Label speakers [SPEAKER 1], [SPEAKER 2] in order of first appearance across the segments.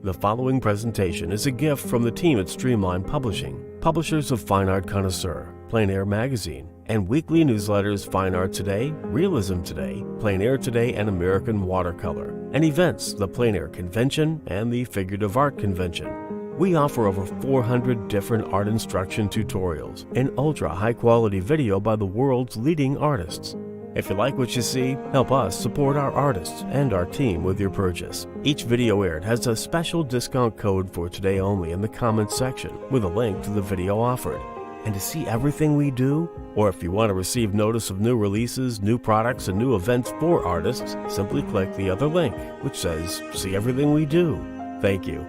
[SPEAKER 1] The following presentation is a gift from the team at Streamline Publishing, publishers of Fine Art Connoisseur, Plein Air Magazine, and weekly newsletters Fine Art Today, Realism Today, Plein Air Today, and American Watercolor, and events, the Plein Air Convention and the Figurative Art Convention. We offer over 400 different art instruction tutorials and ultra high-quality video by the world's leading artists. If you like what you see, help us support our artists and our team with your purchase. Each video aired has a special discount code for today only in the comments section with a link to the video offered. And to see everything we do, or if you want to receive notice of new releases, new products, and new events for artists, simply click the other link, which says, "See everything we do." Thank you.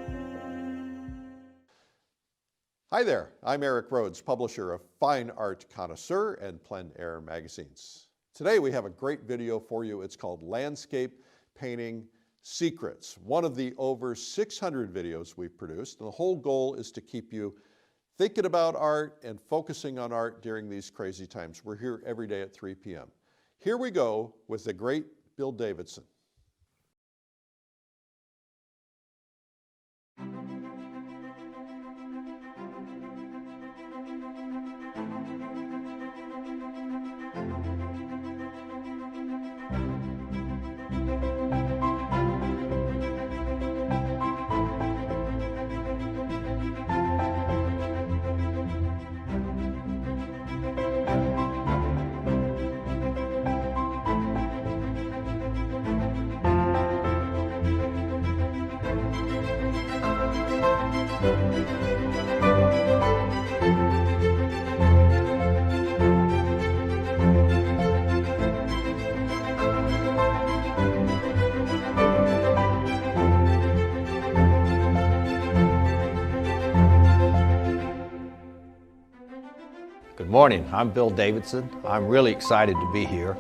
[SPEAKER 2] Hi there, I'm Eric Rhodes, publisher of Fine Art Connoisseur and Plein Air magazines. Today we have a great video for you. It's called Landscape Painting Secrets, one of the over 600 videos we've produced. And the whole goal is to keep you thinking about art and focusing on art during these crazy times. We're here every day at 3 p.m. Here we go with the great Bill Davidson.
[SPEAKER 3] Good morning, I'm Bill Davidson. I'm really excited to be here.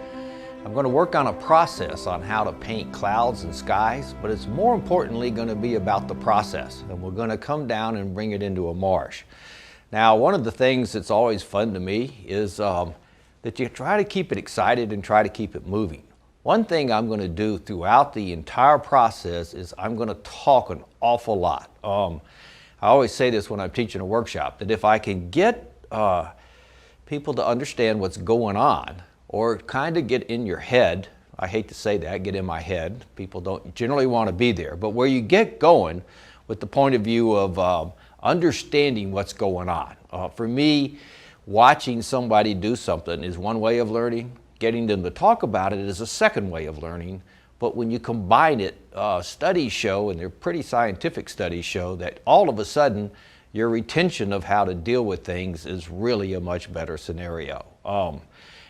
[SPEAKER 3] I'm going to work on a process on how to paint clouds and skies, but it's more importantly going to be about the process, and we're going to come down and bring it into a marsh. Now, one of the things that's always fun to me is that you try to keep it excited and try to keep it moving. One thing I'm going to do throughout the entire process is I'm going to talk an awful lot. I always say this when I'm teaching a workshop, that if I can get people to understand what's going on, or kind of get in your head. I hate to say that, get in my head. People don't generally want to be there, but where you get going with the point of view of understanding what's going on. For me, watching somebody do something is one way of learning. Getting them to talk about it is a second way of learning. But when you combine it, studies show, and they're pretty scientific studies show, that all of a sudden your retention of how to deal with things is really a much better scenario.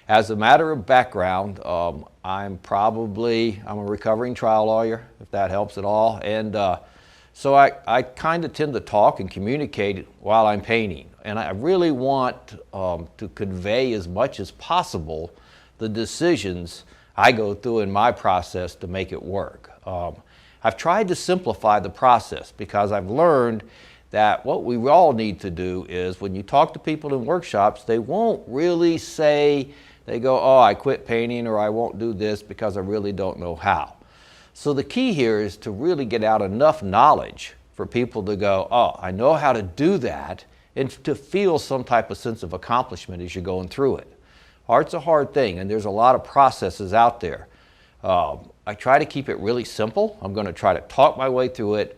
[SPEAKER 3] As a matter of background, I'm a recovering trial lawyer, if that helps at all. And so I kind of tend to talk and communicate while I'm painting. And I really want to convey as much as possible the decisions I go through in my process to make it work. I've tried to simplify the process because I've learned that what we all need to do is when you talk to people in workshops, they won't really say, they go, "Oh, I quit painting," or "I won't do this because I really don't know how." So the key here is to really get out enough knowledge for people to go, "Oh, I know how to do that," and to feel some type of sense of accomplishment as you're going through it. Art's a hard thing, and there's a lot of processes out there. I try to keep it really simple. I'm going to try to talk my way through it.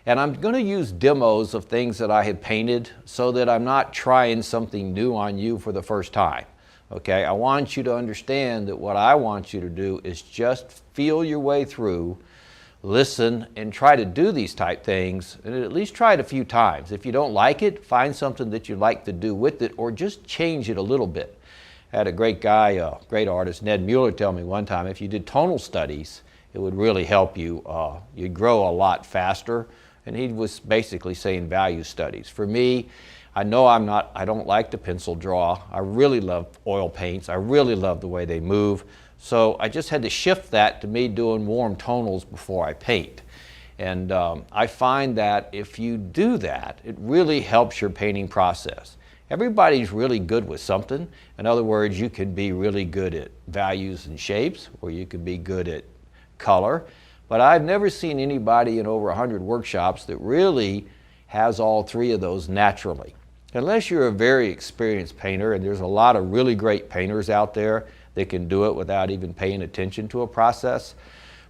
[SPEAKER 3] And I'm going to use demos of things that I had painted so that I'm not trying something new on you for the first time. Okay, I want you to understand that what I want you to do is just feel your way through, listen, and try to do these type things, and at least try it a few times. If you don't like it, find something that you like to do with it, or just change it a little bit. I had a great guy, a great artist, Ned Mueller, tell me one time, if you did tonal studies, it would really help you. You'd grow a lot faster. And he was basically saying value studies. For me, I know I don't like to pencil draw. I really love oil paints. I really love the way they move. So I just had to shift that to me doing warm tonals before I paint. And I find that if you do that, it really helps your painting process. Everybody's really good with something. In other words, you can be really good at values and shapes, or you can be good at color. But I've never seen anybody in over 100 workshops that really has all three of those naturally. Unless you're a very experienced painter, and there's a lot of really great painters out there that can do it without even paying attention to a process.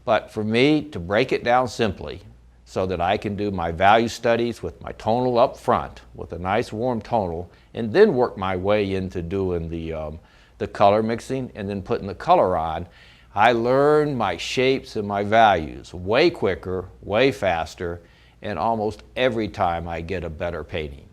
[SPEAKER 3] But for me, to break it down simply so that I can do my value studies with my tonal up front, with a nice warm tonal, and then work my way into doing the color mixing and then putting the color on, I learn my shapes and my values way quicker, way faster, and almost every time I get a better painting.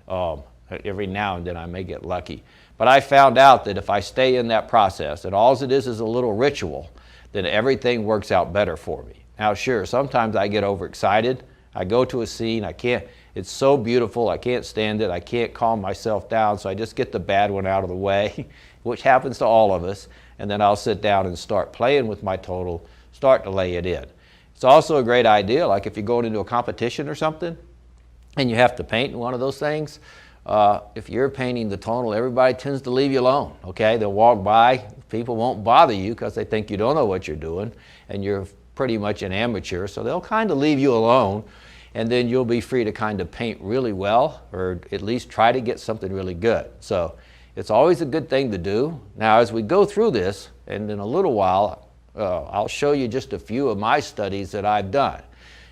[SPEAKER 3] Every now and then I may get lucky. But I found out that if I stay in that process, and all it is a little ritual, then everything works out better for me. Now sure, sometimes I get overexcited. I go to a scene, it's so beautiful, I can't stand it, I can't calm myself down, so I just get the bad one out of the way, which happens to all of us, and then I'll sit down and start playing with my total, start to lay it in. It's also a great idea, like if you're going into a competition or something, and you have to paint one of those things, if you're painting the tonal, everybody tends to leave you alone, okay? They'll walk by, people won't bother you because they think you don't know what you're doing, and you're pretty much an amateur, so they'll kind of leave you alone, and then you'll be free to kind of paint really well, or at least try to get something really good. So it's always a good thing to do. Now as we go through this, and in a little while, I'll show you just a few of my studies that I've done.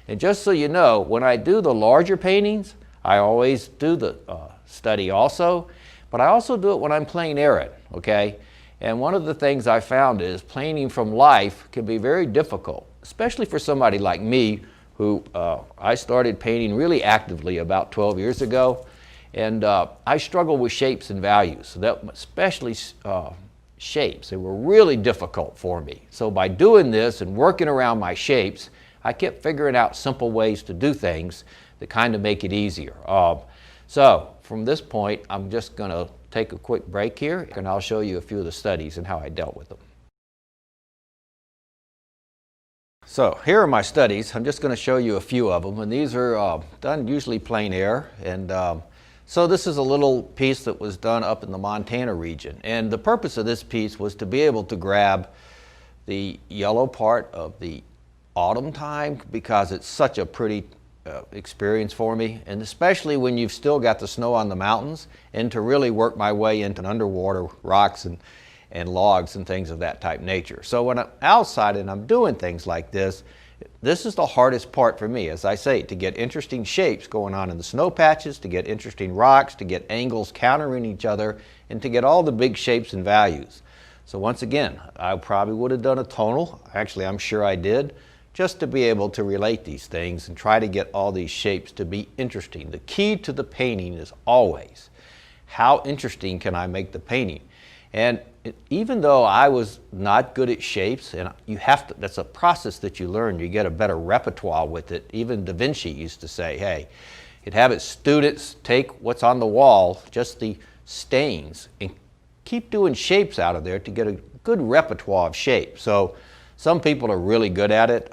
[SPEAKER 3] And just so you know, when I do the larger paintings, I always do the study also, but I also do it when I'm plein air, okay? And one of the things I found is painting from life can be very difficult, especially for somebody like me who I started painting really actively about 12 years ago. And I struggle with shapes and values, especially shapes. They were really difficult for me. So by doing this and working around my shapes, I kept figuring out simple ways to do things that kind of make it easier. So from this point, I'm just going to take a quick break here, and I'll show you a few of the studies and how I dealt with them. So here are my studies. I'm just going to show you a few of them, and these are done usually plein air. And so this is a little piece that was done up in the Montana region, and the purpose of this piece was to be able to grab the yellow part of the autumn time because it's such a pretty experience for me, and especially when you've still got the snow on the mountains, and to really work my way into underwater rocks and logs and things of that type nature. So when I'm outside and I'm doing things like this is the hardest part for me, as I say, to get interesting shapes going on in the snow patches, to get interesting rocks, to get angles countering each other, and to get all the big shapes and values. So once again, I probably would have done a tonal, actually I'm sure I did, just to be able to relate these things and try to get all these shapes to be interesting. The key to the painting is always, how interesting can I make the painting? And even though I was not good at shapes, and you have to, that's a process that you learn, you get a better repertoire with it. Even Da Vinci used to say, hey, he'd have his students take what's on the wall, just the stains, and keep doing shapes out of there to get a good repertoire of shapes. So some people are really good at it,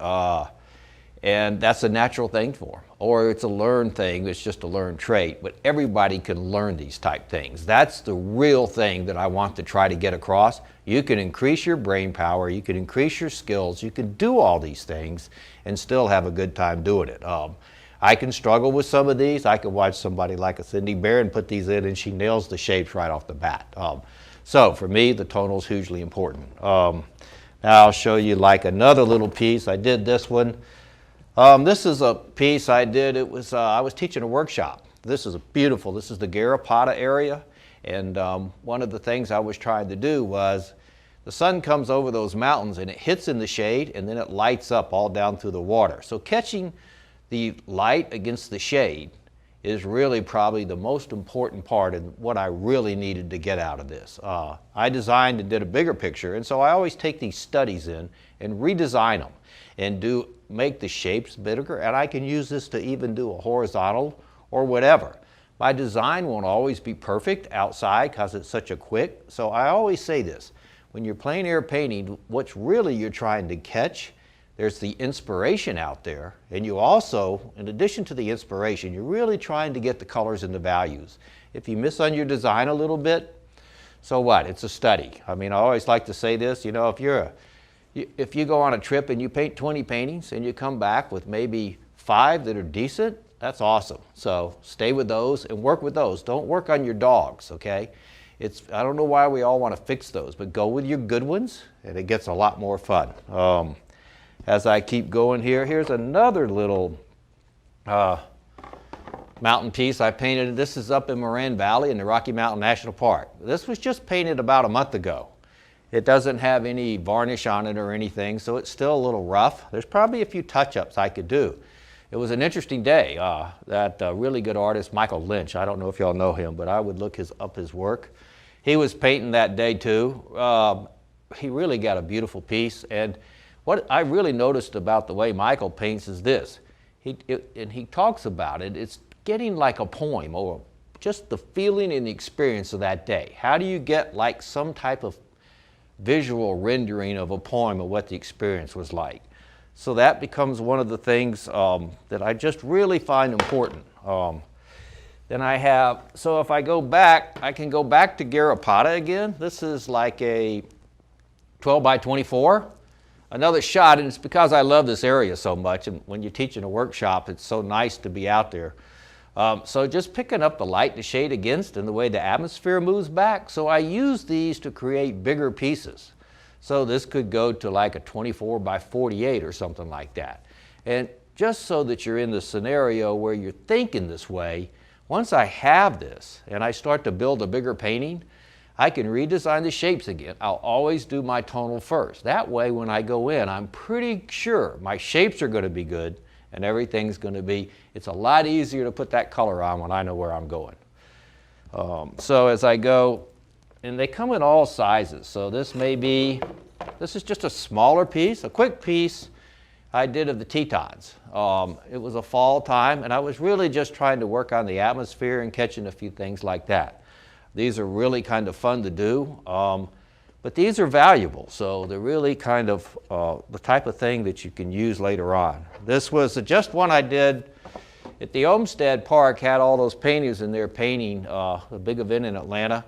[SPEAKER 3] and that's a natural thing for them. Or it's a learned thing, it's just a learned trait, but everybody can learn these type things. That's the real thing that I want to try to get across. You can increase your brain power, you can increase your skills, you can do all these things and still have a good time doing it. I can struggle with some of these. I can watch somebody like a Cindy Barron put these in and she nails the shapes right off the bat. So for me, the tonal is hugely important. Now I'll show you like another little piece. I did this one. This is a piece I did. It was I was teaching a workshop. This is beautiful. This is the Garrapatta area, and one of the things I was trying to do was the sun comes over those mountains and it hits in the shade and then it lights up all down through the water. So catching the light against the shade is really probably the most important part and what I really needed to get out of this. I designed and did a bigger picture, and so I always take these studies in and redesign them and make the shapes bigger, and I can use this to even do a horizontal or whatever. My design won't always be perfect outside because it's such a quick, so I always say this, when you're plein air painting, what's really you're trying to catch, there's the inspiration out there, and you also, in addition to the inspiration, you're really trying to get the colors and the values. If you miss on your design a little bit, so what? It's a study. I mean, I always like to say this, you know, if you're If you go on a trip and you paint 20 paintings and you come back with maybe 5 that are decent, that's awesome. So stay with those and work with those. Don't work on your dogs, okay? I don't know why we all want to fix those, but go with your good ones and it gets a lot more fun. As I keep going here, here's another little mountain piece I painted. This is up in Moran Valley in the Rocky Mountain National Park. This was just painted about a month ago. It doesn't have any varnish on it or anything, so it's still a little rough. There's probably a few touch-ups I could do. It was an interesting day. That really good artist, Michael Lynch, I don't know if y'all know him, but I would look up his work. He was painting that day too. He really got a beautiful piece, and what I really noticed about the way Michael paints is this. And he talks about it, it's getting like a poem, or just the feeling and the experience of that day. How do you get like some type of visual rendering of a poem of what the experience was like? So that becomes one of the things that I just really find important. Then I have, so if I go back, I can go back to Garrapatta again. This is like a 12 by 24. Another shot, and it's because I love this area so much, and when you're teaching a workshop, it's so nice to be out there. So just picking up the light to shade against and the way the atmosphere moves back. So I use these to create bigger pieces. So this could go to like a 24 by 48 or something like that. And just so that you're in the scenario where you're thinking this way, once I have this and I start to build a bigger painting, I can redesign the shapes again. I'll always do my tonal first. That way when I go in, I'm pretty sure my shapes are going to be good and everything's going to be, it's a lot easier to put that color on when I know where I'm going. So as I go, and they come in all sizes. So this is just a smaller piece, a quick piece I did of the Tetons. It was a fall time, and I was really just trying to work on the atmosphere and catching a few things like that. These are really kind of fun to do, but these are valuable. So they're really kind of the type of thing that you can use later on. This was just one I did at the Olmsted Park, had all those painters in there painting a big event in Atlanta.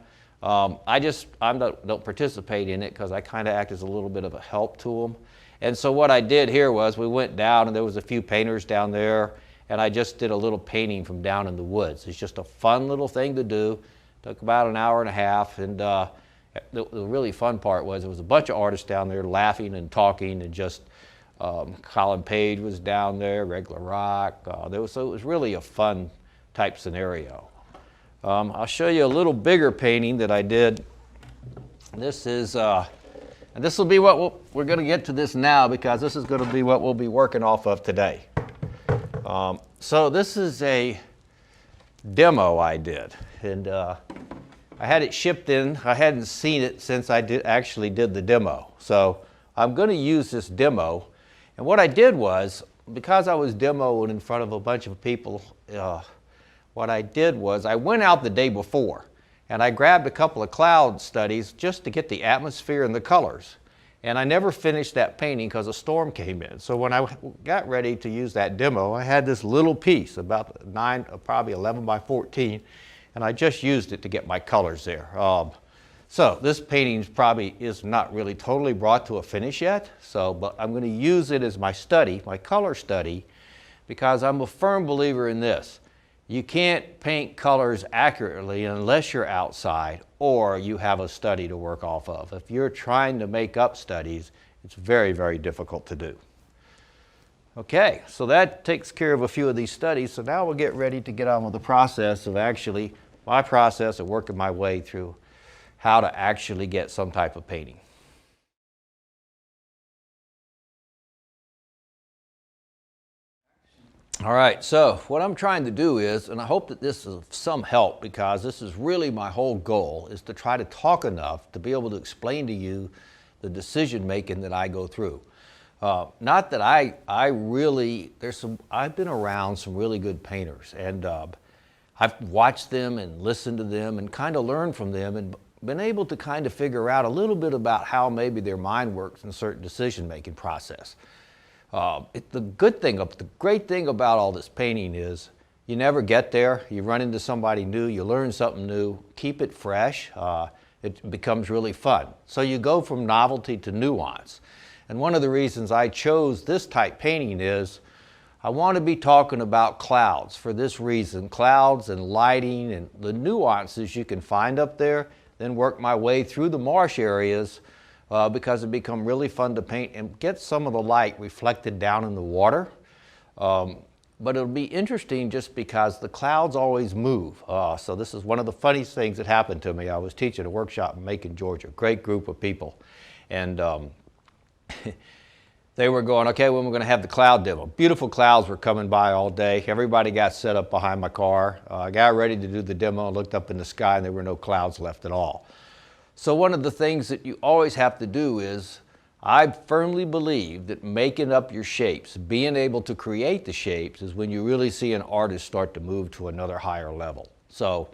[SPEAKER 3] I don't participate in it because I kind of act as a little bit of a help to them. And so what I did here was we went down and there was a few painters down there, and I just did a little painting from down in the woods. It's just a fun little thing to do. Took about an hour and a half, and the really fun part was there was a bunch of artists down there laughing and talking, and just Colin Page was down there, Regular Rock. So it was really a fun type scenario. I'll show you a little bigger painting that I did. This is, and this will be what we're going to get to this now, because this is going to be what we'll be working off of today. So this is a demo I did, and I had it shipped in. I hadn't seen it since I actually did the demo. So I'm going to use this demo, and what I did was, because I was demoing in front of a bunch of people, what I did was I went out the day before and I grabbed a couple of cloud studies just to get the atmosphere and the colors. And I never finished that painting because a storm came in. So when I got ready to use that demo, I had this little piece about probably 11 by 14, and I just used it to get my colors there. So this painting probably is not really totally brought to a finish yet, but I'm going to use it as my study, my color study, because I'm a firm believer in this. You can't paint colors accurately unless you're outside or you have a study to work off of. If you're trying to make up studies, it's very, very difficult to do. Okay, so that takes care of a few of these studies. So now we'll get ready to get on with the process of my process of working my way through how to actually get some type of painting. All right, so what I'm trying to do is, and I hope that this is some help, because this is really my whole goal, is to try to talk enough to be able to explain to you the decision making that I go through. Not that I've been around some really good painters, and I've watched them and listened to them and kind of learned from them and been able to kind of figure out a little bit about how maybe their mind works in a certain decision making process. The great thing about all this painting is you never get there. You run into somebody new, you learn something new, keep it fresh. It becomes really fun. So you go from novelty to nuance. And one of the reasons I chose this type painting is I want to be talking about clouds for this reason, clouds and lighting and the nuances you can find up there, then work my way through the marsh areas because it become really fun to paint and get some of the light reflected down in the water. But it'll be interesting just because the clouds always move. So this is one of the funniest things that happened to me. I was teaching a workshop in Macon, Georgia, great group of people. And they were going, okay, when we're going to have the cloud demo. Beautiful clouds were coming by all day. Everybody got set up behind my car. I got ready to do the demo and looked up in the sky and there were no clouds left at all. So one of the things that you always have to do is, I firmly believe that making up your shapes, being able to create the shapes, is when you really see an artist start to move to another higher level. So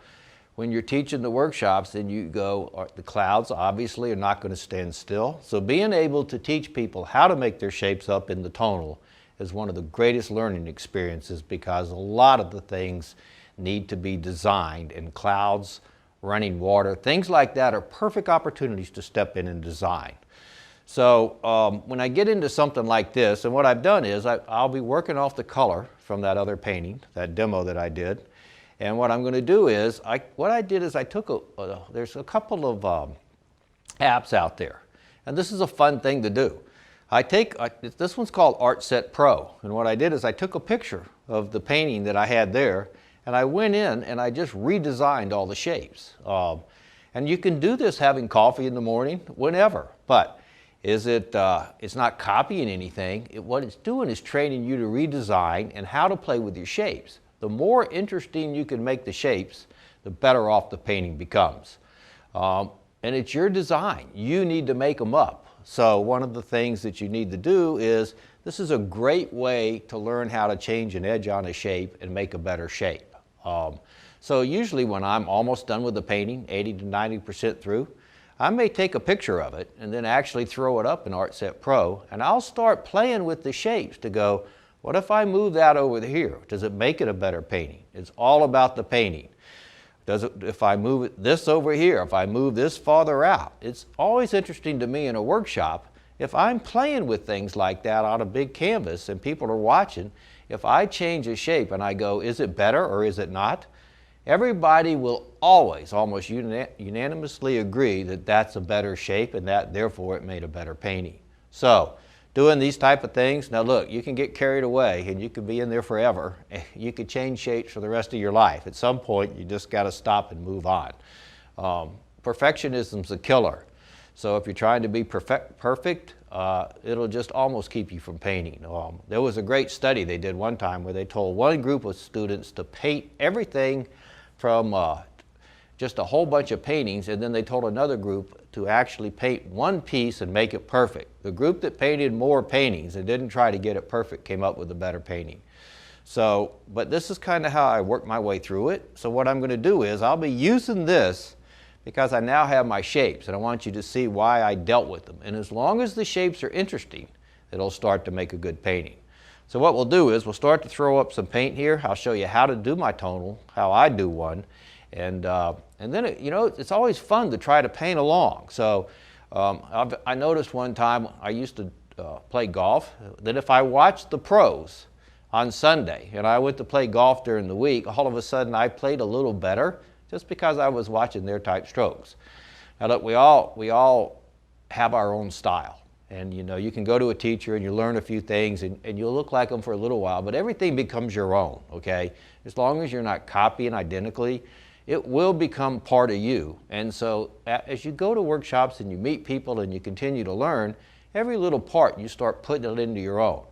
[SPEAKER 3] when you're teaching the workshops and you go, the clouds obviously are not going to stand still. So being able to teach people how to make their shapes up in the tonal is one of the greatest learning experiences, because a lot of the things need to be designed, and clouds, running water, things like that are perfect opportunities to step in and design. So when I get into something like this, and what I've done is I'll be working off the color from that other painting, that demo that I did. And what I'm going to do is, I took there's a couple of apps out there. And this is a fun thing to do. This one's called Art Set Pro. And what I did is I took a picture of the painting that I had there, and I went in and I just redesigned all the shapes. And you can do this having coffee in the morning, whenever. But it's not copying anything. What it's doing is training you to redesign and how to play with your shapes. The more interesting you can make the shapes, the better off the painting becomes. And it's your design. You need to make them up. So one of the things that you need to do is, this is a great way to learn how to change an edge on a shape and make a better shape. So usually when I'm almost done with the painting, 80 to 90% through, I may take a picture of it and then actually throw it up in Art Set Pro, and I'll start playing with the shapes to go, what if I move that over here? Does it make it a better painting? It's all about the painting. If I move this over here, if I move this farther out? It's always interesting to me in a workshop, if I'm playing with things like that on a big canvas and people are watching, if I change a shape and I go, is it better or is it not? Everybody will always, almost unanimously agree that that's a better shape and that therefore it made a better painting. So doing these type of things, now look, you can get carried away and you can be in there forever. You could change shapes for the rest of your life. At some point you just got to stop and move on. Perfectionism's a killer. So if you're trying to be perfect, it'll just almost keep you from painting. There was a great study they did one time where they told one group of students to paint everything from just a whole bunch of paintings, and then they told another group to actually paint one piece and make it perfect. The group that painted more paintings and didn't try to get it perfect came up with a better painting. So, but this is kind of how I work my way through it. So what I'm going to do is I'll be using this because I now have my shapes, and I want you to see why I dealt with them. And as long as the shapes are interesting, it'll start to make a good painting. So what we'll do is we'll start to throw up some paint here. I'll show you how to do my tonal, how I do one. And then, it's always fun to try to paint along. So I noticed one time, I used to play golf, that if I watched the pros on Sunday and I went to play golf during the week, all of a sudden I played a little better just because I was watching their type strokes. Now look, we all have our own style. And you can go to a teacher and you learn a few things and you'll look like them for a little while, but everything becomes your own, okay? As long as you're not copying identically, it will become part of you. And so as you go to workshops and you meet people and you continue to learn, every little part you start putting it into your own.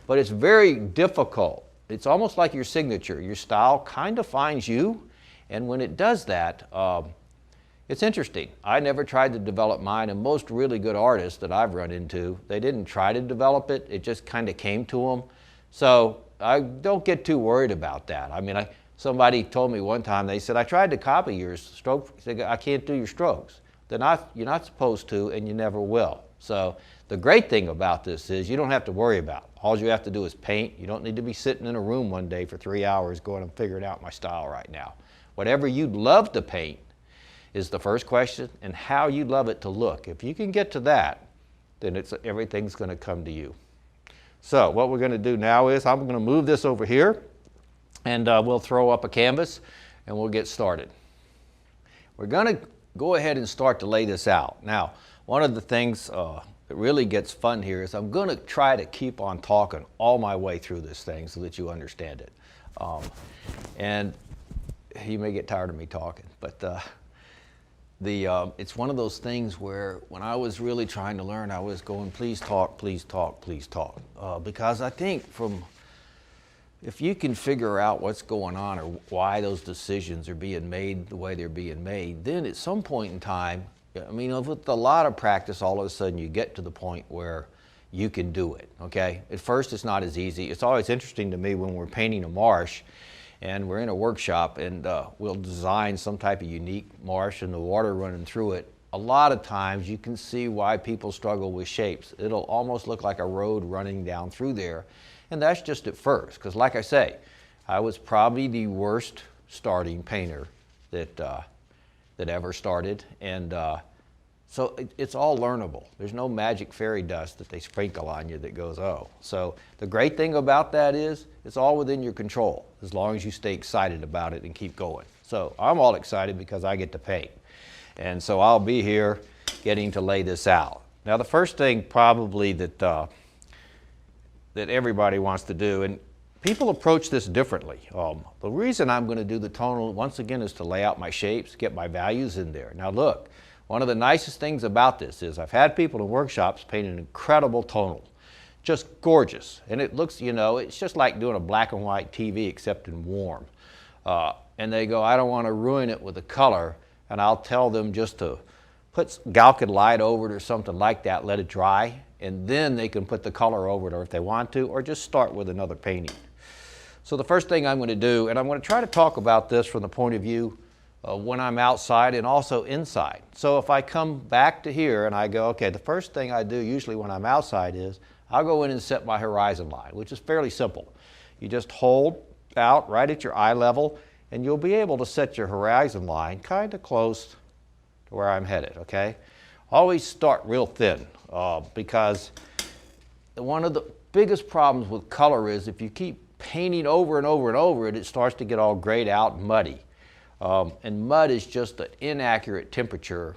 [SPEAKER 3] But it's very difficult. It's almost like your signature. Your style kind of finds you, and when it does that, it's interesting. I never tried to develop mine, and most really good artists that I've run into, they didn't try to develop it. It just kind of came to them. So I don't get too worried about that. I mean, somebody told me one time, they said, I tried to copy your stroke. They said, I can't do your strokes. You're not supposed to, and you never will. So the great thing about this is you don't have to worry about it. All you have to do is paint. You don't need to be sitting in a room one day for 3 hours going and figuring out my style right now. Whatever you'd love to paint is the first question, and how you'd love it to look. If you can get to that, then everything's going to come to you. So what we're going to do now is I'm going to move this over here, and we'll throw up a canvas and we'll get started. We're going to go ahead and start to lay this out. Now, one of the things that really gets fun here is I'm going to try to keep on talking all my way through this thing so that you understand it. And you may get tired of me talking, but it's one of those things where when I was really trying to learn, I was going, please talk, please talk, please talk. Because I think if you can figure out what's going on or why those decisions are being made the way they're being made, then at some point in time, I mean, with a lot of practice, all of a sudden you get to the point where you can do it, okay? At first, it's not as easy. It's always interesting to me when we're painting a marsh and we're in a workshop and we'll design some type of unique marsh and the water running through it. A lot of times you can see why people struggle with shapes. It'll almost look like a road running down through there. And that's just at first, because like I say, I was probably the worst starting painter that ever started. And so it's all learnable. There's no magic fairy dust that they sprinkle on you that goes, oh. So the great thing about that is it's all within your control as long as you stay excited about it and keep going. So I'm all excited because I get to paint. And so I'll be here getting to lay this out. Now the first thing probably that everybody wants to do, and people approach this differently. The reason I'm going to do the tonal, once again, is to lay out my shapes, get my values in there. Now look, one of the nicest things about this is I've had people in workshops paint an incredible tonal, just gorgeous. And it looks, you know, it's just like doing a black and white TV except in warm. And they go, I don't want to ruin it with the color, and I'll tell them just to put Galcid light over it or something like that, let it dry, and then they can put the color over it or if they want to, or just start with another painting. So the first thing I'm going to do, and I'm going to try to talk about this from the point of view when I'm outside and also inside. So if I come back to here and I go, okay, the first thing I do usually when I'm outside is I'll go in and set my horizon line, which is fairly simple. You just hold out right at your eye level and you'll be able to set your horizon line kind of close to where I'm headed, okay? Always start real thin because one of the biggest problems with color is if you keep painting over and over and over it, it starts to get all grayed out and muddy. And mud is just an inaccurate temperature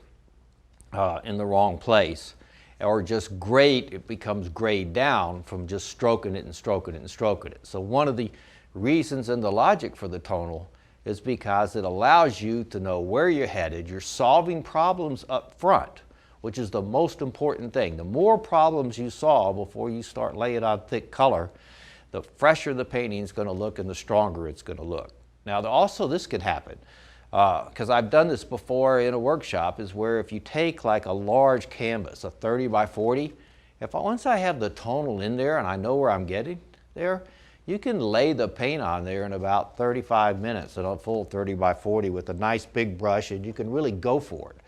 [SPEAKER 3] in the wrong place. Or just grayed, it becomes grayed down from just stroking it and stroking it and stroking it. So one of the reasons and the logic for the tonal is because it allows you to know where you're headed. You're solving problems up front, which is the most important thing. The more problems you solve before you start laying on thick color, the fresher the painting is going to look and the stronger it's going to look. Now also this could happen, because I've done this before in a workshop, is where if you take like a large canvas, a 30 by 40, once I have the tonal in there and I know where I'm getting there, you can lay the paint on there in about 35 minutes at a full 30 by 40 with a nice big brush, and you can really go for it.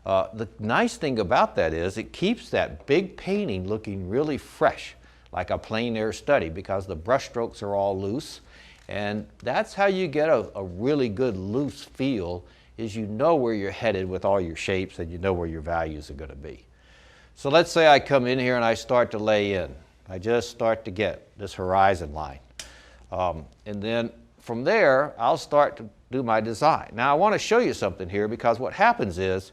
[SPEAKER 3] The nice thing about that is it keeps that big painting looking really fresh, like a plein air study, because the brush strokes are all loose. And that's how you get a really good loose feel, is you know where you're headed with all your shapes and you know where your values are going to be. So let's say I come in here and I start to lay in. I just start to get this horizon line. And then from there, I'll start to do my design. Now I want to show you something here, because what happens is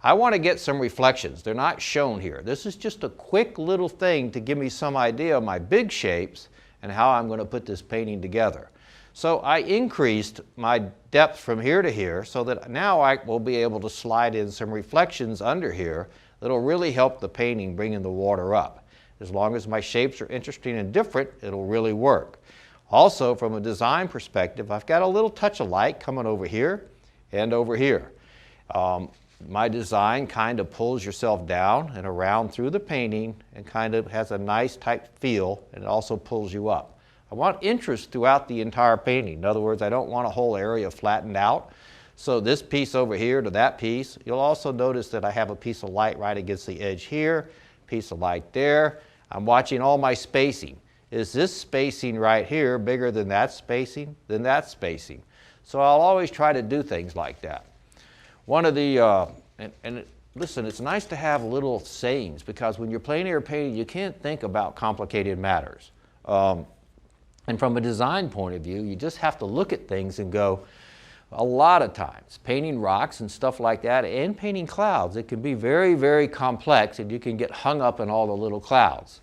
[SPEAKER 3] I want to get some reflections. They're not shown here. This is just a quick little thing to give me some idea of my big shapes and how I'm going to put this painting together. So I increased my depth from here to here so that now I will be able to slide in some reflections under here that'll really help the painting bringing the water up. As long as my shapes are interesting and different, it'll really work. Also, from a design perspective, I've got a little touch of light coming over here and over here. My design kind of pulls yourself down and around through the painting and kind of has a nice tight feel, and it also pulls you up. I want interest throughout the entire painting. In other words, I don't want a whole area flattened out. So this piece over here to that piece, you'll also notice that I have a piece of light right against the edge here, piece of light there. I'm watching all my spacing. Is this spacing right here bigger than that spacing? Than that spacing? So I'll always try to do things like that. One of the, and listen, it's nice to have little sayings, because when you're plein air painting, you can't think about complicated matters. And from a design point of view, you just have to look at things and go, a lot of times, painting rocks and stuff like that, and painting clouds, it can be very, very complex, and you can get hung up in all the little clouds.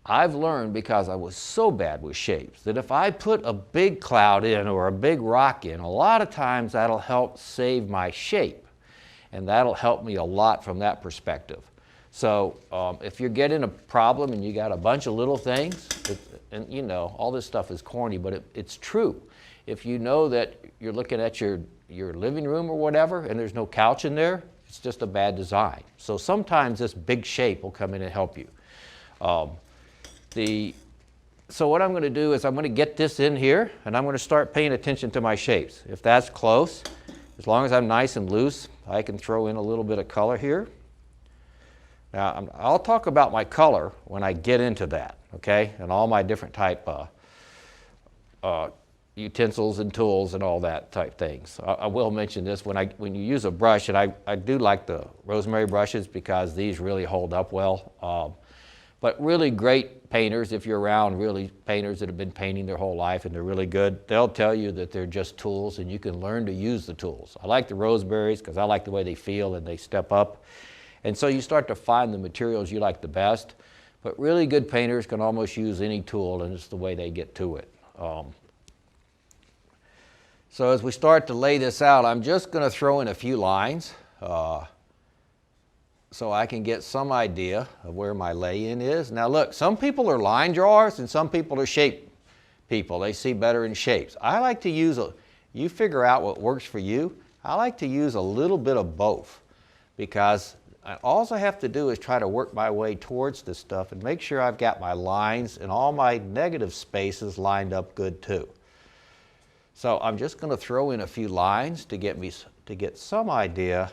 [SPEAKER 3] I've learned, because I was so bad with shapes, that if I put a big cloud in or a big rock in, a lot of times that'll help save my shape. And that'll help me a lot from that perspective. So if you're getting a problem and you got a bunch of little things, and you know, all this stuff is corny, but it's true. If you know that you're looking at your living room or whatever, and there's no couch in there, it's just a bad design. So sometimes this big shape will come in and help you. So what I'm going to do is I'm going to get this in here, and I'm going to start paying attention to my shapes. If that's close, as long as I'm nice and loose, I can throw in a little bit of color here. Now, I'll talk about my color when I get into that, okay? And all my different type utensils and tools and all that type things. I will mention this, when you use a brush, and I do like the rosemary brushes because these really hold up well. But really great painters, if you're around really painters that have been painting their whole life and they're really good, they'll tell you that they're just tools and you can learn to use the tools. I like the roseberries because I like the way they feel and they step up. And so you start to find the materials you like the best. But really good painters can almost use any tool, and it's the way they get to it. So as we start to lay this out, I'm just going to throw in a few lines. So I can get some idea of where my lay-in is. Now look, some people are line drawers and some people are shape people. They see better in shapes. I like to use you figure out what works for you. I like to use a little bit of both, because all I have to do is try to work my way towards this stuff and make sure I've got my lines and all my negative spaces lined up good too. So I'm just going to throw in a few lines to get some idea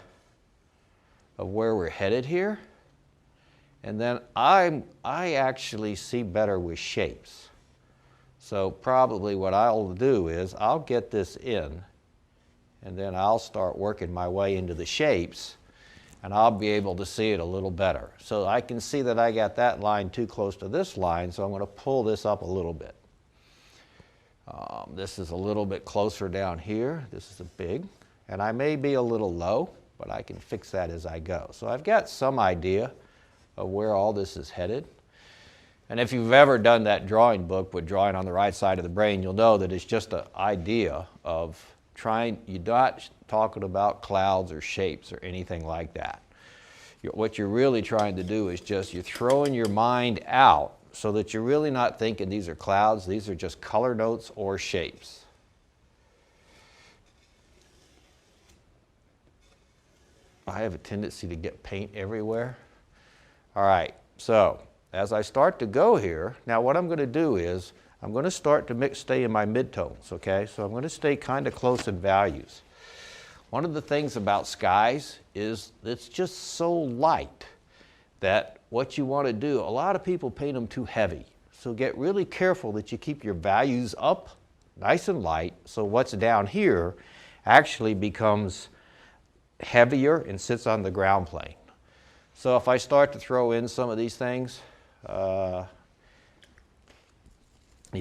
[SPEAKER 3] of where we're headed here. And then I actually see better with shapes. So probably what I'll do is I'll get this in, and then I'll start working my way into the shapes, and I'll be able to see it a little better. So I can see that I got that line too close to this line, so I'm going to pull this up a little bit. This is a little bit closer down here. This is a big, and I may be a little low, but I can fix that as I go. So I've got some idea of where all this is headed. And if you've ever done that drawing book with drawing on the right side of the brain, you'll know that it's just an idea of you're not talking about clouds or shapes or anything like that. What you're really trying to do is you're throwing your mind out so that you're really not thinking these are clouds, these are just color notes or shapes. I have a tendency to get paint everywhere. All right, so as I start to go here, now what I'm going to do is I'm going to start to stay in my midtones, okay? So I'm going to stay kind of close in values. One of the things about skies is it's just so light that what you want to do, a lot of people paint them too heavy. So get really careful that you keep your values up nice and light, so what's down here actually becomes heavier and sits on the ground plane. So if I start to throw in some of these things, you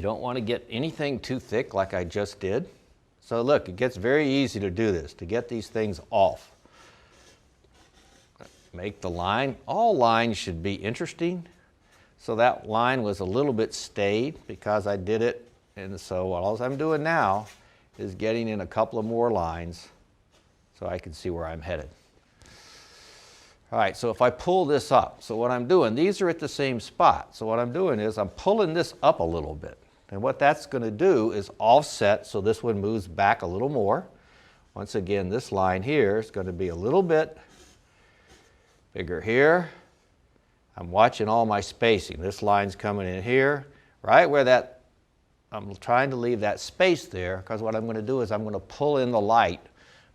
[SPEAKER 3] don't want to get anything too thick like I just did. So look, it gets very easy to do this, to get these things off. Make the line. All lines should be interesting. So that line was a little bit stayed because I did it. And so all I'm doing now is getting in a couple of more lines so I can see where I'm headed. All right, so if I pull this up, so what I'm doing, these are at the same spot. So what I'm doing is I'm pulling this up a little bit. And what that's going to do is offset so this one moves back a little more. Once again, this line here is going to be a little bit bigger here. I'm watching all my spacing. This line's coming in here, right where that, I'm trying to leave that space there, because what I'm going to do is I'm going to pull in the light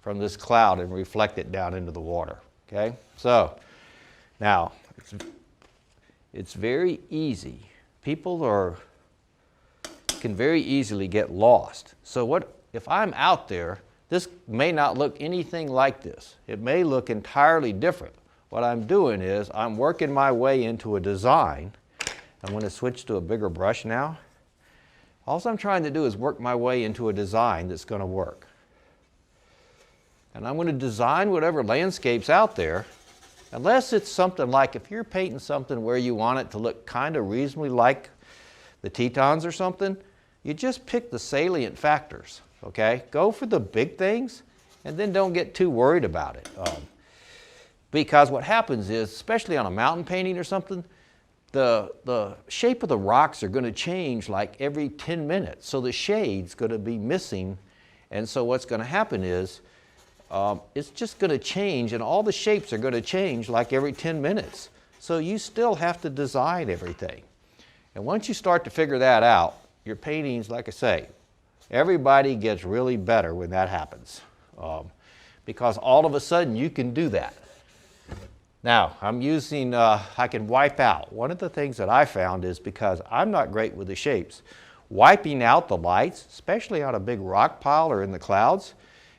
[SPEAKER 3] from this cloud and reflect it down into the water. Okay, so now it's very easy. People can very easily get lost. So what if I'm out there this may not look anything like this. It may look entirely different. What I'm doing is I'm working my way into a design. I'm going to switch to a bigger brush now. All I'm trying to do is work my way into a design that's going to work. And I'm going to design whatever landscape's out there, unless it's something like, if you're painting something where you want it to look kind of reasonably like the Tetons or something, you just pick the salient factors, okay? Go for the big things, and then don't get too worried about it. Because what happens is, especially on a mountain painting or something, the shape of the rocks are going to change like every 10 minutes. So the shade's going to be missing. And so what's going to happen is, it's just going to change, and all the shapes are going to change like every 10 minutes. So you still have to design everything. And once you start to figure that out, your paintings, like I say, everybody gets really better when that happens. Because all of a sudden you can do that. Now, I'm using, I can wipe out. One of the things that I found is, because I'm not great with the shapes, wiping out the lights, especially on a big rock pile or in the clouds,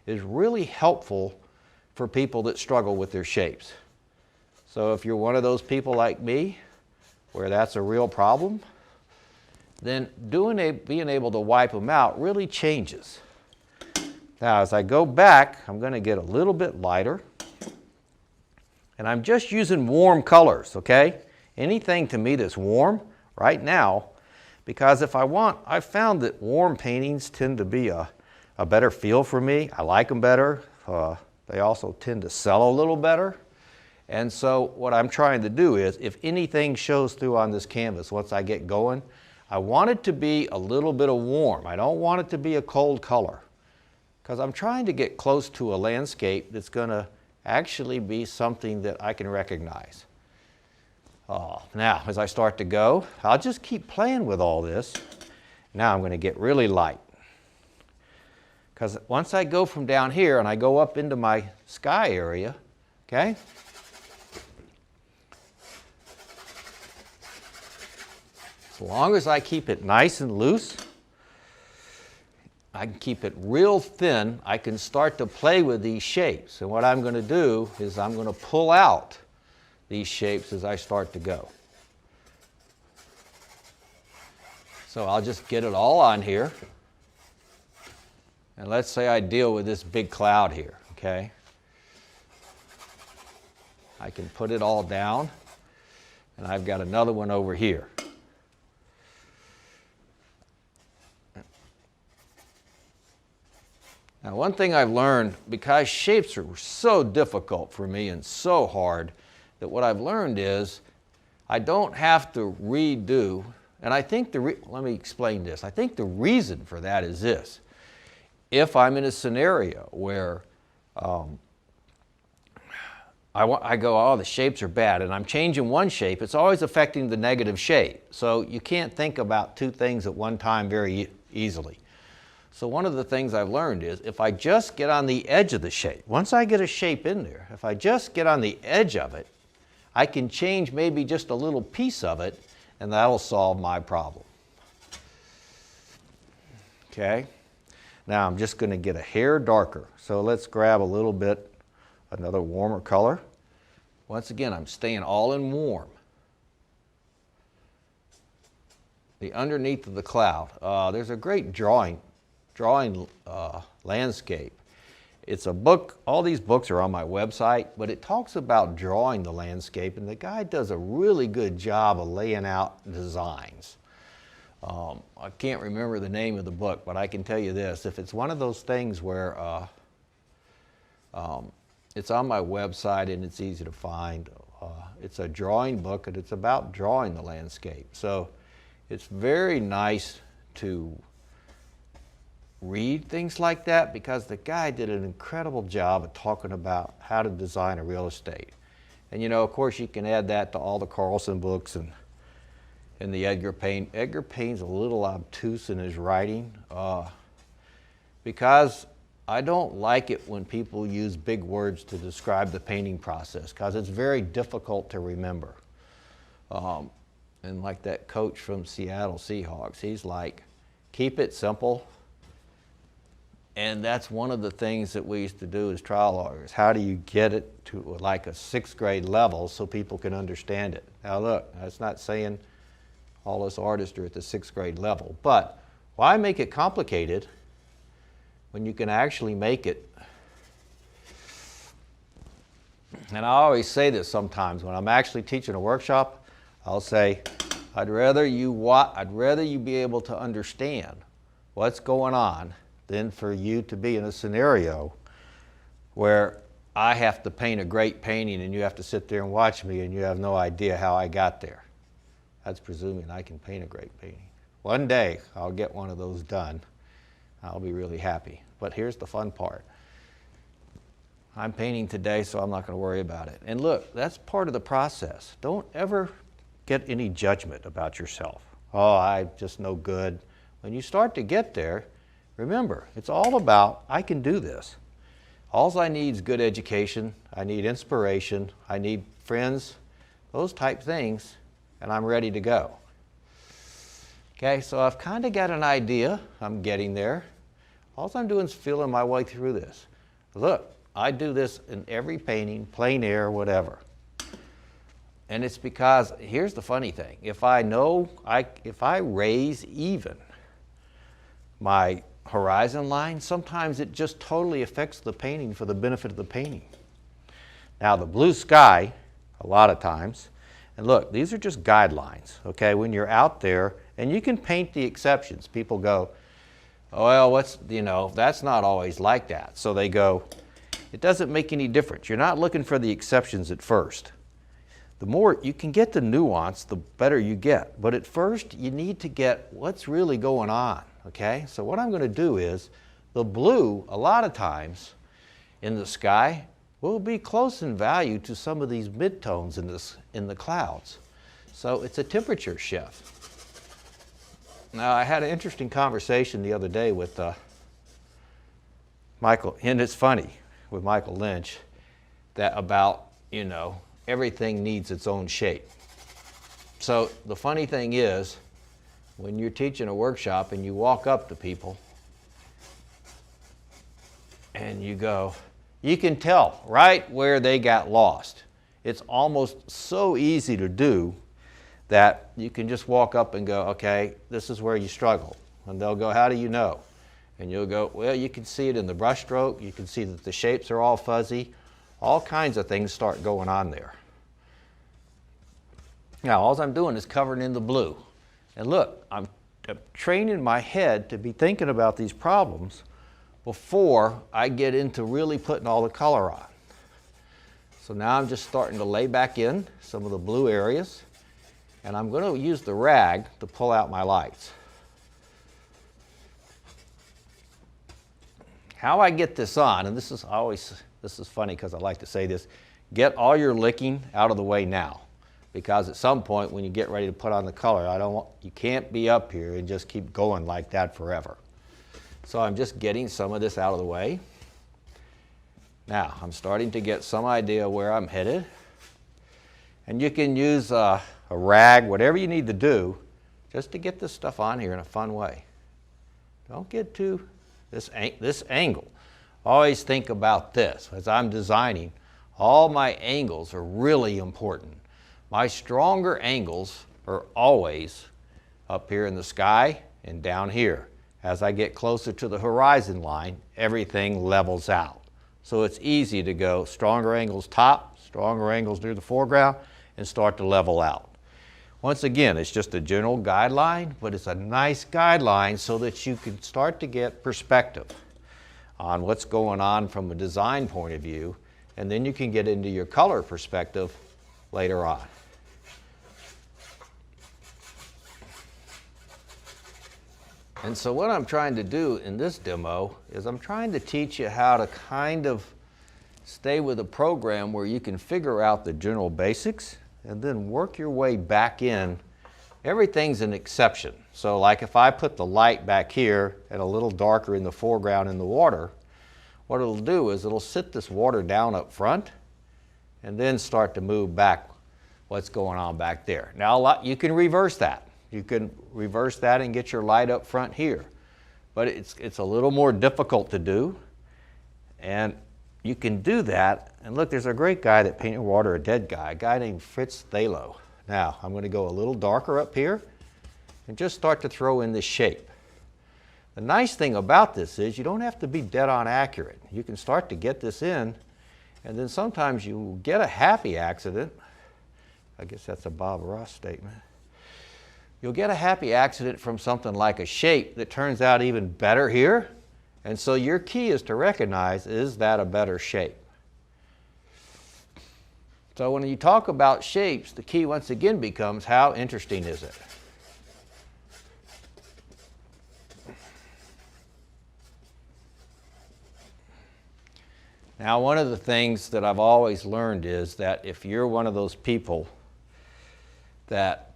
[SPEAKER 3] is really helpful for people that struggle with their shapes. So if you're one of those people like me, where that's a real problem, then being able to wipe them out really changes. Now, as I go back, I'm going to get a little bit lighter. And I'm just using warm colors, okay? Anything to me that's warm right now, because if I've found that warm paintings tend to be a better feel for me. I like them better. They also tend to sell a little better. And so what I'm trying to do is, if anything shows through on this canvas once I get going, I want it to be a little bit of warm. I don't want it to be a cold color, because I'm trying to get close to a landscape that's going to actually be something that I can recognize. Now, as I start to go, I'll just keep playing with all this. Now I'm going to get really light. Because once I go from down here and I go up into my sky area, okay? As long as I keep it nice and loose, I can keep it real thin, I can start to play with these shapes. And what I'm going to do is I'm going to pull out these shapes as I start to go. So I'll just get it all on here. And let's say I deal with this big cloud here, okay? I can put it all down, and I've got another one over here. Now, one thing I've learned, because shapes are so difficult for me and so hard, that what I've learned is I don't have to redo, and I think let me explain this. I think the reason for that is this. If I'm in a scenario where I go, oh, the shapes are bad, and I'm changing one shape, it's always affecting the negative shape. So you can't think about two things at one time very easily. So one of the things I've learned is, if I just get on the edge of the shape, once I get a shape in there, if I just get on the edge of it, I can change maybe just a little piece of it, and that'll solve my problem. Okay? Now I'm just going to get a hair darker. So let's grab a little bit, another warmer color. Once again, I'm staying all in warm. The underneath of the cloud. There's a great drawing landscape. It's a book, all these books are on my website, but it talks about drawing the landscape, and the guy does a really good job of laying out designs. I can't remember the name of the book, but I can tell you this, if it's one of those things where it's on my website and it's easy to find, it's a drawing book, and it's about drawing the landscape. So it's very nice to read things like that, because the guy did an incredible job of talking about how to design a real estate. And you know, of course, you can add that to all the Carlson books and the Edgar Payne. Edgar Payne's a little obtuse in his writing, because I don't like it when people use big words to describe the painting process, because it's very difficult to remember. And like that coach from Seattle Seahawks, he's like, keep it simple And that's one of the things that we used to do as trial lawyers. How do you get it to like a 6th grade level so people can understand it? Now look, that's not saying all us artists are at the 6th grade level, but why make it complicated when you can actually make it? And I always say this sometimes when I'm actually teaching a workshop, I'll say, I'd rather you be able to understand what's going on than for you to be in a scenario where I have to paint a great painting and you have to sit there and watch me and you have no idea how I got there. That's presuming I can paint a great painting. One day I'll get one of those done. I'll be really happy. But here's the fun part. I'm painting today, so I'm not going to worry about it. And look, that's part of the process. Don't ever get any judgment about yourself. Oh, I'm just no good. When you start to get there, remember, it's all about, I can do this. All I need is good education. I need inspiration. I need friends, those type things, and I'm ready to go. Okay, so I've kind of got an idea. I'm getting there. All I'm doing is feeling my way through this. Look, I do this in every painting, plein air, whatever. And it's because, here's the funny thing, if I raise even my horizon line, sometimes it just totally affects the painting for the benefit of the painting. Now the blue sky, a lot of times, and look, these are just guidelines, okay? When you're out there, and you can paint the exceptions. People go, oh, well, that's not always like that. So they go, it doesn't make any difference. You're not looking for the exceptions at first. The more you can get the nuance, the better you get. But at first, you need to get what's really going on, okay? So what I'm going to do is, the blue, a lot of times, in the sky, will be close in value to some of these midtones in the clouds. So it's a temperature shift. Now, I had an interesting conversation the other day with Michael, and it's funny, with Michael Lynch, that about, everything needs its own shape. So the funny thing is, when you're teaching a workshop and you walk up to people and you go, you can tell right where they got lost. It's almost so easy to do that you can just walk up and go, okay, this is where you struggle. And they'll go, how do you know? And you'll go, well, you can see it in the brush stroke. You can see that the shapes are all fuzzy. All kinds of things start going on there. Now, all I'm doing is covering in the blue. And look, I'm training my head to be thinking about these problems before I get into really putting all the color on. So now I'm just starting to lay back in some of the blue areas. And I'm going to use the rag to pull out my lights. How I get this on, and this is funny because I like to say this, get all your licking out of the way now. Because at some point when you get ready to put on the color, you can't be up here and just keep going like that forever. So I'm just getting some of this out of the way. Now I'm starting to get some idea where I'm headed. And you can use a rag, whatever you need to do, just to get this stuff on here in a fun way. Don't get to this angle. Always think about this. As I'm designing, all my angles are really important. My stronger angles are always up here in the sky and down here. As I get closer to the horizon line, everything levels out. So it's easy to go stronger angles top, stronger angles near the foreground, and start to level out. Once again, it's just a general guideline, but it's a nice guideline so that you can start to get perspective on what's going on from a design point of view, and then you can get into your color perspective later on. And so what I'm trying to do in this demo is I'm trying to teach you how to kind of stay with a program where you can figure out the general basics and then work your way back in. Everything's an exception. So like if I put the light back here and a little darker in the foreground in the water, what it'll do is it'll sit this water down up front and then start to move back what's going on back there. Now you can reverse that. You can reverse that and get your light up front here. but it's a little more difficult to do. And you can do that. And look, there's a great guy that painted water, a dead guy, a guy named Fritz Thalo. Now, I'm going to go a little darker up here and just start to throw in this shape. The nice thing about this is you don't have to be dead on accurate. You can start to get this in, and then sometimes you get a happy accident. I guess that's a Bob Ross statement. You'll get a happy accident from something like a shape that turns out even better here. And so your key is to recognize, is that a better shape? So when you talk about shapes, the key once again becomes, how interesting is it? Now, one of the things that I've always learned is that if you're one of those people that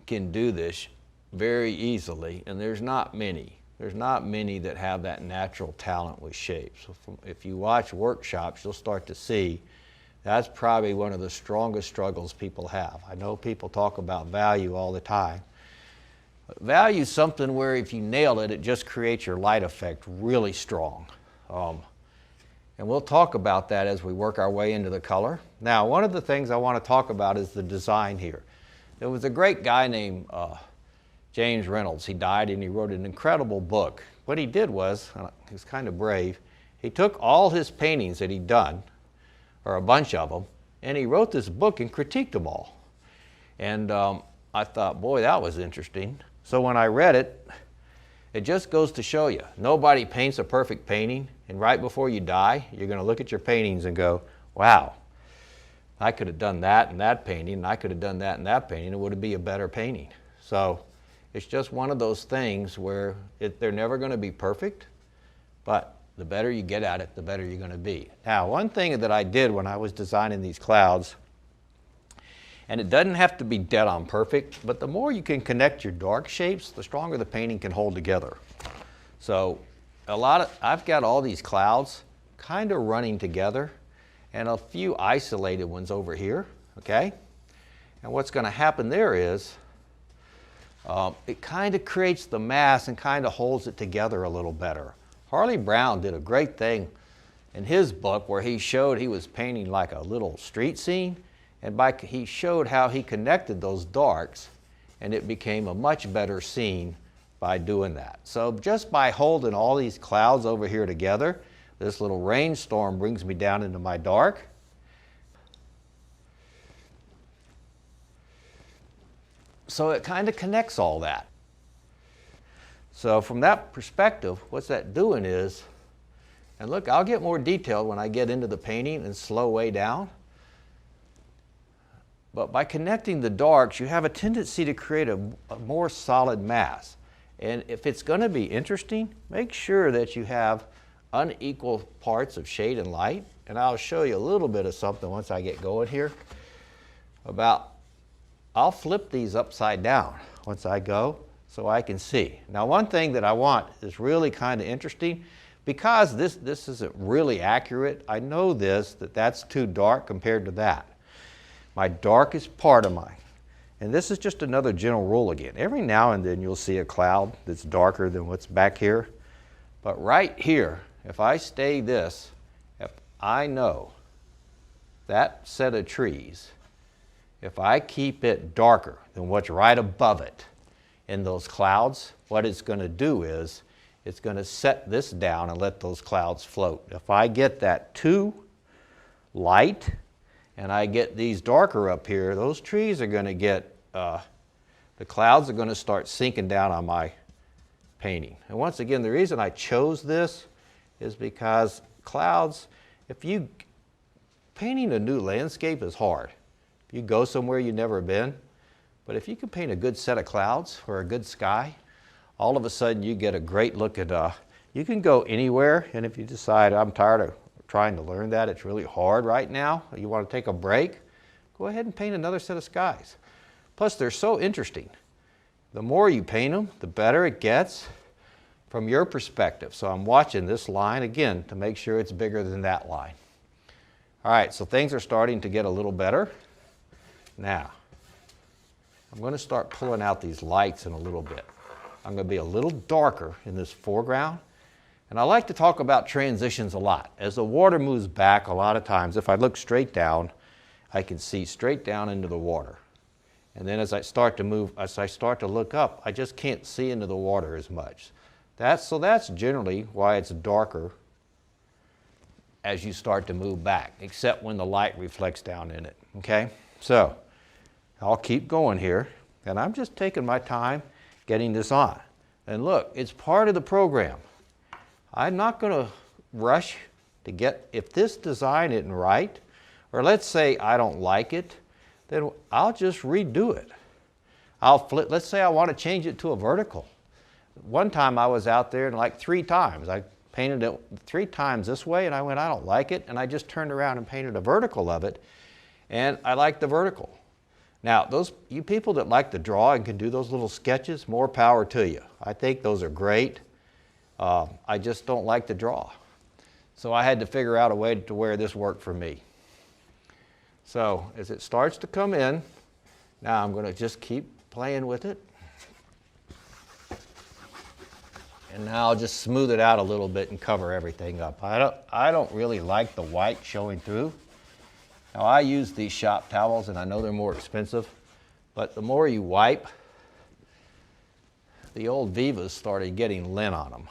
[SPEAKER 3] can do this very easily, and there's not many that have that natural talent with shapes. So if you watch workshops, you'll start to see that's probably one of the strongest struggles people have. I know people talk about value all the time. But value is something where if you nail it, it just creates your light effect really strong. And we'll talk about that as we work our way into the color. Now, one of the things I want to talk about is the design here. There was a great guy named James Reynolds. He died and he wrote an incredible book. What he did was, he was kind of brave, he took all his paintings that he'd done, or a bunch of them, and he wrote this book and critiqued them all. And I thought, boy, that was interesting. So when I read it, it just goes to show you, nobody paints a perfect painting, and right before you die, you're going to look at your paintings and go, wow, I could have done that in that painting, and I could have done that in that painting, it would be a better painting. So it's just one of those things where they're never going to be perfect, but the better you get at it, the better you're going to be. Now, one thing that I did when I was designing these clouds, and it doesn't have to be dead on perfect, but the more you can connect your dark shapes, the stronger the painting can hold together. So I've got all these clouds kind of running together and a few isolated ones over here, okay? And what's going to happen there is it kind of creates the mass and kind of holds it together a little better. Harley Brown did a great thing in his book where he showed he was painting like a little street scene, and he showed how he connected those darks, and it became a much better scene by doing that. So just by holding all these clouds over here together, this little rainstorm brings me down into my dark. So it kind of connects all that. So from that perspective, what's that doing is, and look, I'll get more detailed when I get into the painting and slow way down. But by connecting the darks, you have a tendency to create a more solid mass. And if it's going to be interesting, make sure that you have unequal parts of shade and light. And I'll show you a little bit of something once I get going here about, I'll flip these upside down once I go so I can see. Now, one thing that I want is really kind of interesting, because this isn't really accurate. I know that's too dark compared to that. My darkest part of mine, and this is just another general rule again. Every now and then you'll see a cloud that's darker than what's back here. But right here, if I stay this, if I know that set of trees, if I keep it darker than what's right above it in those clouds, what it's going to do is it's going to set this down and let those clouds float. If I get that too light and I get these darker up here, those trees are going to get, the clouds are going to start sinking down on my painting. And once again, the reason I chose this is because clouds, painting a new landscape is hard. If you go somewhere you've never been, but if you can paint a good set of clouds or a good sky, all of a sudden you get a great look at, you can go anywhere, and if you decide I'm tired of trying to learn that, it's really hard right now, you want to take a break, go ahead and paint another set of skies. Plus, they're so interesting. The more you paint them, the better it gets from your perspective. So I'm watching this line again to make sure it's bigger than that line. All right, so things are starting to get a little better. Now, I'm going to start pulling out these lights in a little bit. I'm going to be a little darker in this foreground. And I like to talk about transitions a lot. As the water moves back, a lot of times, if I look straight down, I can see straight down into the water. And then as I start to move, as I start to look up, I just can't see into the water as much. So that's generally why it's darker as you start to move back, except when the light reflects down in it, okay? So I'll keep going here, and I'm just taking my time getting this on. And look, it's part of the program. I'm not going to rush to get, if this design isn't right, or let's say I don't like it, then I'll just redo it. I'll flip, let's say I want to change it to a vertical. One time I was out there and like 3 times, I painted it 3 times this way and I went, I don't like it, and I just turned around and painted a vertical of it, and I like the vertical. Now, you people that like to draw and can do those little sketches, more power to you. I think those are great. I just don't like to draw. So I had to figure out a way to where this worked for me. So as it starts to come in, now I'm going to just keep playing with it. And now I'll just smooth it out a little bit and cover everything up. I don't really like the white showing through. Now I use these shop towels, and I know they're more expensive, but the more you wipe, the old Vivas started getting lint on them.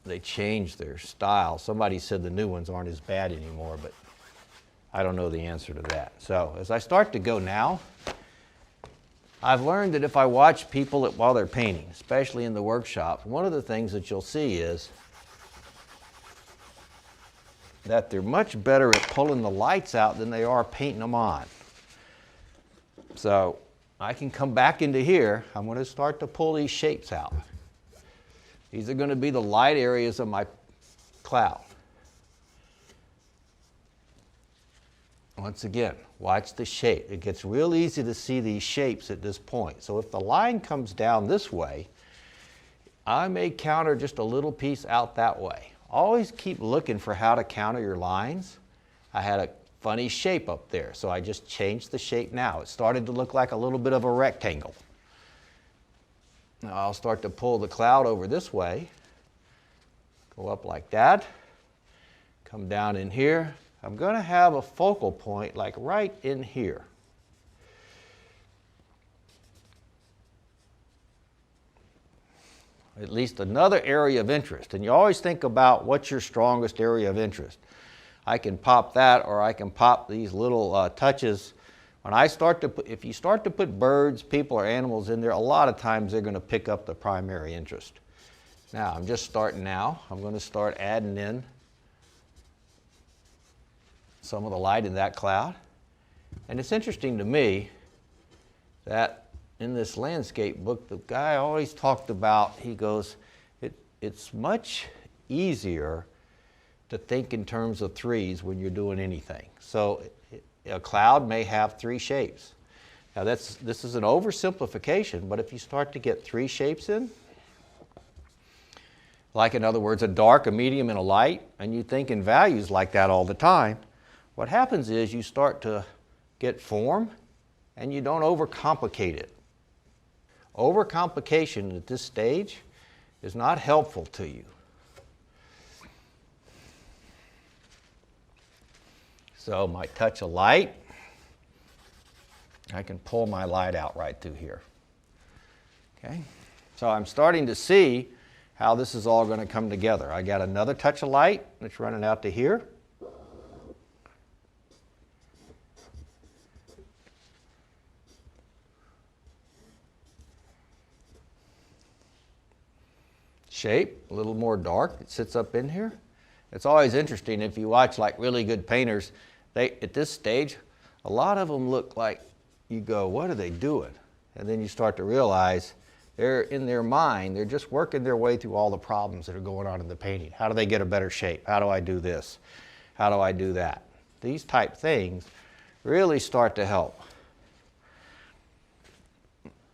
[SPEAKER 3] They changed their style. Somebody said the new ones aren't as bad anymore, but I don't know the answer to that. So as I start to go now, I've learned that if I watch people while they're painting, especially in the workshop, one of the things that you'll see is that they're much better at pulling the lights out than they are painting them on. So I can come back into here. I'm going to start to pull these shapes out. These are going to be the light areas of my cloud. Once again, watch the shape. It gets real easy to see these shapes at this point. So if the line comes down this way, I may counter just a little piece out that way. Always keep looking for how to counter your lines. I had a funny shape up there, so I just changed the shape now. It started to look like a little bit of a rectangle. Now I'll start to pull the cloud over this way, go up like that, come down in here. I'm going to have a focal point like right in here. At least another area of interest. And you always think about what's your strongest area of interest. I can pop that, or I can pop these little touches. When I start to put, if you start to put birds, people, or animals in there, a lot of times they're going to pick up the primary interest. Now, I'm just starting now. I'm going to start adding in some of the light in that cloud. And it's interesting to me that in this landscape book, the guy always talked about, he goes, it's much easier to think in terms of 3s when you're doing anything. So a cloud may have 3 shapes. Now this is an oversimplification, but if you start to get 3 shapes in, like in other words, a dark, a medium, and a light, and you think in values like that all the time, what happens is you start to get form and you don't overcomplicate it. Overcomplication at this stage is not helpful to you. So my touch of light, I can pull my light out right through here. Okay? So I'm starting to see how this is all going to come together. I got another touch of light that's running out to here. Shape, a little more dark, it sits up in here. It's always interesting if you watch like really good painters, at this stage, a lot of them look like you go, what are they doing? And then you start to realize they're in their mind, they're just working their way through all the problems that are going on in the painting. How do they get a better shape? How do I do this? How do I do that? These type things really start to help.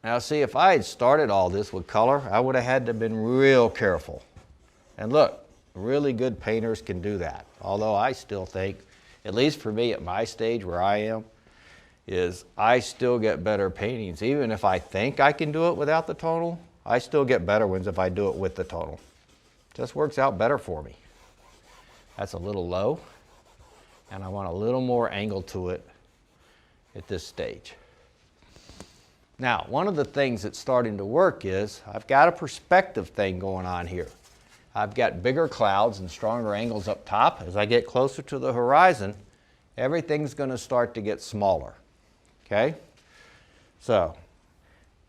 [SPEAKER 3] Now see, if I had started all this with color, I would have had to have been real careful. And look, really good painters can do that. Although I still think, at least for me at my stage where I am, is I still get better paintings. Even if I think I can do it without the tonal, I still get better ones if I do it with the tonal. Just works out better for me. That's a little low, and I want a little more angle to it at this stage. Now, one of the things that's starting to work is I've got a perspective thing going on here. I've got bigger clouds and stronger angles up top. As I get closer to the horizon, everything's going to start to get smaller. Okay? So,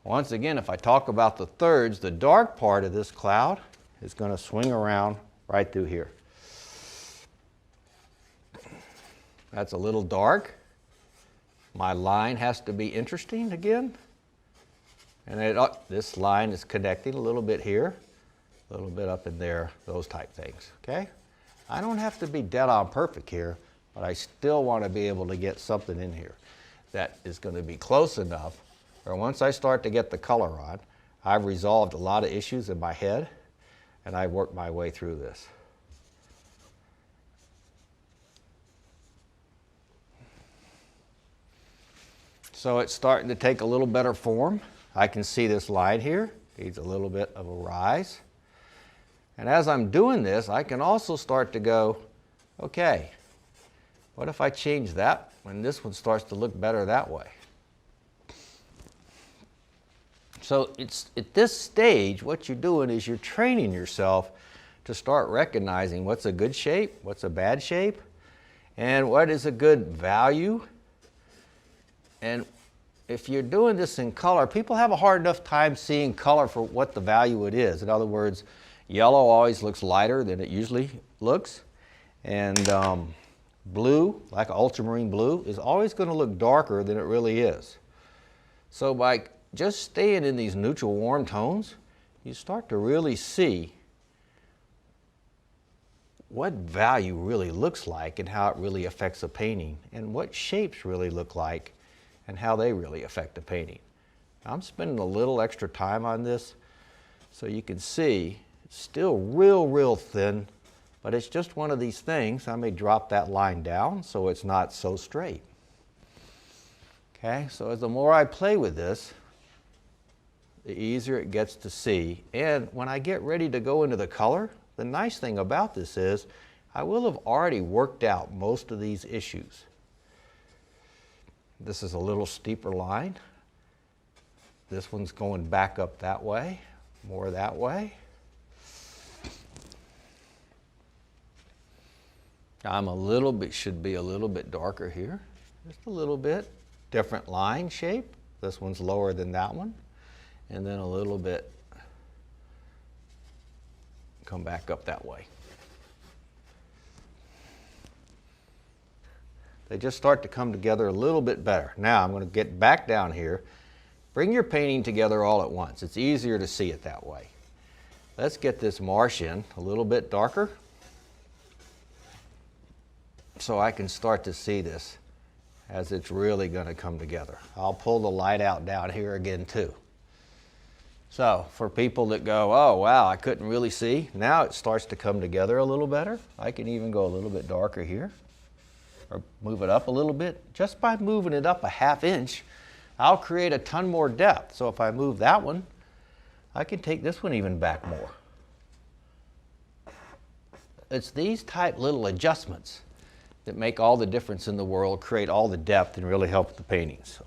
[SPEAKER 3] once again, if I talk about the thirds, the dark part of this cloud is going to swing around right through here. That's a little dark. My line has to be interesting again. And this line is connecting a little bit here, a little bit up in there, those type things, okay? I don't have to be dead on perfect here, but I still want to be able to get something in here that is going to be close enough, or once I start to get the color on, I've resolved a lot of issues in my head, and I worked my way through this. So it's starting to take a little better form. I can see this line here, needs a little bit of a rise. And as I'm doing this, I can also start to go, okay, what if I change that when this one starts to look better that way? So it's at this stage, what you're doing is you're training yourself to start recognizing what's a good shape, what's a bad shape, and what is a good value. And if you're doing this in color, people have a hard enough time seeing color for what the value it is. In other words, yellow always looks lighter than it usually looks. And blue, like ultramarine blue, is always going to look darker than it really is. So by just staying in these neutral warm tones, you start to really see what value really looks like and how it really affects a painting, and what shapes really look like and how they really affect a painting. I'm spending a little extra time on this so you can see it's still real thin, but it's just one of these things. I may drop that line down so it's not so straight. Okay, so as the more I play with this, the easier it gets to see. And when I get ready to go into the color, the nice thing about this is I will have already worked out most of these issues. This is a little steeper line. This one's going back up that way, more that way. Should be a little bit darker here, just a little bit. Different line shape. This one's lower than that one. And then a little bit, come back up that way. They just start to come together a little bit better. Now I'm going to get back down here. Bring your painting together all at once. It's easier to see it that way. Let's get this marsh in a little bit darker so I can start to see this as it's really going to come together. I'll pull the light out down here again too. So for people that go, oh wow, I couldn't really see, now it starts to come together a little better. I can even go a little bit darker here, or move it up a little bit. Just by moving it up a ½ inch, I'll create a ton more depth. So if I move that one, I can take this one even back more. It's these type little adjustments that make all the difference in the world, create all the depth, and really help the paintings.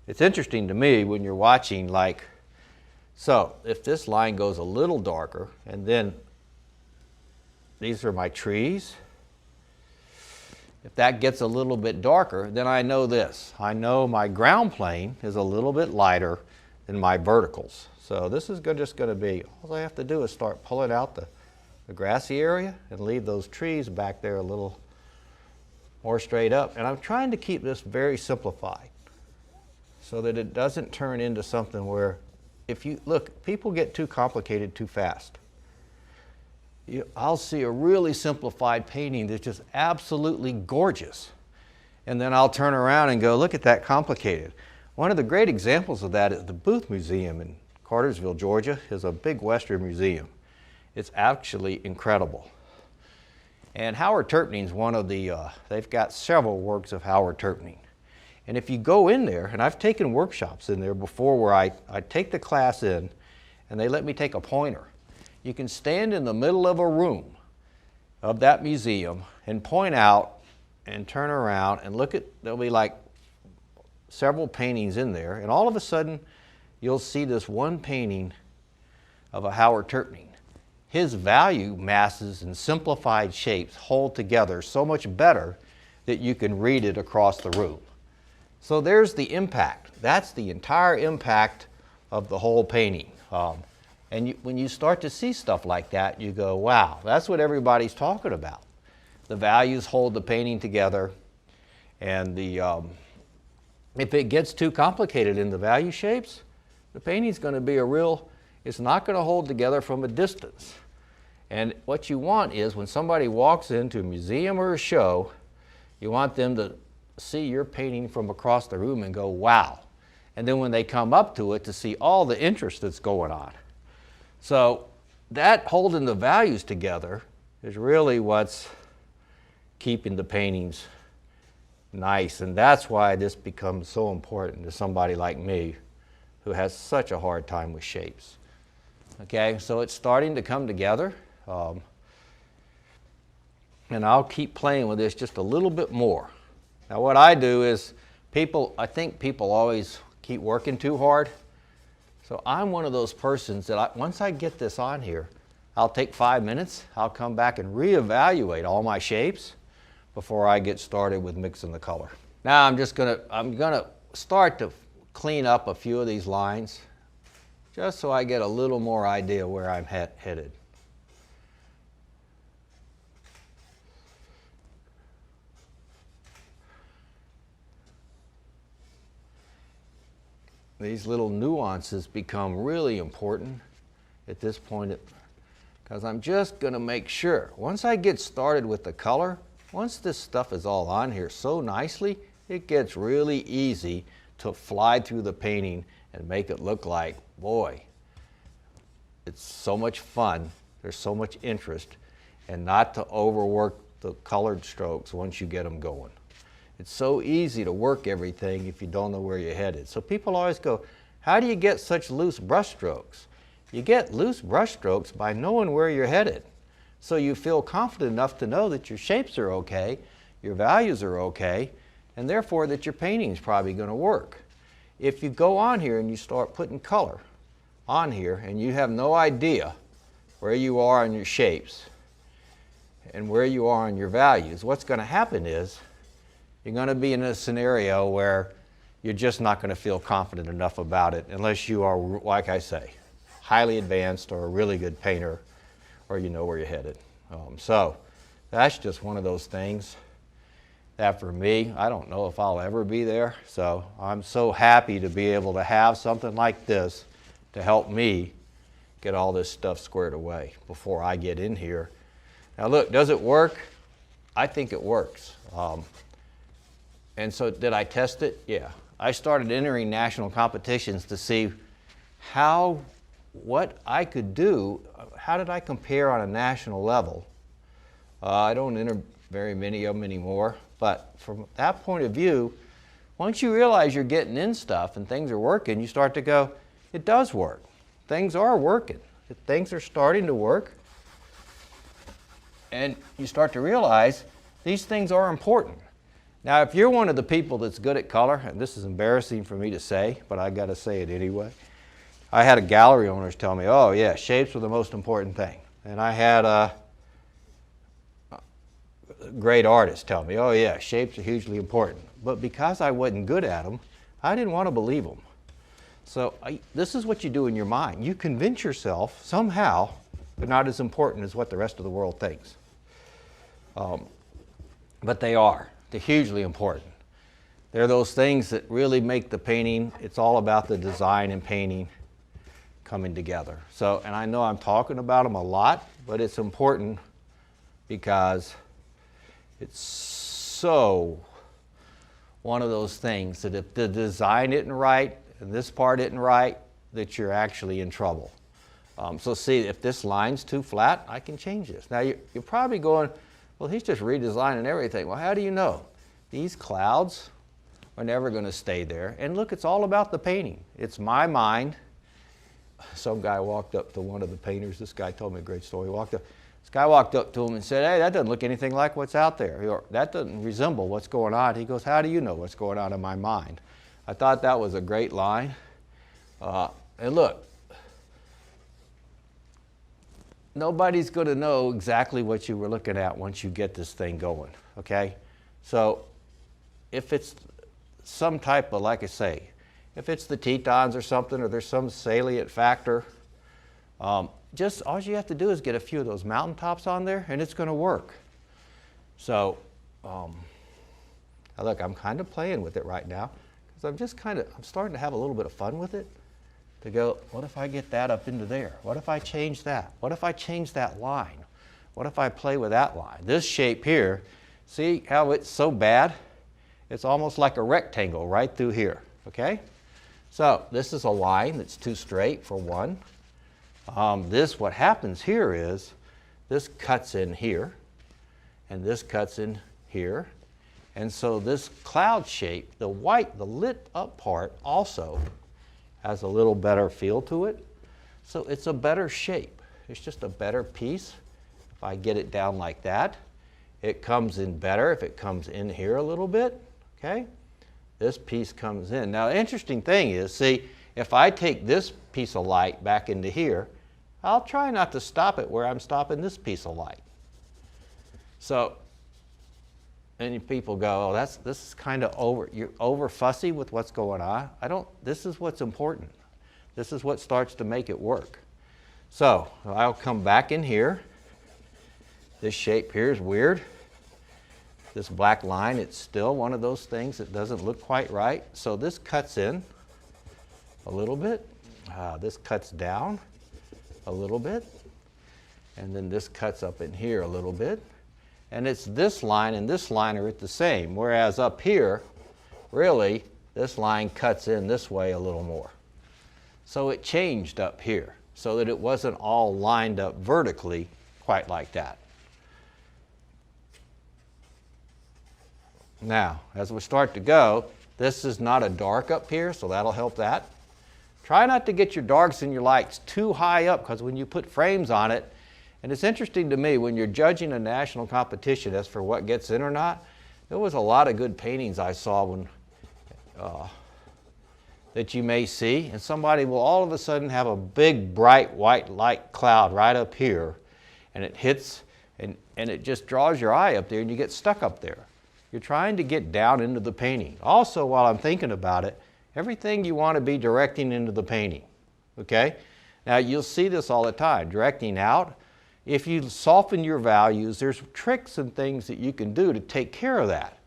[SPEAKER 3] It's interesting to me when you're watching, like, so if this line goes a little darker, and then these are my trees, if that gets a little bit darker, then I know this. I know my ground plane is a little bit lighter than my verticals. So this is just going to be, all I have to do is start pulling out the grassy area and leave those trees back there a little more straight up. And I'm trying to keep this very simplified so that it doesn't turn into something where, if you look, people get too complicated too fast. I'll see a really simplified painting that's just absolutely gorgeous. And then I'll turn around and go, look at that complicated. One of the great examples of that is the Booth Museum in Cartersville, Georgia. It's a big Western museum. It's actually incredible. And Howard Turpning's one of the, they've got several works of Howard Turpning. And if you go in there, and I've taken workshops in there before where I take the class in and they let me take a pointer. You can stand in the middle of a room of that museum and point out and turn around and look at, there'll be like several paintings in there, and all of a sudden you'll see this one painting of a Howard Turkney. His value masses and simplified shapes hold together so much better that you can read it across the room. So there's the impact. That's the entire impact of the whole painting. When you start to see stuff like that, you go, wow, that's what everybody's talking about. The values hold the painting together, and if it gets too complicated in the value shapes, the painting's going to be it's not going to hold together from a distance. And what you want is when somebody walks into a museum or a show, you want them to see your painting from across the room and go, wow. And then when they come up to it, to see all the interest that's going on. So that holding the values together is really what's keeping the paintings nice. And that's why this becomes so important to somebody like me who has such a hard time with shapes. Okay, so it's starting to come together. And I'll keep playing with this just a little bit more. Now what I do is, I think people always keep working too hard. So I'm one of those persons that once I get this on here, I'll take 5 minutes, I'll come back and reevaluate all my shapes before I get started with mixing the color. Now I'm gonna start to clean up a few of these lines just so I get a little more idea where I'm headed. These little nuances become really important at this point because I'm just going to make sure, once I get started with the color, once this stuff is all on here so nicely, it gets really easy to fly through the painting and make it look like, boy, it's so much fun, there's so much interest, and not to overwork the colored strokes once you get them going. It's so easy to work everything if you don't know where you're headed. So people always go, how do you get such loose brush strokes? You get loose brush strokes by knowing where you're headed. So you feel confident enough to know that your shapes are okay, your values are okay, and therefore that your painting is probably going to work. If you go on here and you start putting color on here and you have no idea where you are on your shapes and where you are on your values, what's going to happen is you're going to be in a scenario where you're just not going to feel confident enough about it unless you are, like I say, highly advanced or a really good painter, or you know where you're headed. So that's just one of those things that for me, I don't know if I'll ever be there. So I'm so happy to be able to have something like this to help me get all this stuff squared away before I get in here. Now look, does it work? I think it works. And so did I test it? Yeah. I started entering national competitions to see what I could do. How did I compare on a national level? I don't enter very many of them anymore, but from that point of view, once you realize you're getting in stuff and things are working, you start to go, it does work. Things are working. Things are starting to work. And you start to realize these things are important. Now, if you're one of the people that's good at color, and this is embarrassing for me to say, but I got to say it anyway. I had a gallery owners tell me, oh yeah, shapes are the most important thing. And I had great artists tell me, oh yeah, shapes are hugely important. But because I wasn't good at them, I didn't want to believe them. So this is what you do in your mind. You convince yourself somehow they're not as important as what the rest of the world thinks. But they are. They're hugely important. They're those things that really make the painting, it's all about the design and painting coming together. So, and I know I'm talking about them a lot, but it's important because it's so one of those things that if the design isn't right and this part isn't right, that you're actually in trouble. So see, if this line's too flat, I can change this. Now you're probably going, well, he's just redesigning everything. Well, how do you know? These clouds are never going to stay there. And look, it's all about the painting. It's my mind. Some guy walked up to one of the painters. This guy told me a great story. This guy walked up to him and said, "Hey, that doesn't look anything like what's out there. Or, that doesn't resemble what's going on." He goes, "How do you know what's going on in my mind?" I thought that was a great line. And look, nobody's going to know exactly what you were looking at once you get this thing going, okay? So if it's some type of, like I say, if it's the tetons or something, or there's some salient factor, just all you have to do is get a few of those mountaintops on there and it's going to work. So look, I'm kind of playing with it right now because I'm starting to have a little bit of fun with it. To go, what if I get that up into there? What if I change that? What if I change that line? What if I play with that line? This shape here, see how it's so bad? It's almost like a rectangle right through here, okay? So this is a line that's too straight for one. What happens here is, this cuts in here, and this cuts in here. And so this cloud shape, the white, the lit up part also has a little better feel to it. So it's a better shape. It's just a better piece. If I get it down like that, it comes in better if it comes in here a little bit, okay? This piece comes in. Now, the interesting thing is, see, if I take this piece of light back into here, I'll try not to stop it where I'm stopping this piece of light. So, and people go, "Oh, this is kind of you're over fussy with what's going on." This is what's important. This is what starts to make it work. So, I'll come back in here. This shape here is weird. This black line, it's still one of those things that doesn't look quite right. So this cuts in a little bit. This cuts down a little bit. And then this cuts up in here a little bit. And it's this line and this line are at the same, whereas up here, really, this line cuts in this way a little more. So it changed up here so that it wasn't all lined up vertically quite like that. Now, as we start to go, this is not a dark up here, so that'll help that. Try not to get your darks and your lights too high up, because when you put frames on it, and it's interesting to me, when you're judging a national competition as for what gets in or not, there was a lot of good paintings I saw when, that you may see, and somebody will all of a sudden have a big bright white light cloud right up here, and it hits, and it just draws your eye up there and you get stuck up there. You're trying to get down into the painting. Also, while I'm thinking about it, everything you want to be directing into the painting, okay? Now, you'll see this all the time, directing out. If you soften your values, there's tricks and things that you can do to take care of that.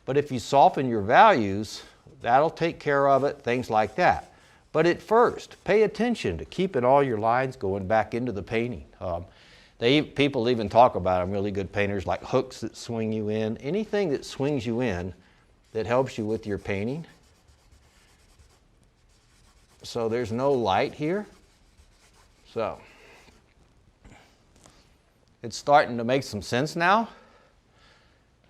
[SPEAKER 3] But if you soften your values, that'll take care of it, things like that. But at first, pay attention to keeping all your lines going back into the painting. People even talk about them, really good painters, like hooks that swing you in. Anything that swings you in that helps you with your painting. So there's no light here. So it's starting to make some sense now.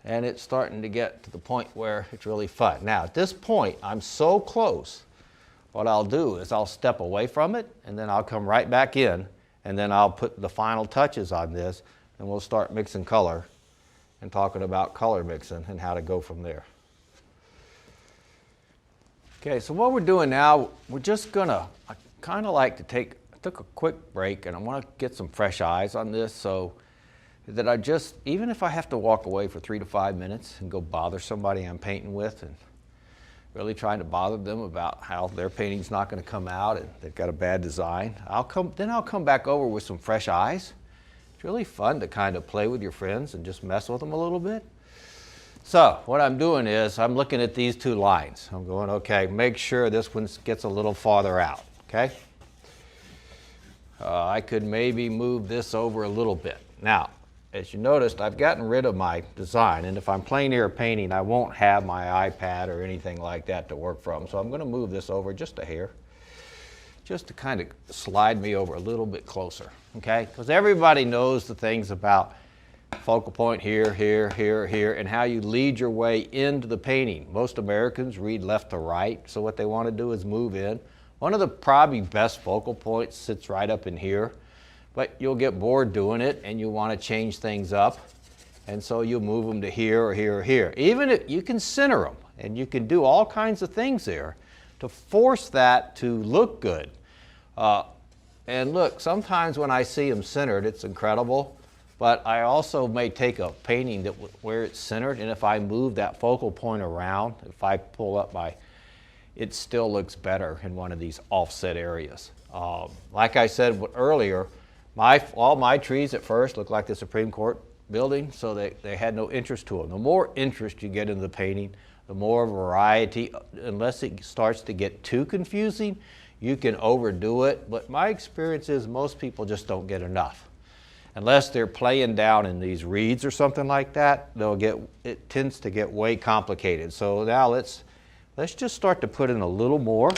[SPEAKER 3] And it's starting to get to the point where it's really fun. Now, at this point, I'm so close. What I'll do is I'll step away from it, and then I'll come right back in, and then I'll put the final touches on this, and we'll start mixing color and talking about color mixing and how to go from there. Okay, so what we're doing now, we're just gonna, I kind of like to I took a quick break, and I want to get some fresh eyes on this, so that I just, even if I have to walk away for 3 to 5 minutes and go bother somebody I'm painting with and really trying to bother them about how their painting's not going to come out and they've got a bad design, then I'll come back over with some fresh eyes. It's really fun to kind of play with your friends and just mess with them a little bit. So what I'm doing is I'm looking at these two lines. I'm going, okay, make sure this one gets a little farther out, okay? I could maybe move this over a little bit. Now, as you noticed, I've gotten rid of my design, and if I'm plein air painting, I won't have my iPad or anything like that to work from. So I'm going to move this over just a hair, just to kind of slide me over a little bit closer, okay? Because everybody knows the things about focal point here, here, here, here, and how you lead your way into the painting. Most Americans read left to right, so what they want to do is move in. One of the probably best focal points sits right up in here, but you'll get bored doing it and you want to change things up, and so you'll move them to here or here or here. Even if you can center them, and you can do all kinds of things there to force that to look good. And look, sometimes when I see them centered, it's incredible. But I also may take a painting where it's centered, and if I move that focal point around, if I pull up it still looks better in one of these offset areas. Like I said earlier, all my trees at first looked like the Supreme Court building, so they had no interest to them. The more interest you get in the painting, the more variety, unless it starts to get too confusing, you can overdo it. But my experience is most people just don't get enough. Unless they're playing down in these reeds or something like that, it tends to get way complicated. So now let's just start to put in a little more,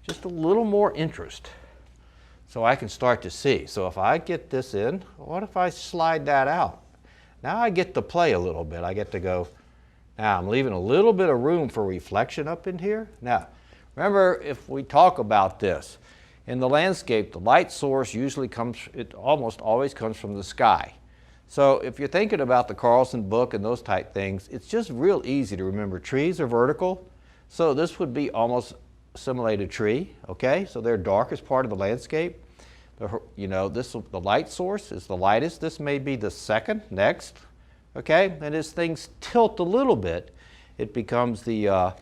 [SPEAKER 3] just a little more interest, so I can start to see. So if I get this in, what if I slide that out? Now I get to play a little bit. I get to go, now I'm leaving a little bit of room for reflection up in here. Now, remember, if we talk about this, in the landscape, the light source usually almost always comes from the sky. So if you're thinking about the Carlson book and those type things, it's just real easy to remember. Trees are vertical, so this would be almost simulated tree, okay? So they're darkest part of the landscape. The light source is the lightest. This may be the second, next, okay? And as things tilt a little bit, it becomes the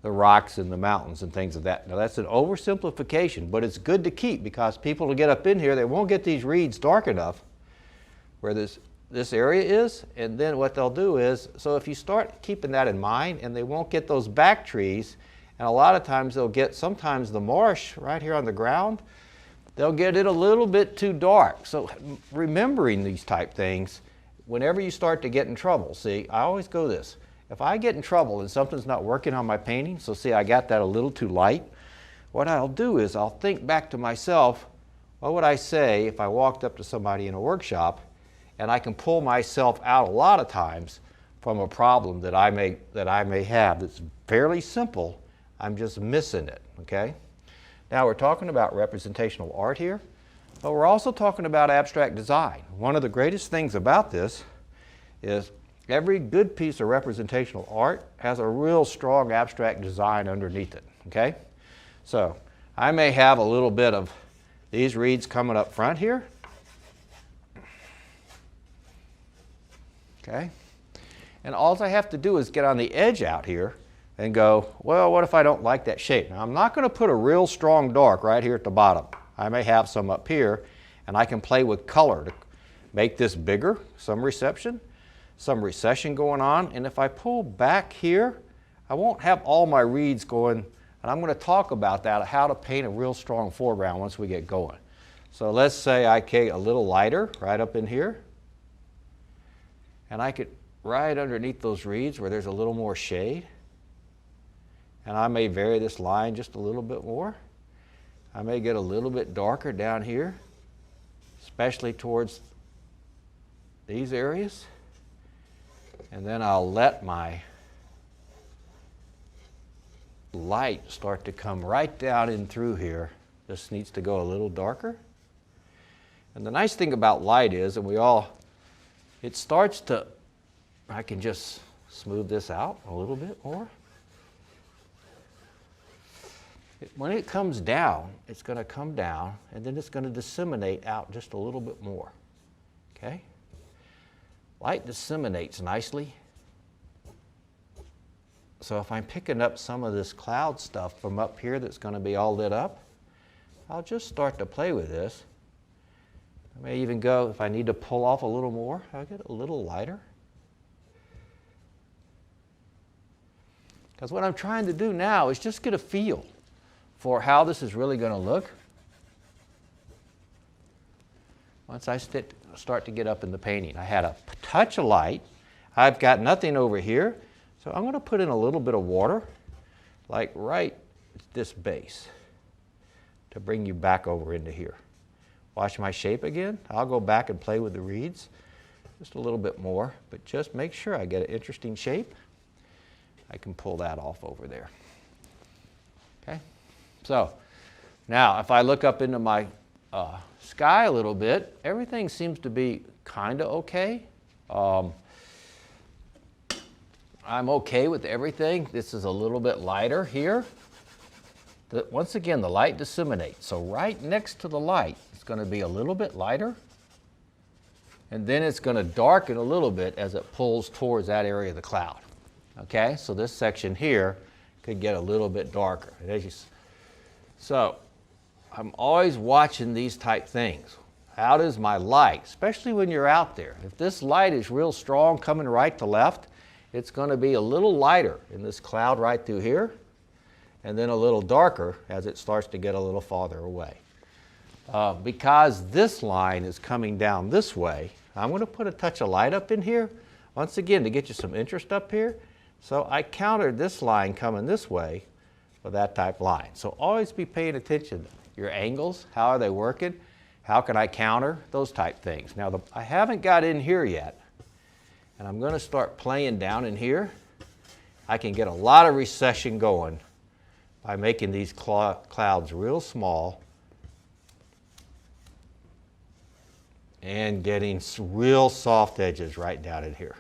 [SPEAKER 3] rocks and the mountains and things of that. Now that's an oversimplification, but it's good to keep, because people will get up in here, they won't get these reeds dark enough where this area is, and then what they'll do is, so if you start keeping that in mind, and they won't get those back trees, and a lot of times they'll get sometimes the marsh right here on the ground, they'll get it a little bit too dark. So remembering these type things, whenever you start to get in trouble, see, I always go this. If I get in trouble and something's not working on my painting, so see I got that a little too light, what I'll do is I'll think back to myself, what would I say if I walked up to somebody in a workshop, and I can pull myself out a lot of times from a problem that I may have that's fairly simple, I'm just missing it, okay? Now we're talking about representational art here, but we're also talking about abstract design. One of the greatest things about this is every good piece of representational art has a real strong abstract design underneath it, okay? So I may have a little bit of these reeds coming up front here, okay? And all I have to do is get on the edge out here and go, well, what if I don't like that shape? Now I'm not going to put a real strong dark right here at the bottom. I may have some up here, and I can play with color to make this bigger, some reception, some recession going on, and if I pull back here, I won't have all my reeds going, and I'm going to talk about that, how to paint a real strong foreground once we get going. So let's say I get a little lighter right up in here, and I could right underneath those reeds where there's a little more shade, and I may vary this line just a little bit more. I may get a little bit darker down here, especially towards these areas. And then I'll let my light start to come right down in through here. This needs to go a little darker. And the nice thing about light is, it starts to, I can just smooth this out a little bit more. When it comes down, it's going to come down, and then it's going to disseminate out just a little bit more, okay? Light disseminates nicely. So if I'm picking up some of this cloud stuff from up here that's going to be all lit up, I'll just start to play with this. I may even go, if I need to pull off a little more, I'll get a little lighter. Because what I'm trying to do now is just get a feel for how this is really going to look once I start to get up in the painting. I had a touch of light. I've got nothing over here, so I'm going to put in a little bit of water, like right at this base, to bring you back over into here. Watch my shape again. I'll go back and play with the reeds. just a little bit more, but just make sure I get an interesting shape. I can pull that off over there. Okay, so now if I look up into my sky a little bit, everything seems to be kind of okay. I'm okay with everything. This is a little bit lighter here. Once again, the light disseminates. So right next to the light, it's going to be a little bit lighter. And then it's going to darken a little bit as it pulls towards that area of the cloud. Okay, so this section here could get a little bit darker. So I'm always watching these type things. How does my light, especially when you're out there, if this light is real strong coming right to left, it's going to be a little lighter in this cloud right through here, and then a little darker as it starts to get a little farther away. Because this line is coming down this way, I'm going to put a touch of light up in here, once again to get you some interest up here. So I countered this line coming this way with that type line. So always be paying attention to your angles, how are they working, how can I counter, those type things. Now I haven't got in here yet, and I'm going to start playing down in here. I can get a lot of recession going by making these clouds real small and getting real soft edges right down in here.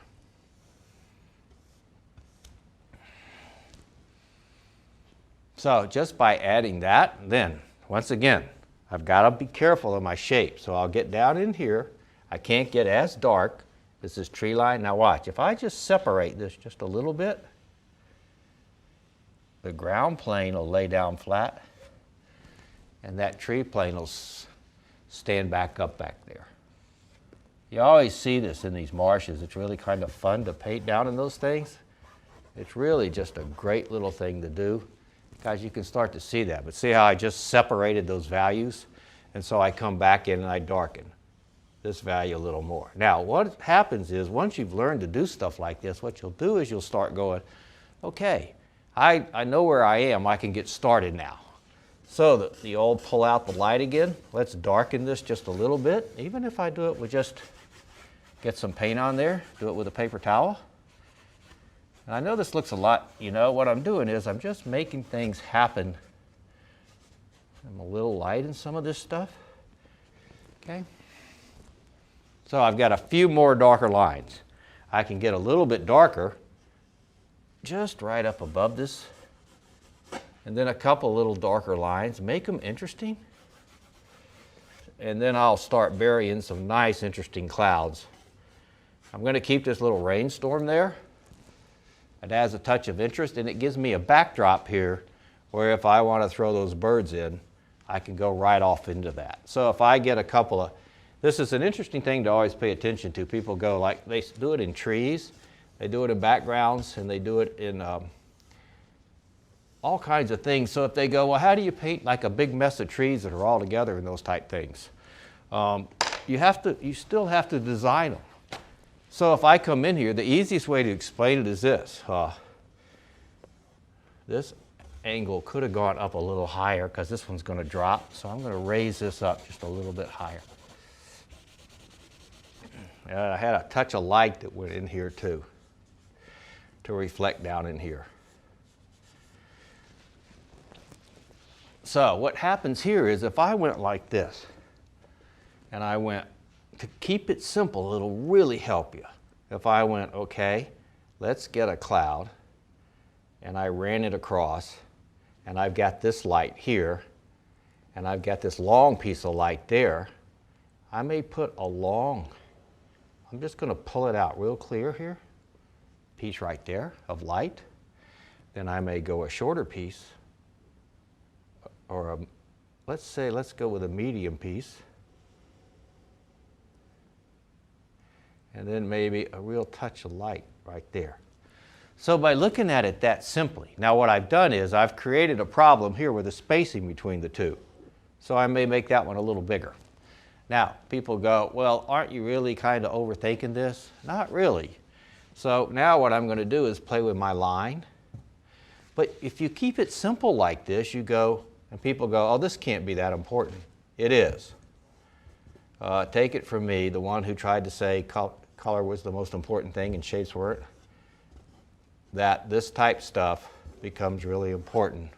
[SPEAKER 3] So just by adding that, then once again, I've got to be careful of my shape. So I'll get down in here. I can't get as dark. This is tree line. Now watch, if I just separate this just a little bit, the ground plane will lay down flat, and that tree plane will stand back up back there. You always see this in these marshes. It's really kind of fun to paint down in those things. It's really just a great little thing to do. Guys, you can start to see that, but see how I just separated those values? And so I come back in and I darken this value a little more. Now, what happens is once you've learned to do stuff like this, what you'll do is you'll start going, okay, I know where I am. I can get started now. So the old pull out the light again. Let's darken this just a little bit. Even if I do it with just get some paint on there, do it with a paper towel. And I know this looks a lot, you know, what I'm doing is I'm just making things happen. I'm a little light in some of this stuff. Okay. So I've got a few more darker lines. I can get a little bit darker just right up above this. And then a couple little darker lines, make them interesting. And then I'll start burying some nice, interesting clouds. I'm going to keep this little rainstorm there. It adds a touch of interest, and it gives me a backdrop here where if I want to throw those birds in, I can go right off into that. So if I get a couple of, this is an interesting thing to always pay attention to. People go like, they do it in trees, they do it in backgrounds, and they do it in all kinds of things. So if they go, well, how do you paint like a big mess of trees that are all together and those type things? You still have to design them. So if I come in here, the easiest way to explain it is this. This angle could have gone up a little higher because this one's going to drop. So I'm going to raise this up just a little bit higher. And I had a touch of light that went in here too to reflect down in here. So what happens here is if I went like this and I went, to keep it simple, it'll really help you. If I went, okay, let's get a cloud, and I ran it across, and I've got this light here, and I've got this long piece of light there, I may put a long, I'm just going to pull it out real clear here, piece right there of light. Then I may go a shorter piece, or let's go with a medium piece. And then maybe a real touch of light right there. So by looking at it that simply, now what I've done is I've created a problem here with the spacing between the two. So I may make that one a little bigger. Now, people go, well, aren't you really kind of overthinking this? Not really. So now what I'm going to do is play with my line. But if you keep it simple like this, you go, and people go, oh, this can't be that important. It is. Take it from me, the one who tried to say, color was the most important thing and shapes weren't, that this type stuff becomes really important.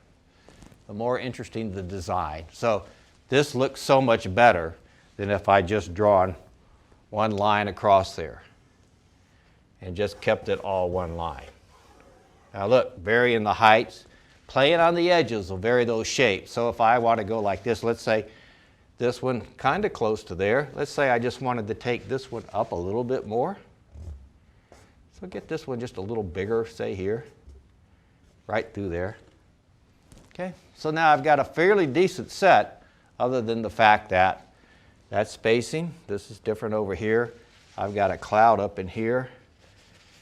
[SPEAKER 3] The more interesting the design. So this looks so much better than if I just drawn one line across there and just kept it all one line. Now look, varying the heights, playing on the edges will vary those shapes. So if I want to go like this, let's say this one kind of close to there. Let's say I just wanted to take this one up a little bit more. So get this one just a little bigger, say here, right through there. Okay, so now I've got a fairly decent set, other than the fact that that spacing, this is different over here. I've got a cloud up in here.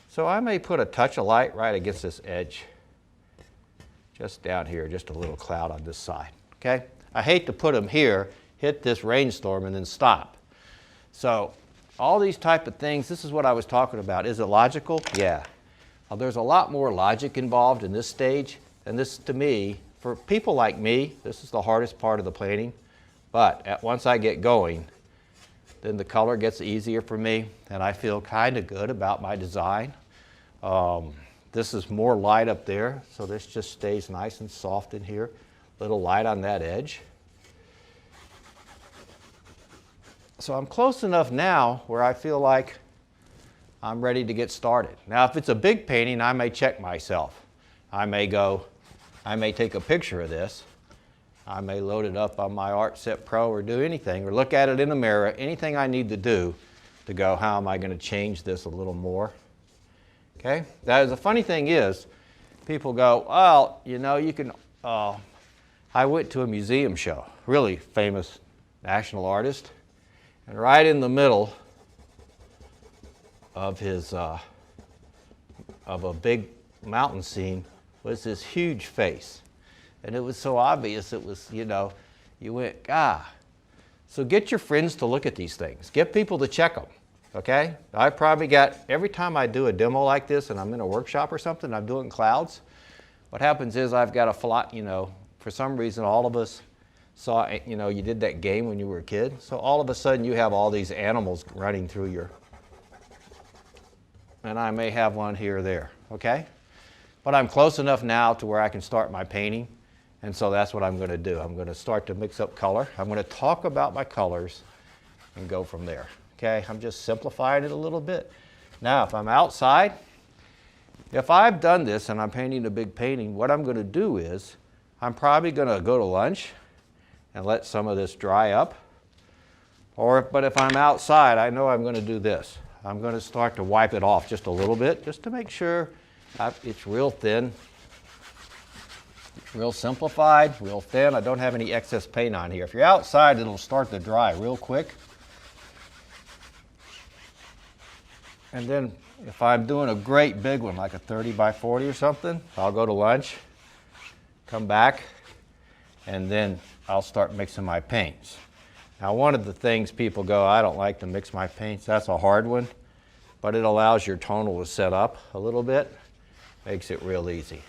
[SPEAKER 3] So I may put a touch of light right against this edge, just down here, just a little cloud on this side, okay? I hate to put them here, hit this rainstorm and then stop. So all these type of things, this is what I was talking about. Is it logical? Yeah. There's a lot more logic involved in this stage, and this, to me, for people like me, this is the hardest part of the painting. But once I get going, then the color gets easier for me, and I feel kind of good about my design. This is more light up there, so this just stays nice and soft in here. Little light on that edge. So I'm close enough now where I feel like I'm ready to get started. Now if it's a big painting, I may check myself. I may take a picture of this. I may load it up on my Art Set Pro or do anything, or look at it in the mirror, anything I need to do to go, how am I going to change this a little more? Okay? The funny thing is, people go, well, you know, you can, I went to a museum show, really famous national artist, and right in the middle of his, of a big mountain scene was this huge face. And it was so obvious, it was, you know, you went, ah. So get your friends to look at these things. Get people to check them, okay? I probably got, every time I do a demo like this and I'm in a workshop or something, I'm doing clouds, what happens is I've got a flat, you know, for some reason all of us saw, you know, you did that game when you were a kid, so all of a sudden you have all these animals running through your, and I may have one here or there, okay? But I'm close enough now to where I can start my painting, and so that's what I'm going to do. I'm going to start to mix up color. I'm going to talk about my colors and go from there, okay? I'm just simplifying it a little bit. Now, if I'm outside, if I've done this and I'm painting a big painting, what I'm going to do is I'm probably going to go to lunch and let some of this dry up. But if I'm outside, I know I'm going to do this. I'm going to start to wipe it off just a little bit, just to make sure it's real thin. It's real simplified, real thin. I don't have any excess paint on here. If you're outside, it'll start to dry real quick. And then if I'm doing a great big one, like a 30 by 40 or something, I'll go to lunch, come back, and then I'll start mixing my paints. Now, one of the things people go, I don't like to mix my paints. That's a hard one, but it allows your tonal to set up a little bit. Makes it real easy.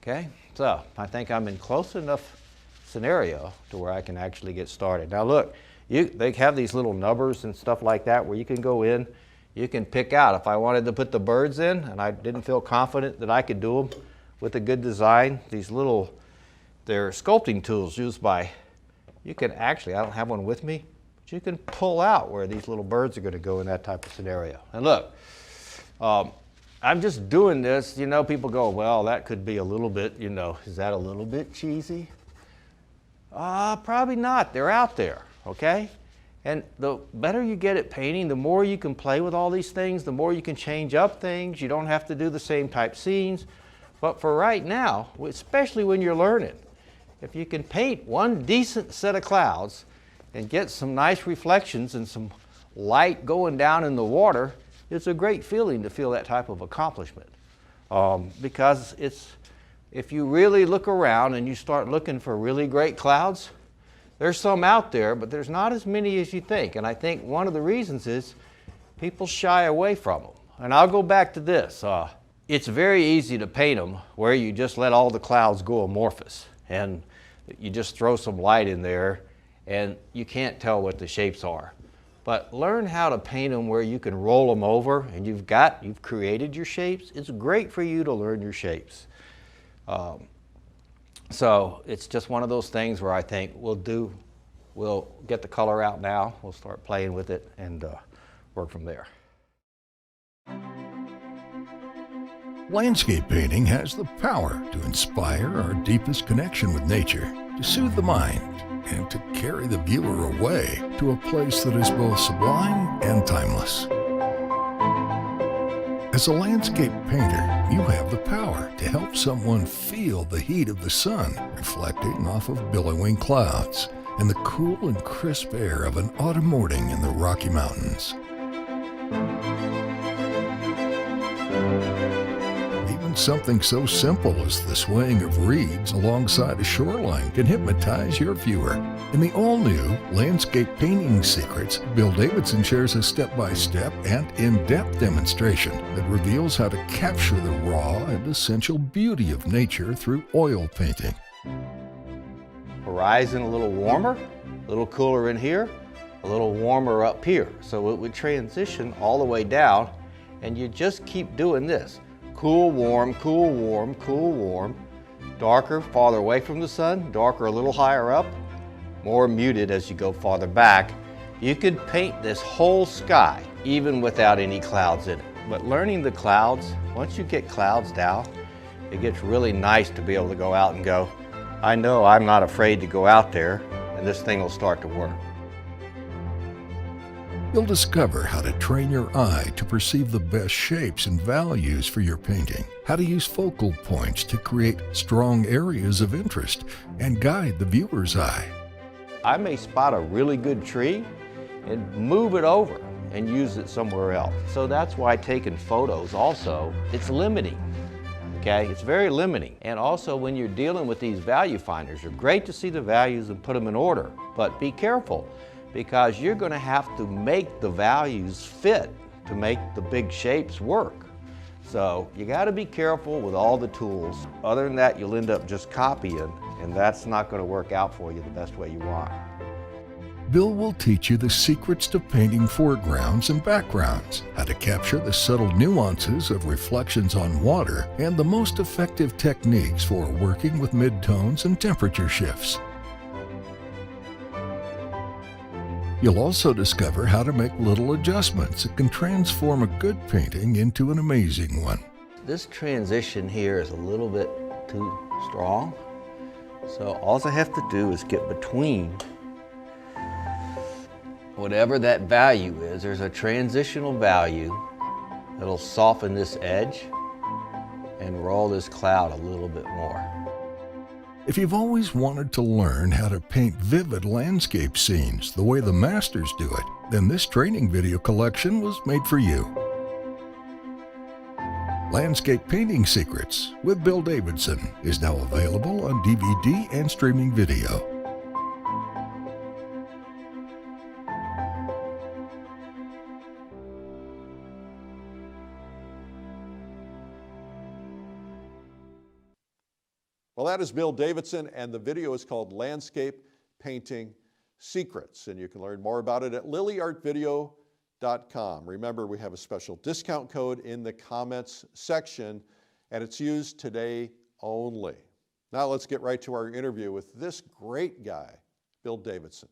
[SPEAKER 3] Okay, so I think I'm in close enough scenario to where I can actually get started. Now look, they have these little nubbers and stuff like that where you can go in, you can pick out. If I wanted to put the birds in and I didn't feel confident that I could do them with a good design, these little, they're sculpting tools used by, you can actually, I don't have one with me, but you can pull out where these little birds are going to go in that type of scenario. And look, I'm just doing this, you know, people go, well, that could be a little bit, you know, is that a little bit cheesy? Probably not. They're out there, okay? And the better you get at painting, the more you can play with all these things, the more you can change up things. You don't have to do the same type scenes. But for right now, especially when you're learning, if you can paint one decent set of clouds and get some nice reflections and some light going down in the water, it's a great feeling to feel that type of accomplishment. Because if you really look around and you start looking for really great clouds, there's some out there, but there's not as many as you think. And I think one of the reasons is people shy away from them. And I'll go back to this. It's very easy to paint them where you just let all the clouds go amorphous. And you just throw some light in there and you can't tell what the shapes are. but learn how to paint them where you can roll them over and you've created your shapes. It's great for you to learn your shapes. So it's just one of those things where I think we'll get the color out now, we'll start playing with it and work from there.
[SPEAKER 4] Landscape painting has the power to inspire our deepest connection with nature, to soothe the mind, and to carry the viewer away to a place that is both sublime and timeless. As a landscape painter, you have the power to help someone feel the heat of the sun reflecting off of billowing clouds and the cool and crisp air of an autumn morning in the Rocky Mountains. Even something so simple as the swaying of reeds alongside a shoreline can hypnotize your viewer. In the all-new Landscape Painting Secrets, Bill Davidson shares a step-by-step and in-depth demonstration that reveals how to capture the raw and essential beauty of nature through oil painting.
[SPEAKER 3] Horizon a little warmer, a little cooler in here, a little warmer up here. So it would transition all the way down, and you just keep doing this. Cool, warm, cool, warm, cool, warm. Darker, farther away from the sun, darker a little higher up, more muted as you go farther back. You could paint this whole sky even without any clouds in it. But learning the clouds, once you get clouds down, it gets really nice to be able to go out and go, I know I'm not afraid to go out there, and this thing will start to work.
[SPEAKER 4] You'll discover how to train your eye to perceive the best shapes and values for your painting, how to use focal points to create strong areas of interest and guide the viewer's eye.
[SPEAKER 3] I may spot a really good tree and move it over and use it somewhere else. So that's why taking photos also, it's limiting. Okay, it's very limiting. And also when you're dealing with these value finders, you're great to see the values and put them in order, but be careful because you're going to have to make the values fit to make the big shapes work. So you got to be careful with all the tools. Other than that, you'll end up just copying, and that's not going to work out for you the best way you want.
[SPEAKER 4] Bill will teach you the secrets to painting foregrounds and backgrounds, how to capture the subtle nuances of reflections on water, and the most effective techniques for working with midtones and temperature shifts. You'll also discover how to make little adjustments that can transform a good painting into an amazing one.
[SPEAKER 3] This transition here is a little bit too strong, so all I have to do is get between whatever that value is. There's a transitional value that'll soften this edge and roll this cloud a little bit more.
[SPEAKER 4] If you've always wanted to learn how to paint vivid landscape scenes the way the masters do it, then this training video collection was made for you. Landscape Painting Secrets with Bill Davidson is now available on DVD and streaming video.
[SPEAKER 2] Well, that is Bill Davidson, and the video is called Landscape Painting Secrets, and you can learn more about it at lilyartvideo.com. Remember, we have a special discount code in the comments section, and it's used today only. Now let's get right to our interview with this great guy, Bill Davidson.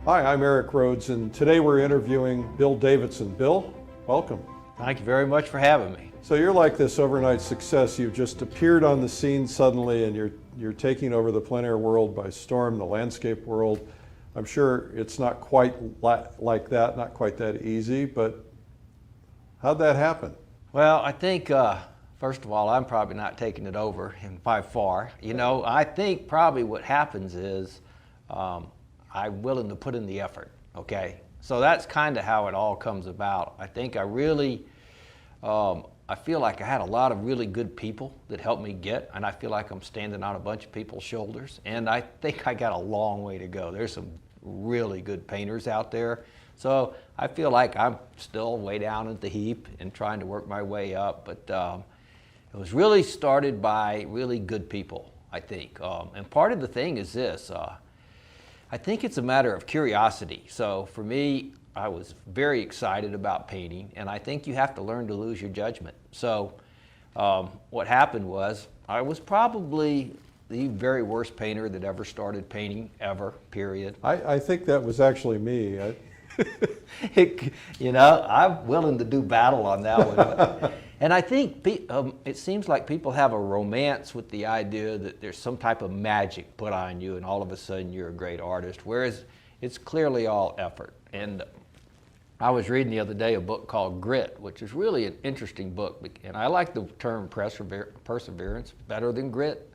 [SPEAKER 2] Hi, I'm Eric Rhodes, and today we're interviewing Bill Davidson. Bill, welcome.
[SPEAKER 3] Thank you very much for having me.
[SPEAKER 2] So you're like this overnight success. You've just appeared on the scene suddenly, and you're taking over the plein air world by storm, the landscape world. I'm sure it's not quite like that, not quite that easy, but how'd that happen?
[SPEAKER 3] Well, I think, first of all, I'm probably not taking it over, and by far. You know, I think probably what happens is I'm willing to put in the effort, okay? So that's kind of how it all comes about. I think I really, I feel like I had a lot of really good people that helped me get, and I feel like I'm standing on a bunch of people's shoulders, and I think I got a long way to go. There's some really good painters out there. So I feel like I'm still way down at the heap and trying to work my way up, but it was really started by really good people. I think. And part of the thing is this, I think it's a matter of curiosity. So for me, I was very excited about painting, and I think you have to learn to lose your judgment. So what happened was, I was probably the very worst painter that ever started painting, ever, period.
[SPEAKER 2] I think that was actually me.
[SPEAKER 3] You know, I'm willing to do battle on that one. And I think it seems like people have a romance with the idea that there's some type of magic put on you and all of a sudden you're a great artist, whereas it's clearly all effort. And I was reading the other day a book called Grit, which is really an interesting book, and I like the term perseverance better than grit.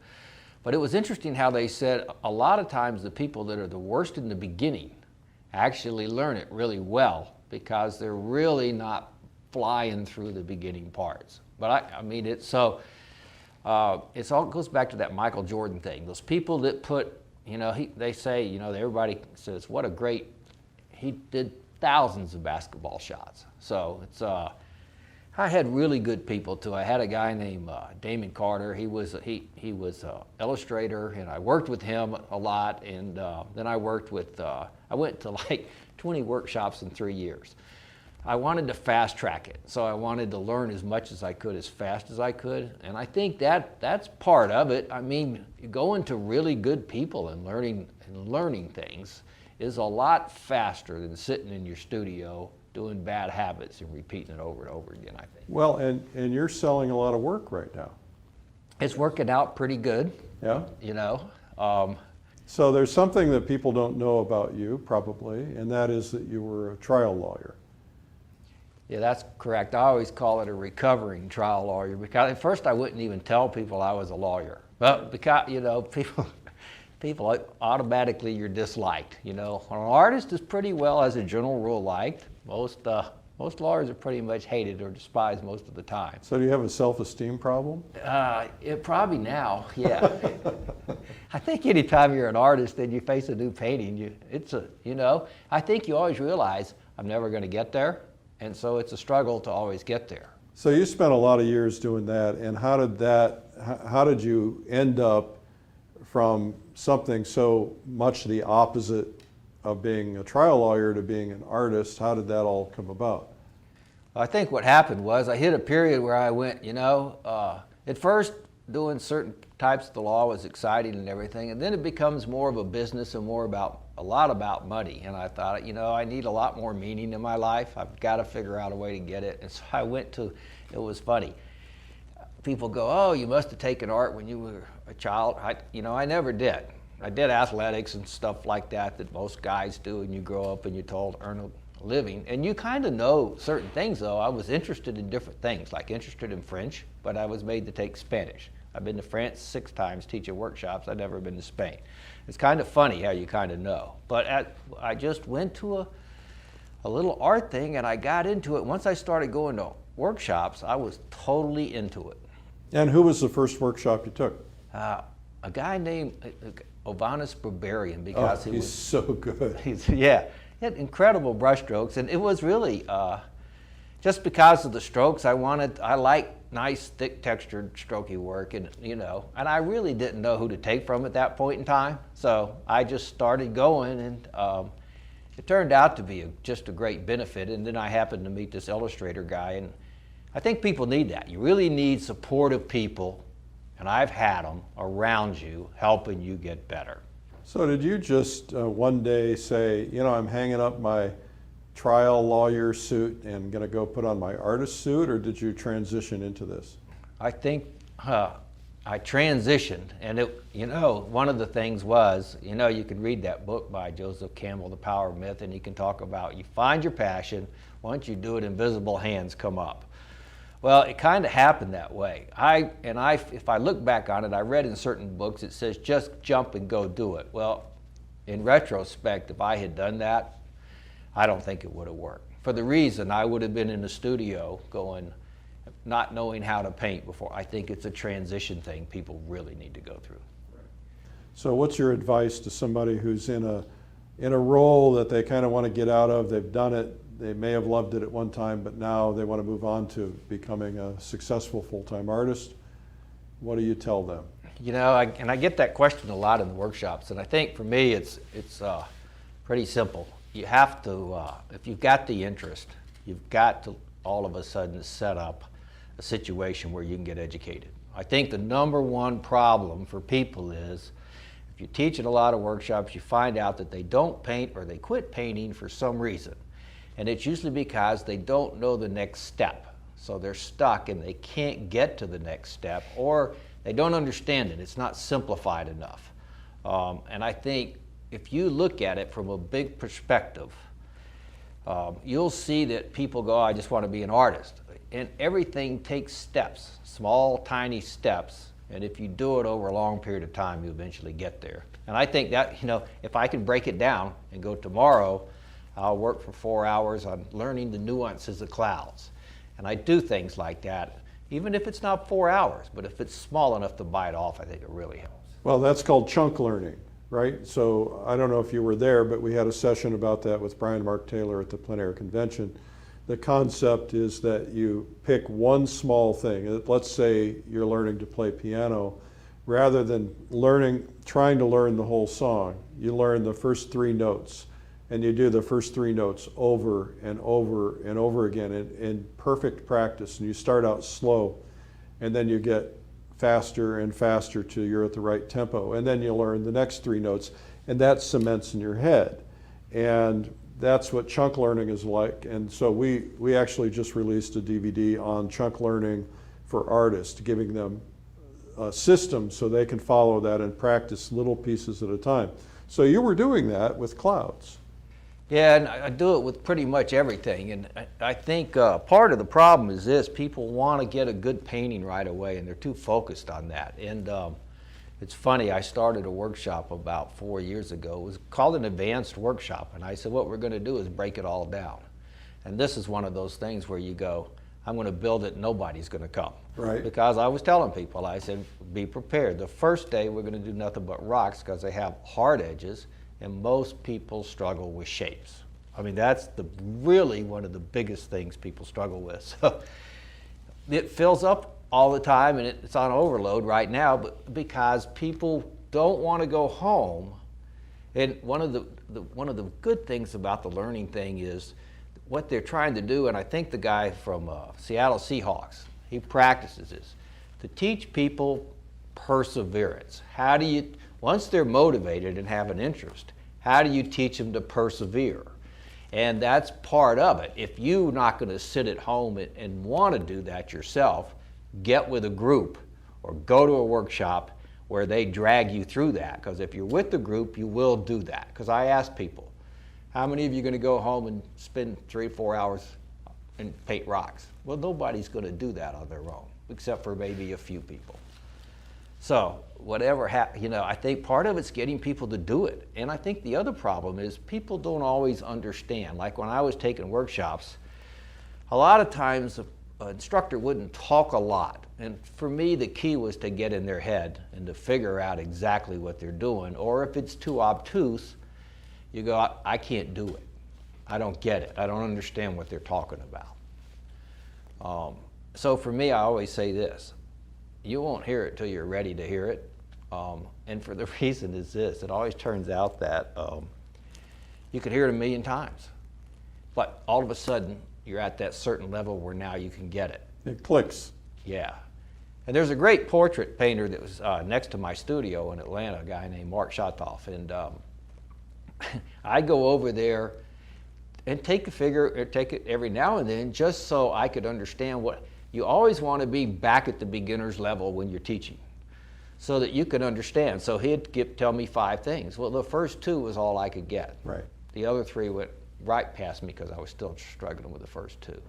[SPEAKER 3] But it was interesting how they said a lot of times the people that are the worst in the beginning actually learn it really well because they're really not flying through the beginning parts. But I mean, it's all goes back to that Michael Jordan thing. Those people that put, you know, they say, you know, everybody says, what a great, he did thousands of basketball shots. So it's, I had really good people too. I had a guy named Damon Carter. He was an illustrator, and I worked with him a lot. And then I worked with, I went to like 20 workshops in 3 years. I wanted to fast track it, so I wanted to learn as much as I could, as fast as I could. And I think that's part of it. I mean, going to really good people and learning things is a lot faster than sitting in your studio doing bad habits and repeating it over and over again, I think.
[SPEAKER 2] Well, and you're selling a lot of work right now.
[SPEAKER 3] It's working out pretty good.
[SPEAKER 2] Yeah?
[SPEAKER 3] You know.
[SPEAKER 2] So there's something that people don't know about you, probably, and that is that you were a trial lawyer.
[SPEAKER 3] Yeah, that's correct. I always call it a recovering trial lawyer, because at first I wouldn't even tell people I was a lawyer. But because, you know, people automatically you're disliked. You know, an artist is pretty well, as a general rule, liked. Most lawyers are pretty much hated or despised most of the time.
[SPEAKER 2] So do you have a self-esteem problem?
[SPEAKER 3] Probably now, yeah. I think anytime you're an artist and you face a new painting, I think you always realize I'm never going to get there, and so it's a struggle to always get there.
[SPEAKER 2] So you spent a lot of years doing that, and how did you end up from something so much the opposite of being a trial lawyer to being an artist? How did that all come about?
[SPEAKER 3] I think what happened was I hit a period where I went, at first doing certain types of the law was exciting and everything, and then it becomes more of a business and a lot about money. And I thought, I need a lot more meaning in my life. I've got to figure out a way to get it. And so I went it was funny. People go, oh, you must have taken art when you were a child. I never did. I did athletics and stuff like that most guys do, and you grow up and you're told earn a living. And you kind of know certain things, though. I was interested in different things, like interested in French, but I was made to take Spanish. I've been to France 6 times teaching workshops. I've never been to Spain. It's kind of funny how you kind of know. But I just went to a little art thing, and I got into it. Once I started going to workshops, I was totally into it.
[SPEAKER 2] And who was the first workshop you took?
[SPEAKER 3] A guy named Ovanis Barbarian, because
[SPEAKER 2] he's so good.
[SPEAKER 3] He had incredible brush strokes, and it was really just because of the strokes. I like nice, thick, textured, strokey work, and I really didn't know who to take from at that point in time. So I just started going, and it turned out to be just a great benefit. And then I happened to meet this illustrator guy, and I think people need that. You really need supportive people, and I've had them around you helping you get better.
[SPEAKER 2] So did you just one day say, I'm hanging up my trial lawyer suit and going to go put on my artist suit, or did you transition into this?
[SPEAKER 3] I think I transitioned, and one of the things was, you can read that book by Joseph Campbell, The Power of Myth, and he can talk about you find your passion. Once you do it, invisible hands come up. Well, it kind of happened that way. If I look back on it, I read in certain books it says just jump and go do it. Well, in retrospect, if I had done that, I don't think it would have worked. For the reason I would have been in the studio going, not knowing how to paint before. I think it's a transition thing people really need to go through.
[SPEAKER 2] So what's your advice to somebody who's in a role that they kind of want to get out of? They've done it. They may have loved it at one time, but now they want to move on to becoming a successful full-time artist. What do you tell them?
[SPEAKER 3] You know, I get that question a lot in the workshops, and I think for me it's pretty simple. You have to, if you've got the interest, you've got to all of a sudden set up a situation where you can get educated. I think the number one problem for people is if you teach in a lot of workshops, you find out that they don't paint or they quit painting for some reason. And it's usually because they don't know the next step. So they're stuck and they can't get to the next step, or they don't understand it. It's not simplified enough. And I think if you look at it from a big perspective, you'll see that people go, I just want to be an artist. And everything takes steps, small, tiny steps. And if you do it over a long period of time, you eventually get there. And I think that, you know, if I can break it down and go tomorrow, I'll work for 4 hours on learning the nuances of clouds. And I do things like that, even if it's not 4 hours, but if it's small enough to bite off, I think it really helps.
[SPEAKER 2] Well, that's called chunk learning, right? So I don't know if you were there, but we had a session about that with Brian and Mark Taylor at the Plein Air Convention. The concept is that you pick one small thing. Let's say you're learning to play piano. Rather than trying to learn the whole song, you learn the first 3 notes, and you do the first 3 notes over and over and over again in perfect practice. And you start out slow, and then you get faster and faster till you're at the right tempo. And then you learn the next 3 notes, and that cements in your head. And that's what chunk learning is like. And so we actually just released a DVD on chunk learning for artists, giving them a system so they can follow that and practice little pieces at a time. So you were doing that with clouds.
[SPEAKER 3] Yeah, and I do it with pretty much everything. And I think part of the problem is this: people want to get a good painting right away, and they're too focused on that. And it's funny, I started a workshop about 4 years ago. It was called an advanced workshop, and I said what we're going to do is break it all down. And this is one of those things where you go, I'm going to build it, nobody's going to come.
[SPEAKER 2] Right.
[SPEAKER 3] Because I was telling people, I said, be prepared. The first day we're going to do nothing but rocks because they have hard edges, and most people struggle with shapes. I mean, that's really one of the biggest things people struggle with. So it fills up all the time, and it's on overload right now, but because people don't want to go home. And one of the good things about the learning thing is what they're trying to do, and I think the guy from Seattle Seahawks, he practices this, to teach people perseverance. How do you, once they're motivated and have an interest, how do you teach them to persevere? And that's part of it. If you're not going to sit at home and want to do that yourself, get with a group or go to a workshop where they drag you through that. Because if you're with the group, you will do that. Because I ask people, how many of you are going to go home and spend 3 or 4 hours and paint rocks? Well, nobody's going to do that on their own, except for maybe a few people. So whatever, I think part of it's getting people to do it. And I think the other problem is people don't always understand. Like when I was taking workshops, a lot of times an instructor wouldn't talk a lot. And for me, the key was to get in their head and to figure out exactly what they're doing. Or if it's too obtuse, you go, I can't do it. I don't get it. I don't understand what they're talking about. So for me, I always say this: you won't hear it till you're ready to hear it. And for the reason is this: it always turns out that you could hear it 1,000,000 times, but all of a sudden you're at that certain level where now you can get it.
[SPEAKER 2] It clicks.
[SPEAKER 3] Yeah. And there's a great portrait painter that was next to my studio in Atlanta, a guy named Mark Shatoff. And I go over there and take it every now and then just so I could understand what, you always want to be back at the beginner's level when you're teaching so that you can understand. So he'd tell me 5 things. Well, the first 2 was all I could get.
[SPEAKER 2] Right.
[SPEAKER 3] The other 3 went right past me because I was still struggling with the first 2.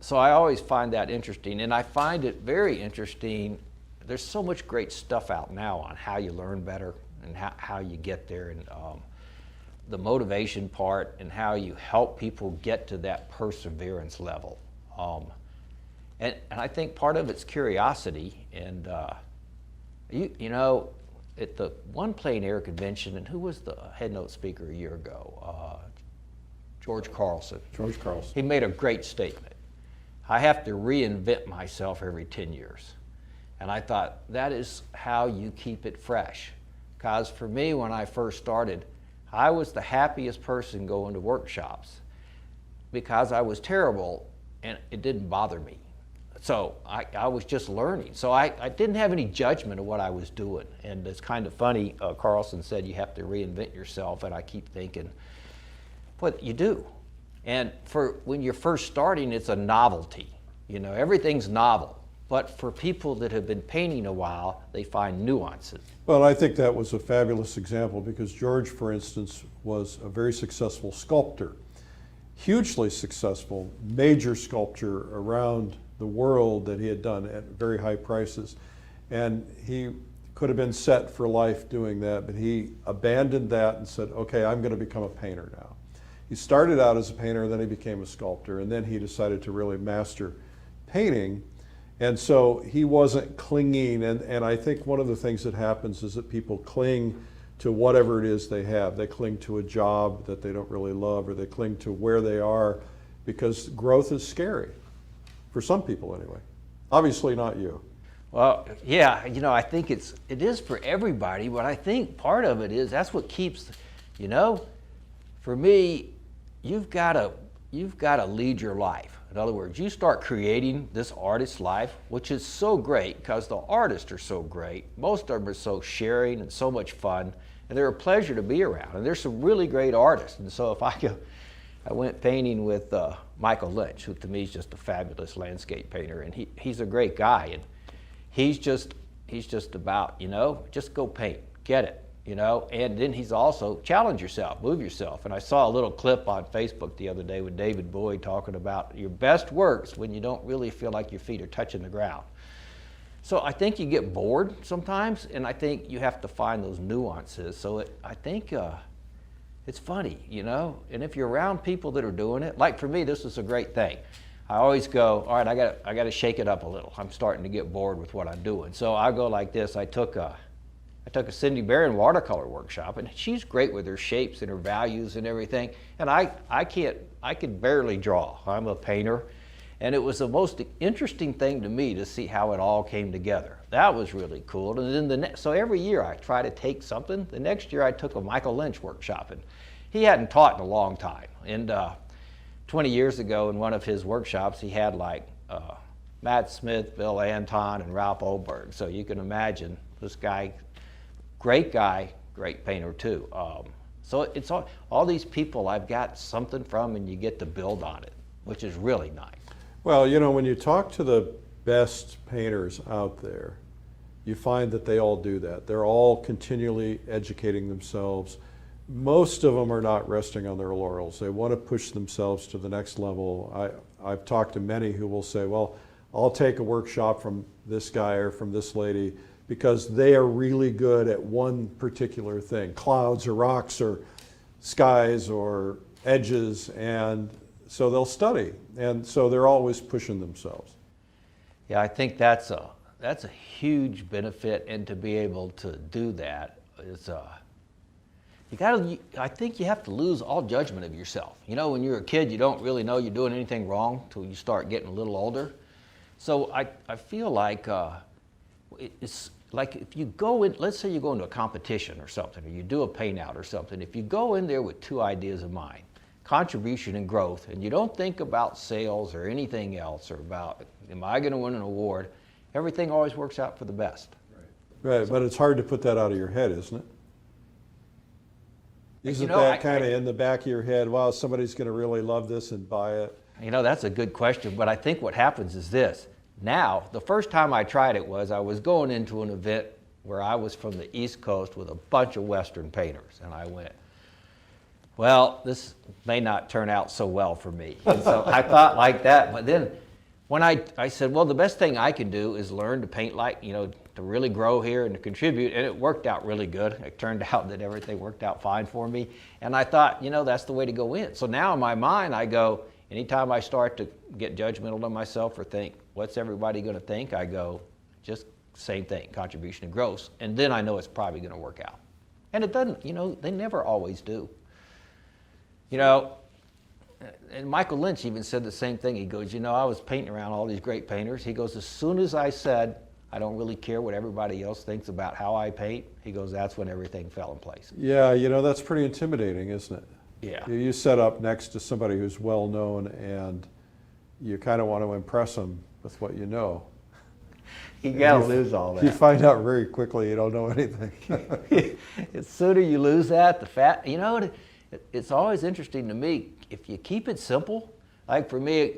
[SPEAKER 3] So I always find that interesting, and I find it very interesting. There's so much great stuff out now on how you learn better and how you get there, and the motivation part and how you help people get to that perseverance level. And I think part of it's curiosity. And you know, at the one Plein Air convention, and who was the head note speaker a year ago? George Carlson.
[SPEAKER 2] George Carlson.
[SPEAKER 3] He made a great statement. I have to reinvent myself every 10 years. And I thought, that is how you keep it fresh. Because for me, when I first started, I was the happiest person going to workshops because I was terrible and it didn't bother me. So I was just learning. So I didn't have any judgment of what I was doing. And it's kind of funny, Carlson said you have to reinvent yourself, and I keep thinking, but you do. And for when you're first starting, it's a novelty. You know, everything's novel. But for people that have been painting a while, they find nuances.
[SPEAKER 2] Well, I think that was a fabulous example because George, for instance, was a very successful sculptor. Hugely successful, major sculpture around the world that he had done at very high prices. And he could have been set for life doing that, but he abandoned that and said, okay, I'm going to become a painter now. He started out as a painter, then he became a sculptor, and then he decided to really master painting. And so he wasn't clinging, and I think one of the things that happens is that people cling to whatever it is they have. They cling to a job that they don't really love, or they cling to where they are because growth is scary. For some people anyway. Obviously not you.
[SPEAKER 3] Well, yeah, you know, I think it is for everybody, but I think part of it is that's what keeps, you know, for me, you've got to lead your life. In other words, you start creating this artist's life, which is so great because the artists are so great. Most of them are so sharing and so much fun, and they're a pleasure to be around. And there's some really great artists. And so if I went painting with Michael Lynch, who to me is just a fabulous landscape painter, and he's a great guy, and he's just about, you know, just go paint, get it, you know, and then he's also challenge yourself, move yourself. And I saw a little clip on Facebook the other day with David Boyd talking about your best works when you don't really feel like your feet are touching the ground. So I think you get bored sometimes, and I think you have to find those nuances. So I think it's funny, you know, and if you're around people that are doing it, like for me, this is a great thing. I always go, all right, I got to shake it up a little. I'm starting to get bored with what I'm doing. So I go like this. I took a Cindy Barron watercolor workshop, and she's great with her shapes and her values and everything. And I can barely draw. I'm a painter. And it was the most interesting thing to me to see how it all came together. That was really cool. And then so every year I try to take something. The next year I took a Michael Lynch workshop, and he hadn't taught in a long time. And 20 years ago in one of his workshops, he had like Matt Smith, Bill Anton, and Ralph Oberg. So you can imagine this guy, great painter too. So it's all these people I've got something from, and you get to build on it, which is really nice.
[SPEAKER 2] Well, you know, when you talk to the best painters out there, you find that they all do that. They're all continually educating themselves. Most of them are not resting on their laurels. They want to push themselves to the next level. I've talked to many who will say, well, I'll take a workshop from this guy or from this lady because they are really good at one particular thing, clouds or rocks or skies or edges, and so they'll study, and so they're always pushing themselves.
[SPEAKER 3] Yeah, I think that's a huge benefit, and to be able to do that is I think you have to lose all judgment of yourself. You know, when you're a kid, you don't really know you're doing anything wrong till you start getting a little older. So I feel like it's like if you go in, let's say you go into a competition or something, or you do a paint out or something, if you go in there with two ideas in mind, contribution and growth, and you don't think about sales or anything else, or about, am I going to win an award? Everything always works out for the best.
[SPEAKER 2] Right, but it's hard to put that out of your head, isn't it? Isn't that kind of in the back of your head, wow, somebody's going to really love this and buy it?
[SPEAKER 3] You know, that's a good question, but I think what happens is this. Now, the first time I tried it was I was going into an event where I was from the East Coast with a bunch of Western painters, and I went, well, this may not turn out so well for me. And so I thought like that, but then when I said, well, the best thing I can do is learn to paint like, you know, to really grow here and to contribute, and it worked out really good. It turned out that everything worked out fine for me, and I thought, you know, that's the way to go in. So now in my mind, I go, anytime I start to get judgmental of myself or think, what's everybody going to think, I go, just same thing, contribution and growth, and then I know it's probably going to work out. And it doesn't, you know, they never always do. You know, and Michael Lynch even said the same thing. He goes, you know, I was painting around all these great painters. He goes, as soon as I said, I don't really care what everybody else thinks about how I paint. He goes, that's when everything fell in place.
[SPEAKER 2] Yeah, you know, that's pretty intimidating, isn't it?
[SPEAKER 3] Yeah.
[SPEAKER 2] You set up next to somebody who's well known and you kind of want to impress them with what you know.
[SPEAKER 3] You gotta lose all that.
[SPEAKER 2] You find out very quickly you don't know anything.
[SPEAKER 3] The sooner you lose that, you know, it's always interesting to me, if you keep it simple, like for me,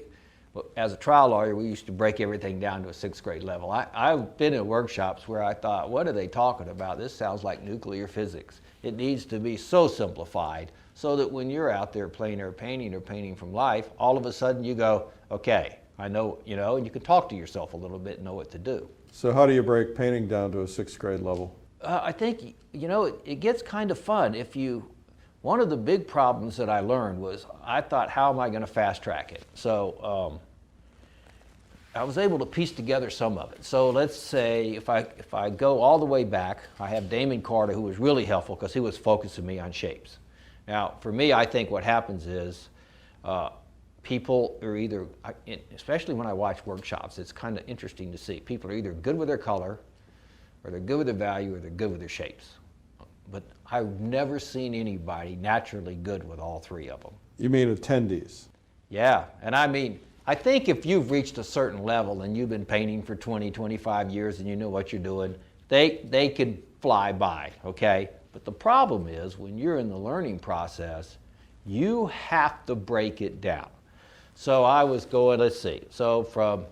[SPEAKER 3] as a trial lawyer, we used to break everything down to a 6th grade level. I've been in workshops where I thought, what are they talking about? This sounds like nuclear physics. It needs to be so simplified so that when you're out there plein air painting or painting from life, all of a sudden you go, okay, I know, you know, and you can talk to yourself a little bit and know what to do.
[SPEAKER 2] So how do you break painting down to a 6th grade level?
[SPEAKER 3] I think, you know, it gets kind of fun. One of the big problems that I learned was I thought, how am I going to fast track it? So I was able to piece together some of it. So let's say if I go all the way back, I have Damon Carter, who was really helpful because he was focusing me on shapes. Now, for me, I think what happens is people are either, especially when I watch workshops, it's kind of interesting to see. People are either good with their color, or they're good with their value, or they're good with their shapes. But I've never seen anybody naturally good with all three of them.
[SPEAKER 2] You mean attendees?
[SPEAKER 3] Yeah, and I mean, I think if you've reached a certain level and you've been painting for 20, 25 years and you know what you're doing, they could fly by, okay? But the problem is when you're in the learning process, you have to break it down. So I was going, let's see, so from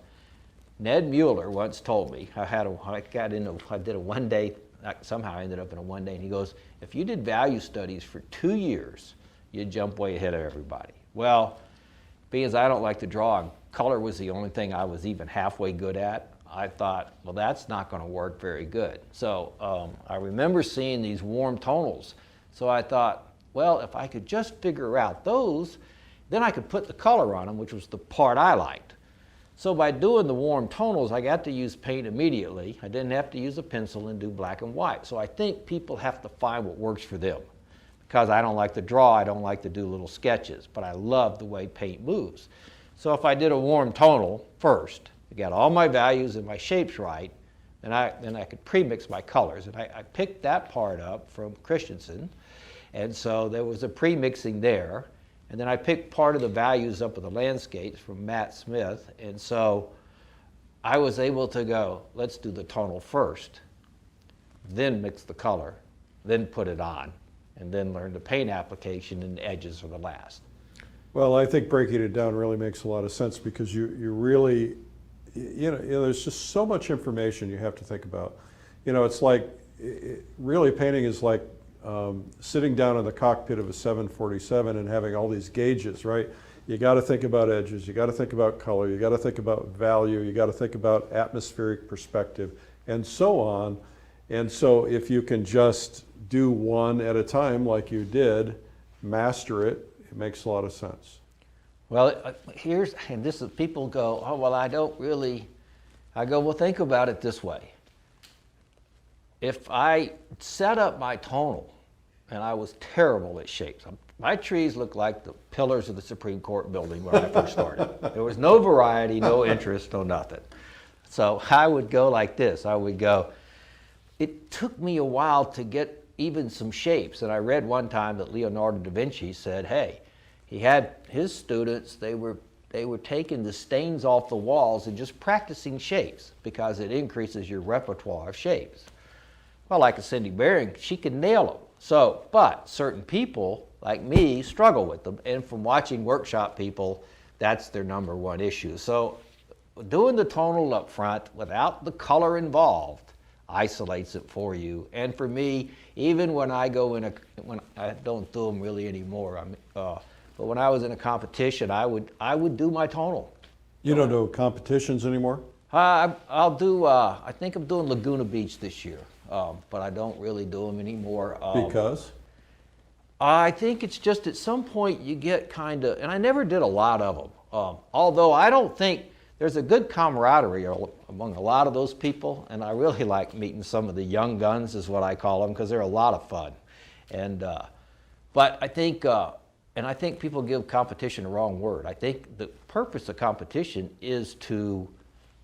[SPEAKER 3] Ned Mueller once told me, I did a one-day, somehow I ended up in a one-day, and he goes, if you did value studies for 2 years, you'd jump way ahead of everybody. Well, being as I don't like to draw, and color was the only thing I was even halfway good at, I thought, well, that's not going to work very good. So I remember seeing these warm tonals. So I thought, well, if I could just figure out those, then I could put the color on them, which was the part I liked. So by doing the warm tonals, I got to use paint immediately. I didn't have to use a pencil and do black and white. So I think people have to find what works for them. Because I don't like to draw, I don't like to do little sketches, but I love the way paint moves. So if I did a warm tonal first, I got all my values and my shapes right, then I could pre-mix my colors. And I picked that part up from Christensen, and so there was a pre-mixing there. And then I picked part of the values up of the landscapes from Matt Smith, and so I was able to go, let's do the tonal first, then mix the color, then put it on, and then learn the paint application and the edges are the last.
[SPEAKER 2] Well, I think breaking it down really makes a lot of sense because you really, you know, there's just so much information you have to think about. You know, it's like, really painting is like sitting down in the cockpit of a 747 and having all these gauges, right? You got to think about edges, you got to think about color, you got to think about value, you got to think about atmospheric perspective, and so on. And so if you can just do one at a time like you did, master it, it makes a lot of sense.
[SPEAKER 3] Well, people go, oh, well, I don't really, I go, well, think about it this way. If I set up my tonal, and I was terrible at shapes. My trees looked like the pillars of the Supreme Court building when I first started. There was no variety, no interest, no nothing. So I would go like this. I would go, it took me a while to get even some shapes. And I read one time that Leonardo da Vinci said, hey, he had his students, they were taking the stains off the walls and just practicing shapes because it increases your repertoire of shapes. Well, like a Cindy Baring, she could nail them. So, but certain people, like me, struggle with them. And from watching workshop people, that's their number one issue. So doing the tonal up front without the color involved isolates it for you. And for me, even when I go when I don't do them really anymore, but when I was in a competition, I would do my tonal.
[SPEAKER 2] You don't do competitions anymore?
[SPEAKER 3] I'll do, I think I'm doing Laguna Beach this year. But I don't really do them anymore.
[SPEAKER 2] Because?
[SPEAKER 3] I think it's just at some point you get kind of, and I never did a lot of them. Although I don't think there's a good camaraderie among a lot of those people, and I really like meeting some of the young guns, is what I call them, because they're a lot of fun. And but I think, and I think people give competition the wrong word. I think the purpose of competition is to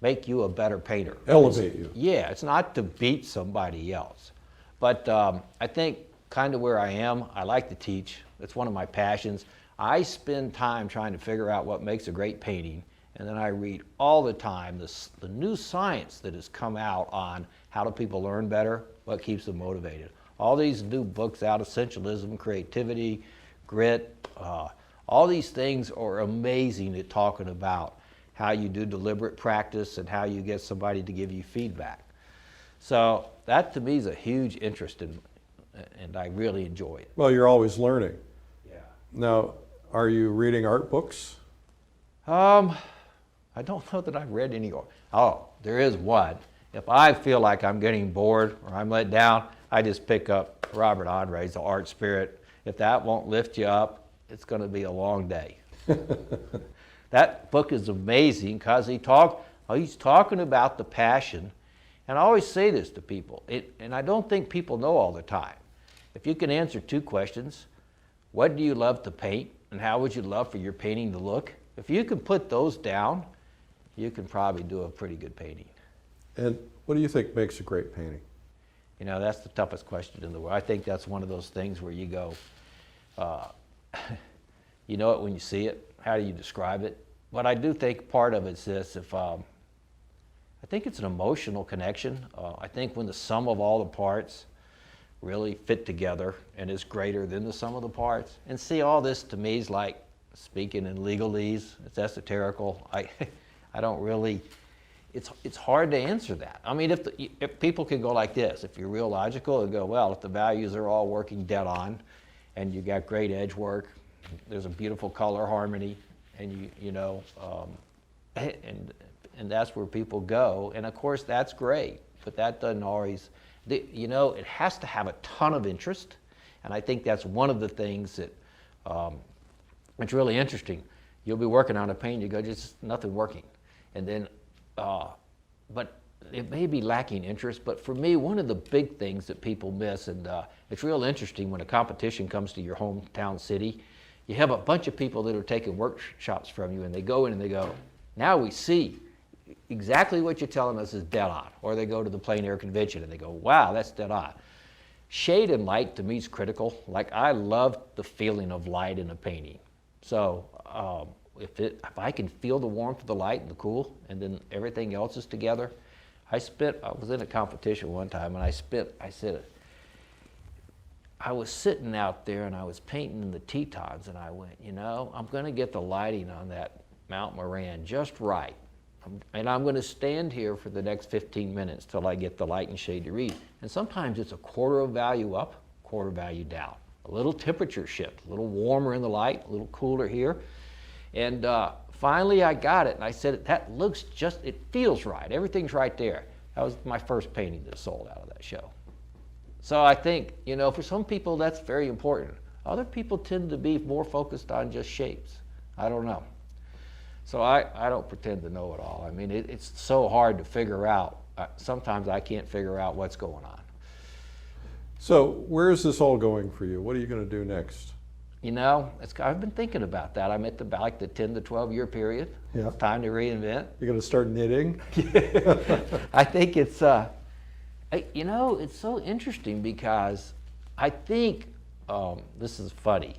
[SPEAKER 3] make you a better painter.
[SPEAKER 2] Elevate you.
[SPEAKER 3] Yeah, it's not to beat somebody else. But I think kind of where I am, I like to teach. It's one of my passions. I spend time trying to figure out what makes a great painting, and then I read all the time the new science that has come out on how do people learn better, what keeps them motivated. All these new books out, essentialism, creativity, grit, all these things are amazing at talking about how you do deliberate practice and how you get somebody to give you feedback. So that to me is a huge interest and I really enjoy it.
[SPEAKER 2] Well, you're always learning.
[SPEAKER 3] Yeah.
[SPEAKER 2] Now, are you reading art books?
[SPEAKER 3] I don't know that I've read any. Oh, there is one. If I feel like I'm getting bored or I'm let down, I just pick up Robert Andre's The Art Spirit. If that won't lift you up, it's going to be a long day. That book is amazing because he's talking about the passion. And I always say this to people, and I don't think people know all the time. If you can answer two questions, what do you love to paint and how would you love for your painting to look? If you can put those down, you can probably do a pretty good painting. And
[SPEAKER 2] what do you think makes a great painting?
[SPEAKER 3] You know, that's the toughest question in the world. I think that's one of those things where you go, you know it when you see it. How do you describe it? But I do think part of it's this, I think it's an emotional connection. I think when the sum of all the parts really fit together and is greater than the sum of the parts. And see, all this to me is like speaking in legalese. It's esoterical. I don't really, it's hard to answer that. I mean, if people could go like this, if you're real logical and go, well, if the values are all working dead on and you got great edge work, there's a beautiful color harmony, and and that's where people go. And of course, that's great, but that doesn't always, it has to have a ton of interest. And I think that's one of the things that, it's really interesting. You'll be working on a painting, you go, just nothing working. And then, but it may be lacking interest, but for me, one of the big things that people miss, and it's real interesting when a competition comes to your hometown city, you have a bunch of people that are taking workshops from you, and they go in and they go, now we see exactly what you're telling us is dead on. Or they go to the plein air convention and they go, wow, that's dead on. Shade and light to me is critical. Like, I love the feeling of light in a painting. So if I can feel the warmth of the light and the cool, and then everything else is together. I was in a competition one time, and I was sitting out there and I was painting in the Tetons, and I went, I'm going to get the lighting on that Mount Moran just right. And I'm going to stand here for the next 15 minutes till I get the light and shade to read. And sometimes it's a quarter of value up, quarter value down. A little temperature shift, a little warmer in the light, a little cooler here. And finally I got it, and I said, that looks it feels right. Everything's right there. That was my first painting that sold out of that show. So I think, for some people that's very important. Other people tend to be more focused on just shapes. I don't know. So I don't pretend to know it all. I mean, it's so hard to figure out. Sometimes I can't figure out what's going on.
[SPEAKER 2] So where is this all going for you? What are you going to do next?
[SPEAKER 3] I've been thinking about that. I'm at the 10 to 12 year period.
[SPEAKER 2] Yeah.
[SPEAKER 3] It's time to reinvent.
[SPEAKER 2] You're going to start knitting?
[SPEAKER 3] I think it's, it's so interesting because I think, this is funny,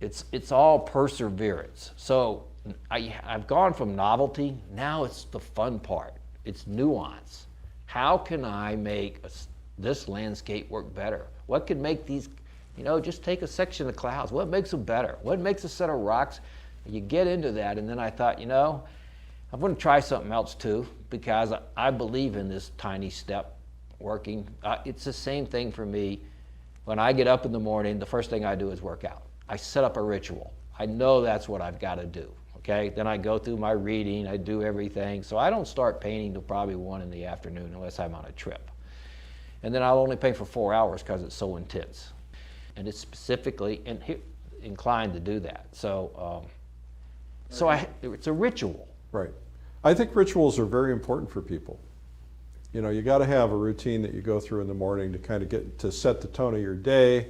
[SPEAKER 3] it's all perseverance. So I've gone from novelty, now it's the fun part. It's nuance. How can I make this landscape work better? What could make these, just take a section of clouds. What makes them better? What makes a set of rocks? You get into that, and then I thought, I'm going to try something else too, because I believe in this tiny step working. It's the same thing for me. When I get up in the morning, the first thing I do is work out. I set up a ritual. I know that's what I've got to do. Okay, then I go through my reading, I do everything. So I don't start painting till probably 1 in the afternoon unless I'm on a trip. And then I'll only paint for 4 hours because it's so intense. And it's specifically inclined to do that. So, it's a ritual.
[SPEAKER 2] Right. I think rituals are very important for people. You got to have a routine that you go through in the morning to kind of get to set the tone of your day,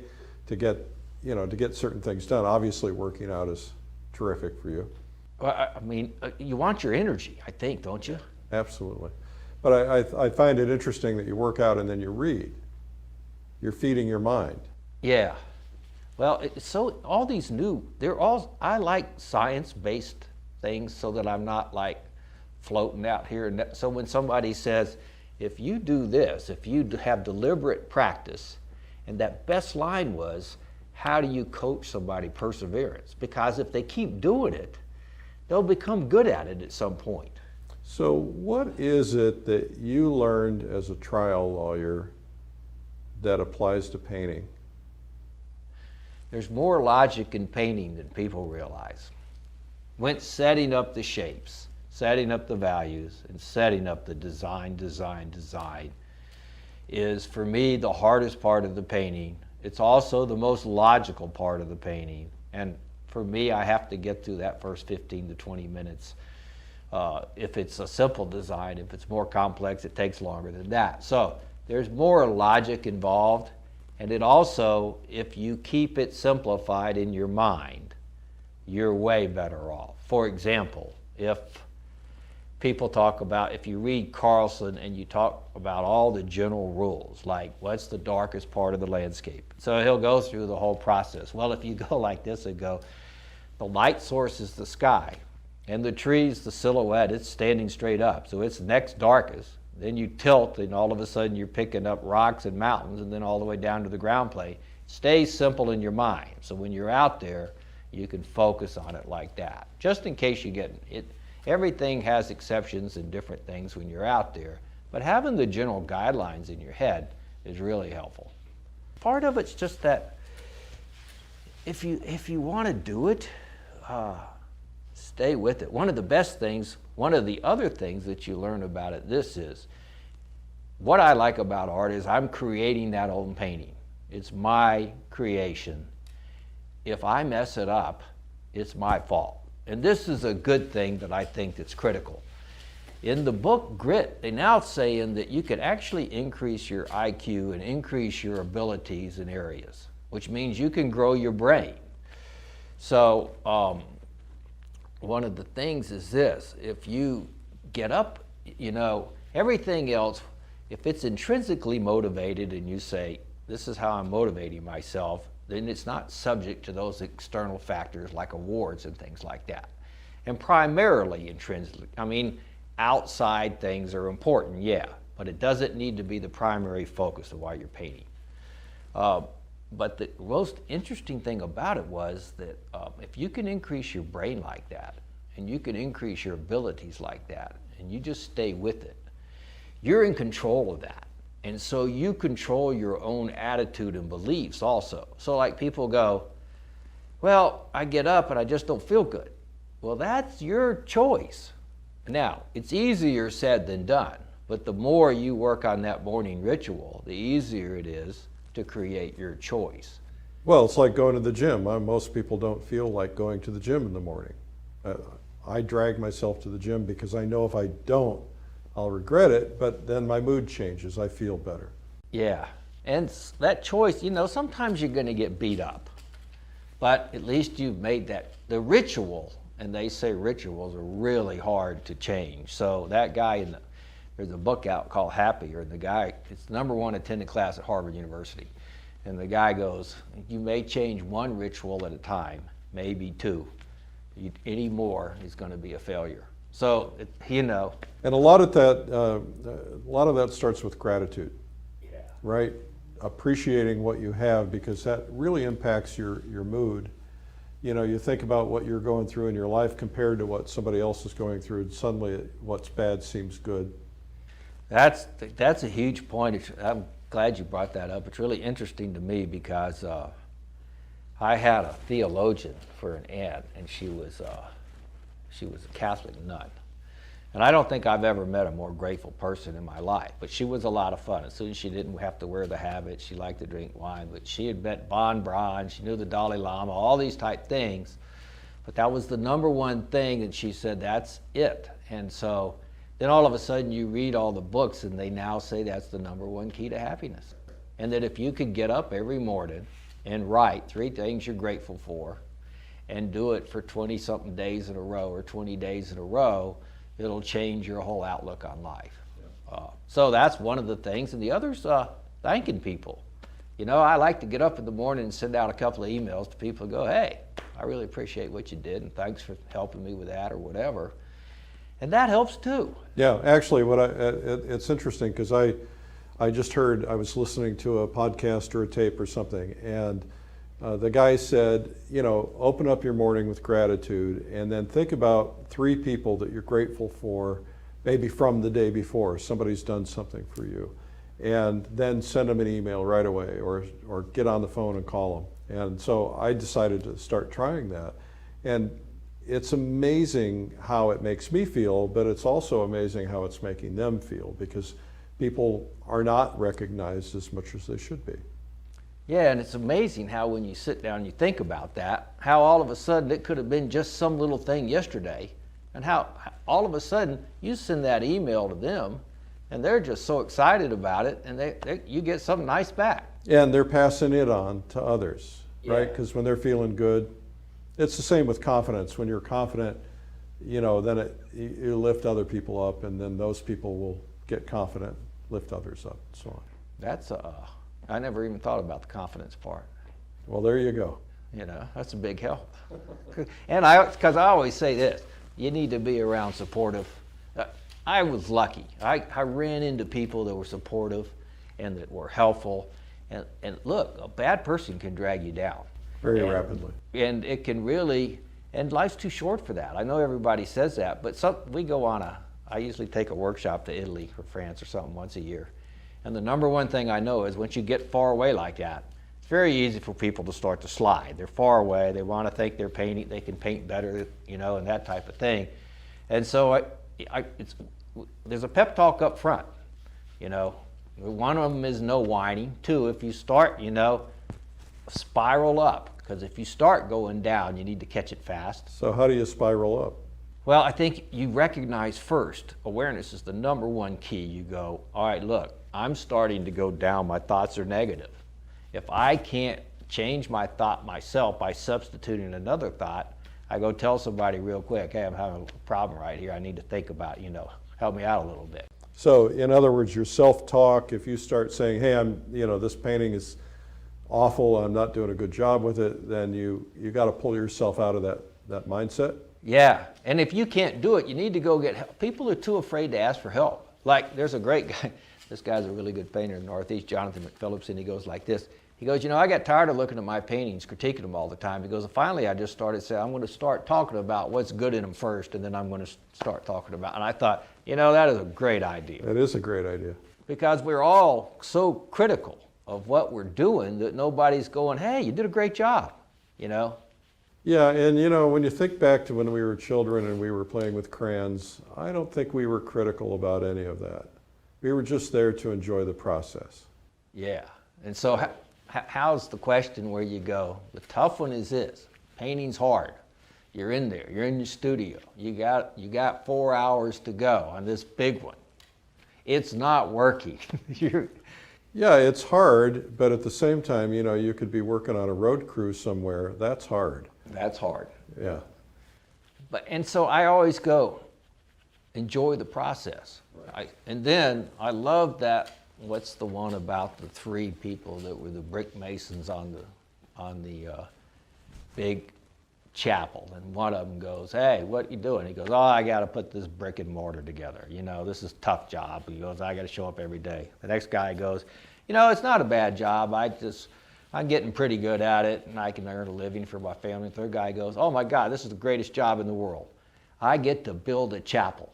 [SPEAKER 2] to get certain things done. Obviously, working out is terrific for you.
[SPEAKER 3] Well, I mean, you want your energy, I think, don't you?
[SPEAKER 2] Absolutely. But I find it interesting that you work out and then you read. You're feeding your mind.
[SPEAKER 3] Yeah. Well, so all these I like science-based things so that I'm not like floating out here. So when somebody says, if you do this, if you have deliberate practice, and that best line was, how do you coach somebody perseverance? Because if they keep doing it, they'll become good at it at some point.
[SPEAKER 2] So what is it that you learned as a trial lawyer that applies to painting?
[SPEAKER 3] There's more logic in painting than people realize. When setting up the shapes, setting up the values, and setting up the design is, for me, the hardest part of the painting. It's also the most logical part of the painting. And for me, I have to get through that first 15 to 20 minutes. If it's a simple design, if it's more complex, it takes longer than that. So there's more logic involved. And it also, if you keep it simplified in your mind, you're way better off. For example, if people talk about, if you read Carlson and you talk about all the general rules, like what's the darkest part of the landscape? So he'll go through the whole process. Well, if you go like this and go, the light source is the sky, and the trees, the silhouette, it's standing straight up, so it's next darkest. Then you tilt, and all of a sudden you're picking up rocks and mountains, and then all the way down to the ground plane. Stay simple in your mind, so when you're out there, you can focus on it like that. Just in case you get it. Everything has exceptions and different things when you're out there, but having the general guidelines in your head is really helpful. Part of it's just that if you want to do it, stay with it. One of the best things, one of the other things that you learn about it, this is, what I like about art is I'm creating that old painting. It's my creation. If I mess it up, it's my fault. And this is a good thing that I think that's critical. In the book Grit, they now say that you can actually increase your IQ and increase your abilities in areas, which means you can grow your brain. So one of the things is this: if you get up, everything else, if it's intrinsically motivated and you say, this is how I'm motivating myself, then it's not subject to those external factors like awards and things like that. And primarily intrinsically, outside things are important, yeah, but it doesn't need to be the primary focus of why you're painting. But the most interesting thing about it was that if you can increase your brain like that, and you can increase your abilities like that, and you just stay with it, you're in control of that. And so you control your own attitude and beliefs also. So like people go, well, I get up and I just don't feel good. Well, that's your choice. Now, it's easier said than done, but the more you work on that morning ritual, the easier it is to create your choice.
[SPEAKER 2] Well, it's like going to the gym. Most people don't feel like going to the gym in the morning. I drag myself to the gym because I know if I don't, I'll regret it, but then my mood changes. I feel better.
[SPEAKER 3] Yeah, and that choice, sometimes you're going to get beat up, but at least you've made that, the ritual, and they say rituals are really hard to change. So that guy, there's a book out called Happier, and the guy, it's #1 attended class at Harvard University, and the guy goes, you may change one ritual at a time, maybe two. Any more is going to be a failure. So, And
[SPEAKER 2] a lot of that starts with gratitude, right? Appreciating what you have, because that really impacts your mood. You think about what you're going through in your life compared to what somebody else is going through, and suddenly what's bad seems good.
[SPEAKER 3] That's a huge point. I'm glad you brought that up. It's really interesting to me because I had a theologian for an aunt, and she was a Catholic nun. And I don't think I've ever met a more grateful person in my life, but she was a lot of fun. As soon as she didn't have to wear the habit, she liked to drink wine, but she had met Bon Bron, she knew the Dalai Lama, all these type things. But that was the #1 thing, and she said, that's it. And so then all of a sudden you read all the books, and they now say that's the #1 key to happiness. And that if you could get up every morning and write 3 things you're grateful for, and do it for 20-something days in a row or 20 days in a row, it'll change your whole outlook on life. So that's one of the things, and the other's thanking people. You know, I like to get up in the morning and send out a couple of emails to people and go, hey, I really appreciate what you did, and thanks for helping me with that or whatever. And that helps too.
[SPEAKER 2] Yeah, actually, it's interesting because I just heard, I was listening to a podcast or a tape or something, and the guy said, you know, open up your morning with gratitude and then think about 3 people that you're grateful for, maybe from the day before, somebody's done something for you. And then send them an email right away or get on the phone and call them. And so I decided to start trying that. And it's amazing how it makes me feel, but it's also amazing how it's making them feel, because people are not recognized as much as they should be.
[SPEAKER 3] Yeah, and it's amazing how when you sit down and you think about that, how all of a sudden it could have been just some little thing yesterday, and how all of a sudden you send that email to them and they're just so excited about it, and you get something nice back.
[SPEAKER 2] And they're passing it on to others, right?
[SPEAKER 3] Yeah.
[SPEAKER 2] Because when they're feeling good, it's the same with confidence. When you're confident, you know, then you lift other people up, and then those people will get confident, lift others up, and so on.
[SPEAKER 3] That's I never even thought about the confidence part.
[SPEAKER 2] Well, there you go.
[SPEAKER 3] You know, that's a big help. And because I always say this, you need to be around supportive. I was lucky. I ran into people that were supportive and that were helpful. And look, a bad person can drag you down.
[SPEAKER 2] Very rapidly.
[SPEAKER 3] And it can really, and life's too short for that. I know everybody says that, but we go on I usually take a workshop to Italy or France or something once a year. And the number one thing I know is once you get far away like that, it's very easy for people to start to slide. They're far away, they want to think they're painting, they can paint better, you know, and that type of thing. And so there's a pep talk up front, you know. One of them is no whining. 2, if you start, you know, spiral up, because if you start going down, you need to catch it fast.
[SPEAKER 2] So how do you spiral up?
[SPEAKER 3] Well, I think you recognize first, awareness is the number one key. You go, all right, look, I'm starting to go down, my thoughts are negative. If I can't change my thought myself by substituting another thought, I go tell somebody real quick, hey, I'm having a problem right here, I need to think about, you know, help me out a little bit.
[SPEAKER 2] So in other words, your self-talk, if you start saying, hey, this painting is awful, I'm not doing a good job with it, then you got to pull yourself out of that mindset.
[SPEAKER 3] Yeah, and if you can't do it, you need to go get help. People are too afraid to ask for help. Like, there's a great guy, this guy's a really good painter in the Northeast, Jonathan McPhillips, and he goes like this. He goes, you know, I got tired of looking at my paintings, critiquing them all the time. He goes, finally I just started saying, I'm going to start talking about what's good in them first, and then I'm going to start talking about, and I thought, you know, that is a great idea.
[SPEAKER 2] That is a great idea.
[SPEAKER 3] Because we're all so critical of what we're doing that nobody's going, hey, you did a great job, you know?
[SPEAKER 2] Yeah, and you know, when you think back to when we were children and we were playing with crayons, I don't think we were critical about any of that. We were just there to enjoy the process.
[SPEAKER 3] Yeah, and so how's the question where you go, the tough one is this, painting's hard. You're in there, you're in your studio, you got 4 hours to go on this big one. It's not working.
[SPEAKER 2] Yeah, it's hard, but at the same time, you know, you could be working on a road crew somewhere. That's hard.
[SPEAKER 3] That's hard.
[SPEAKER 2] Yeah.
[SPEAKER 3] And so I always go, enjoy the process.
[SPEAKER 2] Right.
[SPEAKER 3] And then I love that, what's the one about the 3 people that were the brick masons on the big chapel, and one of them goes, hey, what you doing? He goes, oh, I got to put this brick and mortar together. You know, this is a tough job. He goes, I got to show up every day. The next guy goes, you know, it's not a bad job. I'm getting pretty good at it, and I can earn a living for my family. The third guy goes, oh my God, this is the greatest job in the world. I get to build a chapel.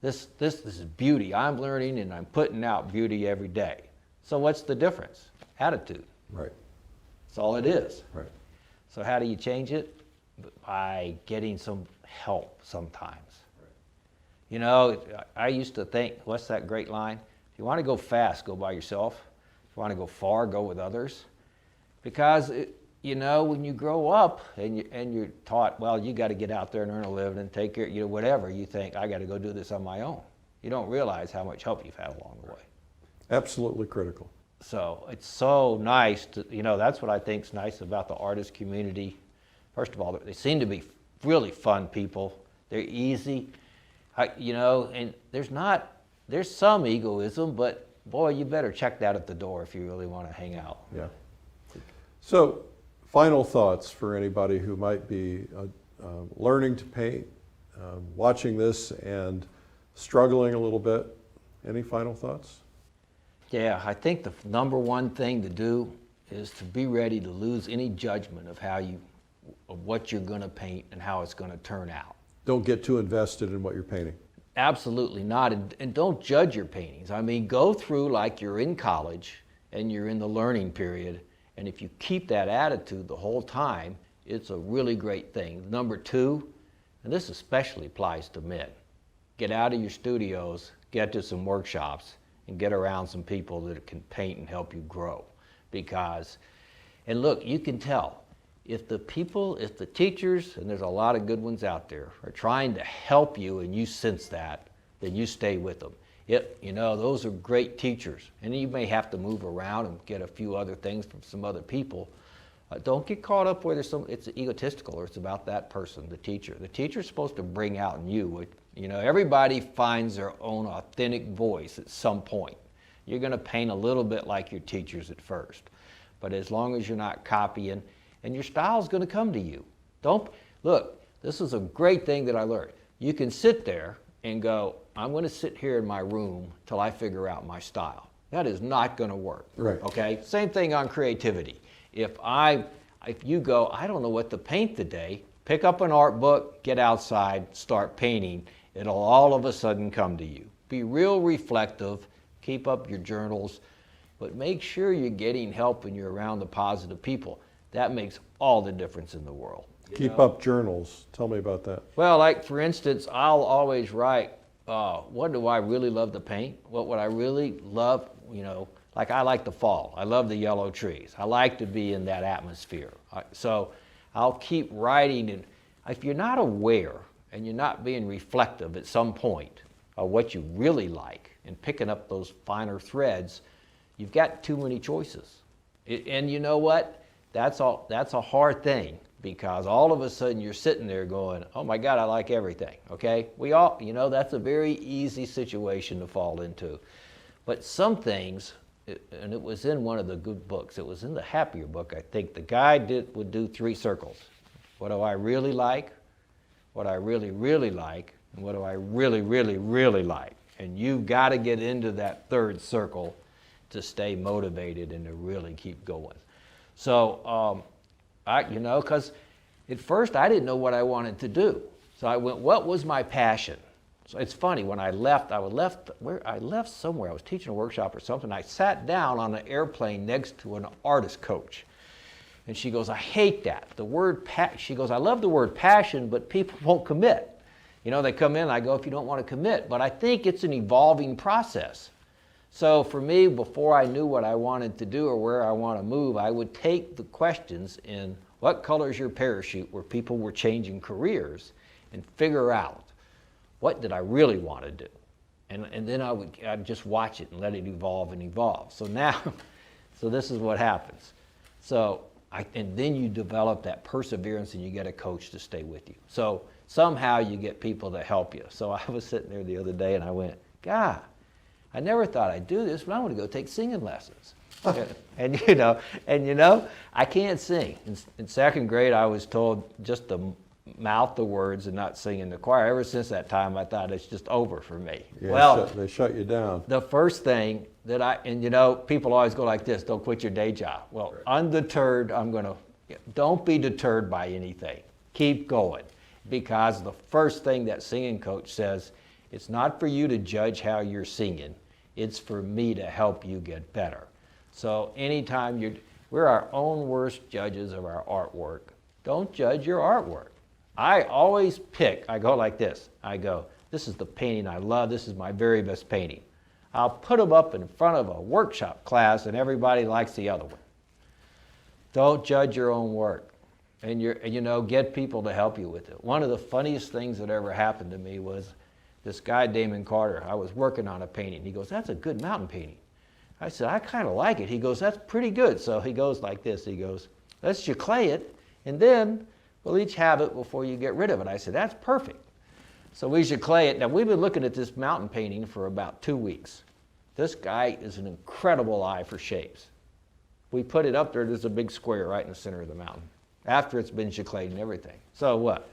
[SPEAKER 3] This is beauty. I'm learning, and I'm putting out beauty every day. So what's the difference? Attitude.
[SPEAKER 2] Right.
[SPEAKER 3] That's all it is.
[SPEAKER 2] Right.
[SPEAKER 3] So how do you change it? By getting some help sometimes. Right. You know, I used to think, what's that great line? If you want to go fast, go by yourself. If you want to go far, go with others. Because, you know, when you grow up and you're taught, well, you got to get out there and earn a living and take care, you know, whatever, you think, I got to go do this on my own. You don't realize how much help you've had along the way.
[SPEAKER 2] Absolutely critical.
[SPEAKER 3] So it's so nice to, you know, that's what I think is nice about the artist community. First of all, they seem to be really fun people. They're easy. And there's some egoism, but boy, you better check that at the door if you really want to hang out.
[SPEAKER 2] Yeah. So, final thoughts for anybody who might be learning to paint, watching this and struggling a little bit. Any final thoughts?
[SPEAKER 3] Yeah, I think the number one thing to do is to be ready to lose any judgment of what you're going to paint and how it's going to turn out.
[SPEAKER 2] Don't get too invested in what you're painting.
[SPEAKER 3] Absolutely not, and don't judge your paintings. I mean, go through like you're in college and you're in the learning period, and if you keep that attitude the whole time, it's a really great thing. Number two, and this especially applies to men, get out of your studios, get to some workshops, and get around some people that can paint and help you grow. And look, you can tell, if the teachers, and there's a lot of good ones out there, are trying to help you and you sense that, then you stay with them. Those are great teachers. And you may have to move around and get a few other things from some other people. Don't get caught up where it's egotistical or it's about that person, the teacher. The teacher's supposed to bring out in you. Everybody finds their own authentic voice at some point. You're going to paint a little bit like your teachers at first. But as long as you're not copying, and your style's going to come to you. Look, this is a great thing that I learned. You can sit there and go, I'm going to sit here in my room till I figure out my style. That is not going to work.
[SPEAKER 2] Right.
[SPEAKER 3] Okay? Same thing on creativity. If you go, I don't know what to paint today, pick up an art book, get outside, start painting. It'll all of a sudden come to you. Be real reflective, keep up your journals, but make sure you're getting help and you're around the positive people. That makes all the difference in the world.
[SPEAKER 2] Keep up journals. Tell me about that.
[SPEAKER 3] Well, like for instance, I'll always write, what do I really love to paint? What would I really love, like I like the fall. I love the yellow trees. I like to be in that atmosphere. So I'll keep writing, and if you're not aware and you're not being reflective at some point of what you really like and picking up those finer threads, you've got too many choices. And you know what? That's a hard thing, because all of a sudden you're sitting there going, oh my God, I like everything, okay? We all, that's a very easy situation to fall into. But some things, and it was in one of the good books, it was in the Happier book, I think, the guy would do 3 circles. What do I really like? What I really, really like? And what do I really, really, really like? And you've got to get into that 3rd circle to stay motivated and to really keep going. So, because at first I didn't know what I wanted to do. So I went, what was my passion? So it's funny, when I left somewhere. I was teaching a workshop or something. I sat down on an airplane next to an artist coach. And she goes, I hate that. She goes, I love the word passion, but people won't commit. They come in and I go, if you don't want to commit. But I think it's an evolving process. So for me, before I knew what I wanted to do or where I want to move, I would take the questions in what color is your parachute, where people were changing careers, and figure out what did I really want to do. And then I'd just watch it and let it evolve and evolve. So now, this is what happens. And then you develop that perseverance and you get a coach to stay with you. So somehow you get people to help you. So I was sitting there the other day and I went, God, I never thought I'd do this, but I'm going to go take singing lessons. and I can't sing. In 2nd grade, I was told just to mouth the words and not sing in the choir. Ever since that time, I thought it's just over for me.
[SPEAKER 2] Yeah, they shut you down.
[SPEAKER 3] The first thing that people always go like this, don't quit your day job. Well, undeterred, don't be deterred by anything. Keep going. Because the first thing that singing coach says, it's not for you to judge how you're singing. It's for me to help you get better. So anytime we're our own worst judges of our artwork. Don't judge your artwork. I always I go like this. I go, this is the painting I love. This is my very best painting. I'll put them up in front of a workshop class and everybody likes the other one. Don't judge your own work. And get people to help you with it. One of the funniest things that ever happened to me was this guy, Damon Carter. I was working on a painting. He goes, that's a good mountain painting. I said, I kind of like it. He goes, that's pretty good. So he goes like this. He goes, let's clay it, and then we'll each have it before you get rid of it. I said, that's perfect. So we should clay it. Now, we've been looking at this mountain painting for about 2 weeks. This guy is an incredible eye for shapes. We put it up there, there's a big square right in the center of the mountain, after it's been gicled and everything. So what?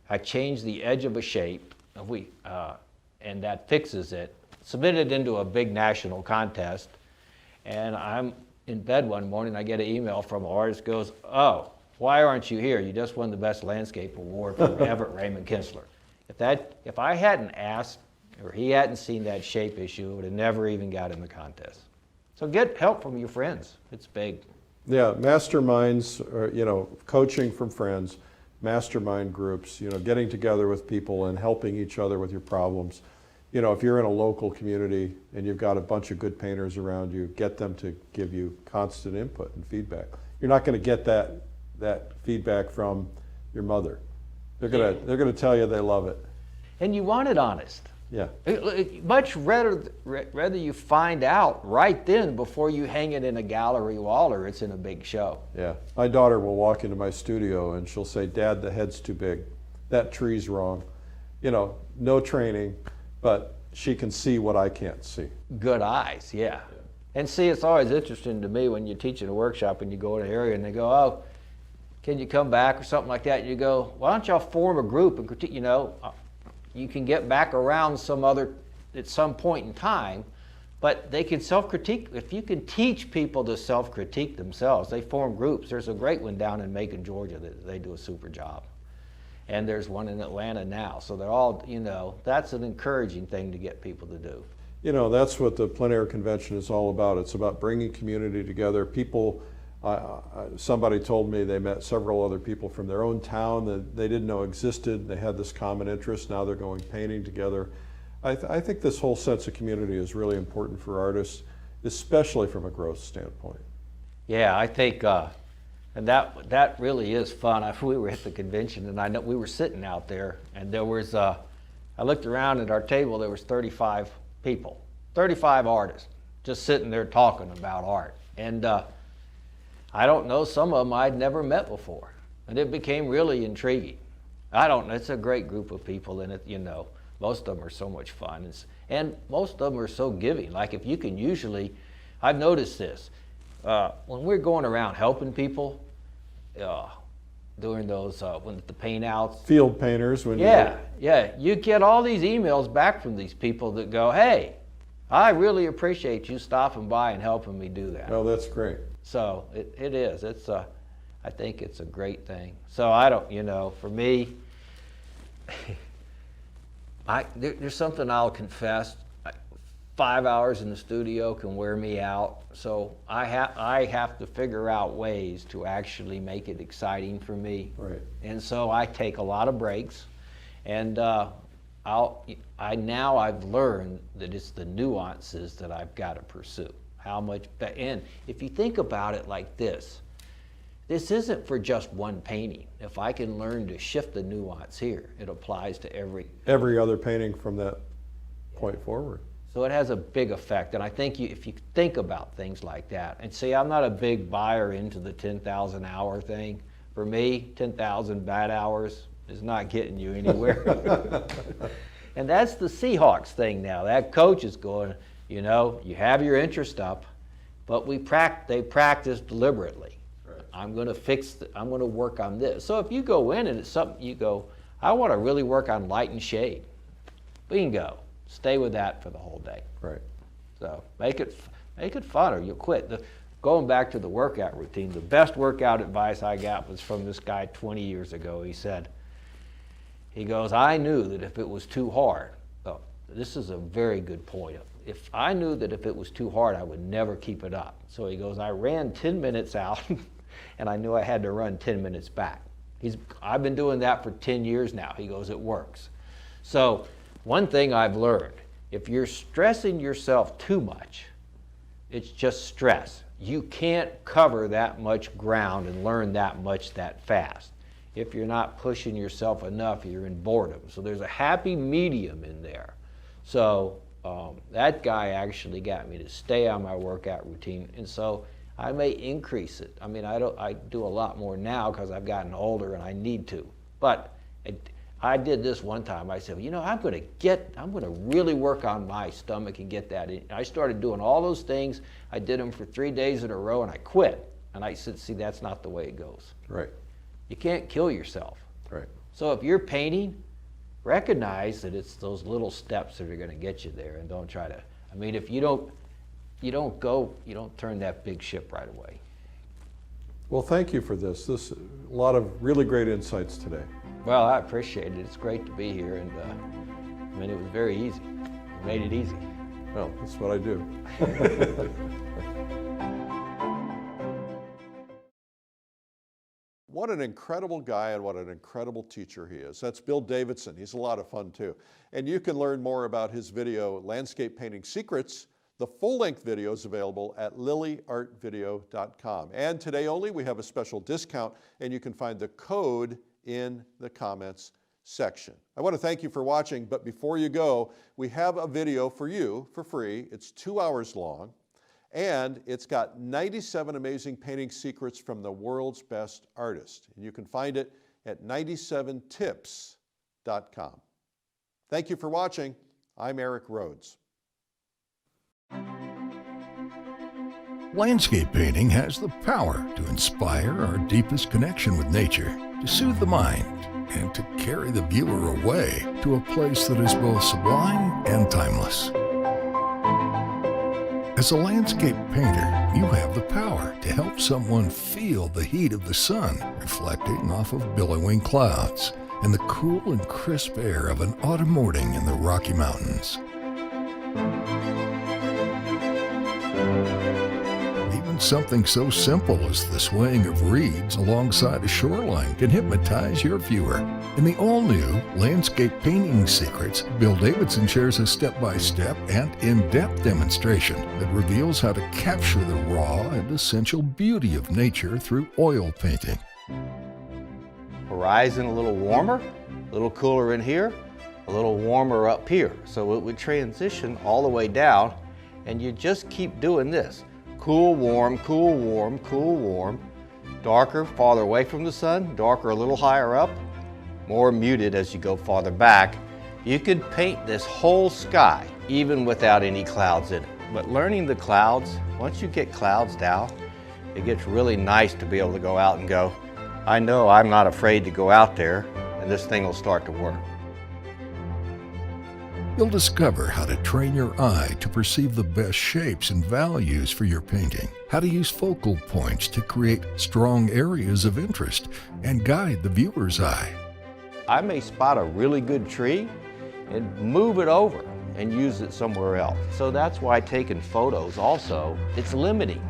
[SPEAKER 3] I changed the edge of a shape, and that fixes it. Submitted it into a big national contest, and I'm in bed one morning, I get an email from an artist, goes, "Oh, why aren't you here? You just won the Best Landscape Award from Everett Raymond Kinsler." If I hadn't asked, or he hadn't seen that shape issue, it would have never even got in the contest. So get help from your friends. It's big.
[SPEAKER 2] Yeah, masterminds, or, coaching from friends, mastermind groups, getting together with people and helping each other with your problems. If you're in a local community and you've got a bunch of good painters around you, get them to give you constant input and feedback. You're not going to get that feedback from your mother. They're going to tell you they love it.
[SPEAKER 3] And you want it honest.
[SPEAKER 2] Yeah.
[SPEAKER 3] Much rather you find out right then before you hang it in a gallery wall or it's in a big show.
[SPEAKER 2] Yeah. My daughter will walk into my studio and she'll say, "Dad, the head's too big. That tree's wrong." No training, but she can see what I can't see.
[SPEAKER 3] Good eyes, yeah. And see, it's always interesting to me when you teach in a workshop and you go in an area and they go, "Oh, can you come back?" or something like that. And you go, "Why don't y'all form a group and critique?" You can get back around at some point in time, but they can self-critique. If you can teach people to self-critique themselves, they form groups. There's a great one down in Macon, Georgia, that they do a super job. And there's one in Atlanta now. So they're all, that's an encouraging thing to get people to do.
[SPEAKER 2] That's what the plein air convention is all about. It's about bringing community together. People, somebody told me they met several other people from their own town that they didn't know existed. They had this common interest. Now they're going painting together. I think this whole sense of community is really important for artists, especially from a growth standpoint.
[SPEAKER 3] Yeah, I think, and that really is fun. We were at the convention, and I know we were sitting out there, and there was, I looked around at our table, there was 35 people, 35 artists, just sitting there talking about art. And I don't know, some of them I'd never met before, and it became really intriguing. I don't know, it's a great group of people, and most of them are so much fun, and most of them are so giving. Like if you can I've noticed this, when we're going around helping people, doing those, when the paint outs.
[SPEAKER 2] Field painters.
[SPEAKER 3] You get all these emails back from these people that go, "Hey, I really appreciate you stopping by and helping me do that."
[SPEAKER 2] Oh, that's great.
[SPEAKER 3] So it is. I think it's a great thing. So I don't, for me, there's something I'll confess. 5 hours in the studio can wear me out. So I have to figure out ways to actually make it exciting for me.
[SPEAKER 2] Right.
[SPEAKER 3] And so I take a lot of breaks, and I've learned that it's the nuances that I've got to pursue. And if you think about it like this isn't for just one painting. If I can learn to shift the nuance here, it applies to every
[SPEAKER 2] other painting from that point forward.
[SPEAKER 3] So it has a big effect, and I think if you think about things like that, and see, I'm not a big buyer into the 10,000 hour thing. For me, 10,000 bad hours is not getting you anywhere. And that's the Seahawks thing now. That coach is going, you have your interest up, but they practice deliberately. Right. I'm going to work on this. So if you go in and it's something you go, I want to really work on light and shade. Bingo. Stay with that for the whole day.
[SPEAKER 2] Right.
[SPEAKER 3] So make it fun or you'll quit. Going back to the workout routine, the best workout advice I got was from this guy 20 years ago. He goes, "I knew that if it was too hard," this is a very good point. "If I knew that if it was too hard, I would never keep it up." So he goes, "I ran 10 minutes out and I knew I had to run 10 minutes back." I've been doing that for 10 years now. He goes, "It works." So one thing I've learned, if you're stressing yourself too much, it's just stress. You can't cover that much ground and learn that much that fast. If you're not pushing yourself enough, you're in boredom. So there's a happy medium in there. So that guy actually got me to stay on my workout routine, and so I may increase it. I mean, I do a lot more now because I've gotten older and I need to, but I did this one time. I said, you know, I'm going to really work on my stomach and get that in. I started doing all those things. I did them for 3 days in a row and I quit. And I said, see, that's not the way it goes.
[SPEAKER 2] Right.
[SPEAKER 3] You can't kill yourself.
[SPEAKER 2] Right.
[SPEAKER 3] So if you're painting, recognize that it's those little steps that are going to get you there, and don't try to, I mean, if you don't turn that big ship right away.
[SPEAKER 2] Well, thank you for this. A lot of really great insights today.
[SPEAKER 3] Well, I appreciate it. It's great to be here, and I mean, it was very easy. You made it easy.
[SPEAKER 2] Well, that's what I do. What an incredible guy and what an incredible teacher he is. That's Bill Davidson. He's a lot of fun too. And you can learn more about his video, Landscape Painting Secrets. The full-length video is available at lilyartvideo.com. And today only, we have a special discount, and you can find the code in the comments section. I want to thank you for watching, but before you go, we have a video for you for free. It's 2 hours long, and it's got 97 amazing painting secrets from the world's best artists. And you can find it at 97tips.com. Thank you for watching. I'm Eric Rhodes.
[SPEAKER 4] Landscape painting has the power to inspire our deepest connection with nature, to soothe the mind, and to carry the viewer away to a place that is both sublime and timeless. As a landscape painter, you have the power to help someone feel the heat of the sun reflecting off of billowing clouds and the cool and crisp air of an autumn morning in the Rocky Mountains. Even something so simple as the swaying of reeds alongside a shoreline can hypnotize your viewer. In the all-new Landscape Painting Secrets, Bill Davidson shares a step-by-step and in-depth demonstration that reveals how to capture the raw and essential beauty of nature through oil painting.
[SPEAKER 3] Horizon a little warmer, a little cooler in here, a little warmer up here. So it would transition all the way down, and you just keep doing this. Cool, warm, cool, warm, cool, warm. Darker, farther away from the sun, darker a little higher up, more muted as you go farther back. You could paint this whole sky, even without any clouds in it. But learning the clouds, once you get clouds down, it gets really nice to be able to go out and go, I know I'm not afraid to go out there, and this thing will start to work.
[SPEAKER 4] You'll discover how to train your eye to perceive the best shapes and values for your painting, how to use focal points to create strong areas of interest and guide the viewer's eye.
[SPEAKER 3] I may spot a really good tree and move it over and use it somewhere else. So that's why taking photos also, it's limiting.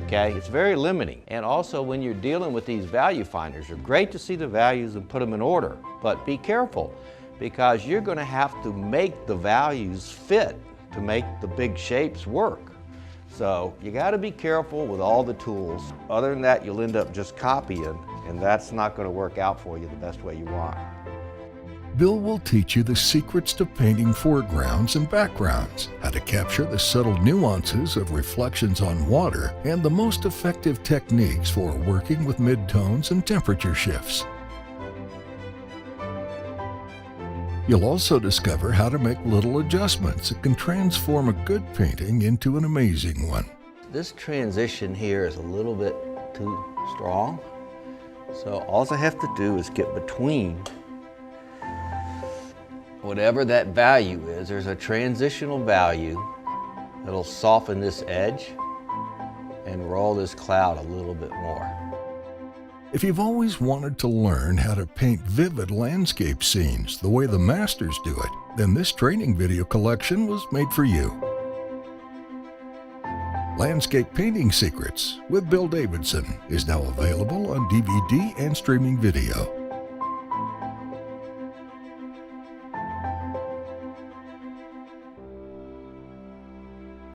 [SPEAKER 3] Okay, it's very limiting. And also when you're dealing with these value finders, they're great to see the values and put them in order, but be careful, because you're going to have to make the values fit to make the big shapes work. So you got to be careful with all the tools. Other than that, you'll end up just copying, and that's not going to work out for you the best way you want.
[SPEAKER 4] Bill will teach you the secrets to painting foregrounds and backgrounds, how to capture the subtle nuances of reflections on water, and the most effective techniques for working with midtones and temperature shifts. You'll also discover how to make little adjustments that can transform a good painting into an amazing one.
[SPEAKER 3] This transition here is a little bit too strong. So all I have to do is get between whatever that value is. There's a transitional value that'll soften this edge and roll this cloud a little bit more.
[SPEAKER 4] If you've always wanted to learn how to paint vivid landscape scenes the way the masters do it, then this training video collection was made for you. Landscape Painting Secrets with Bill Davidson is now available on DVD and streaming video.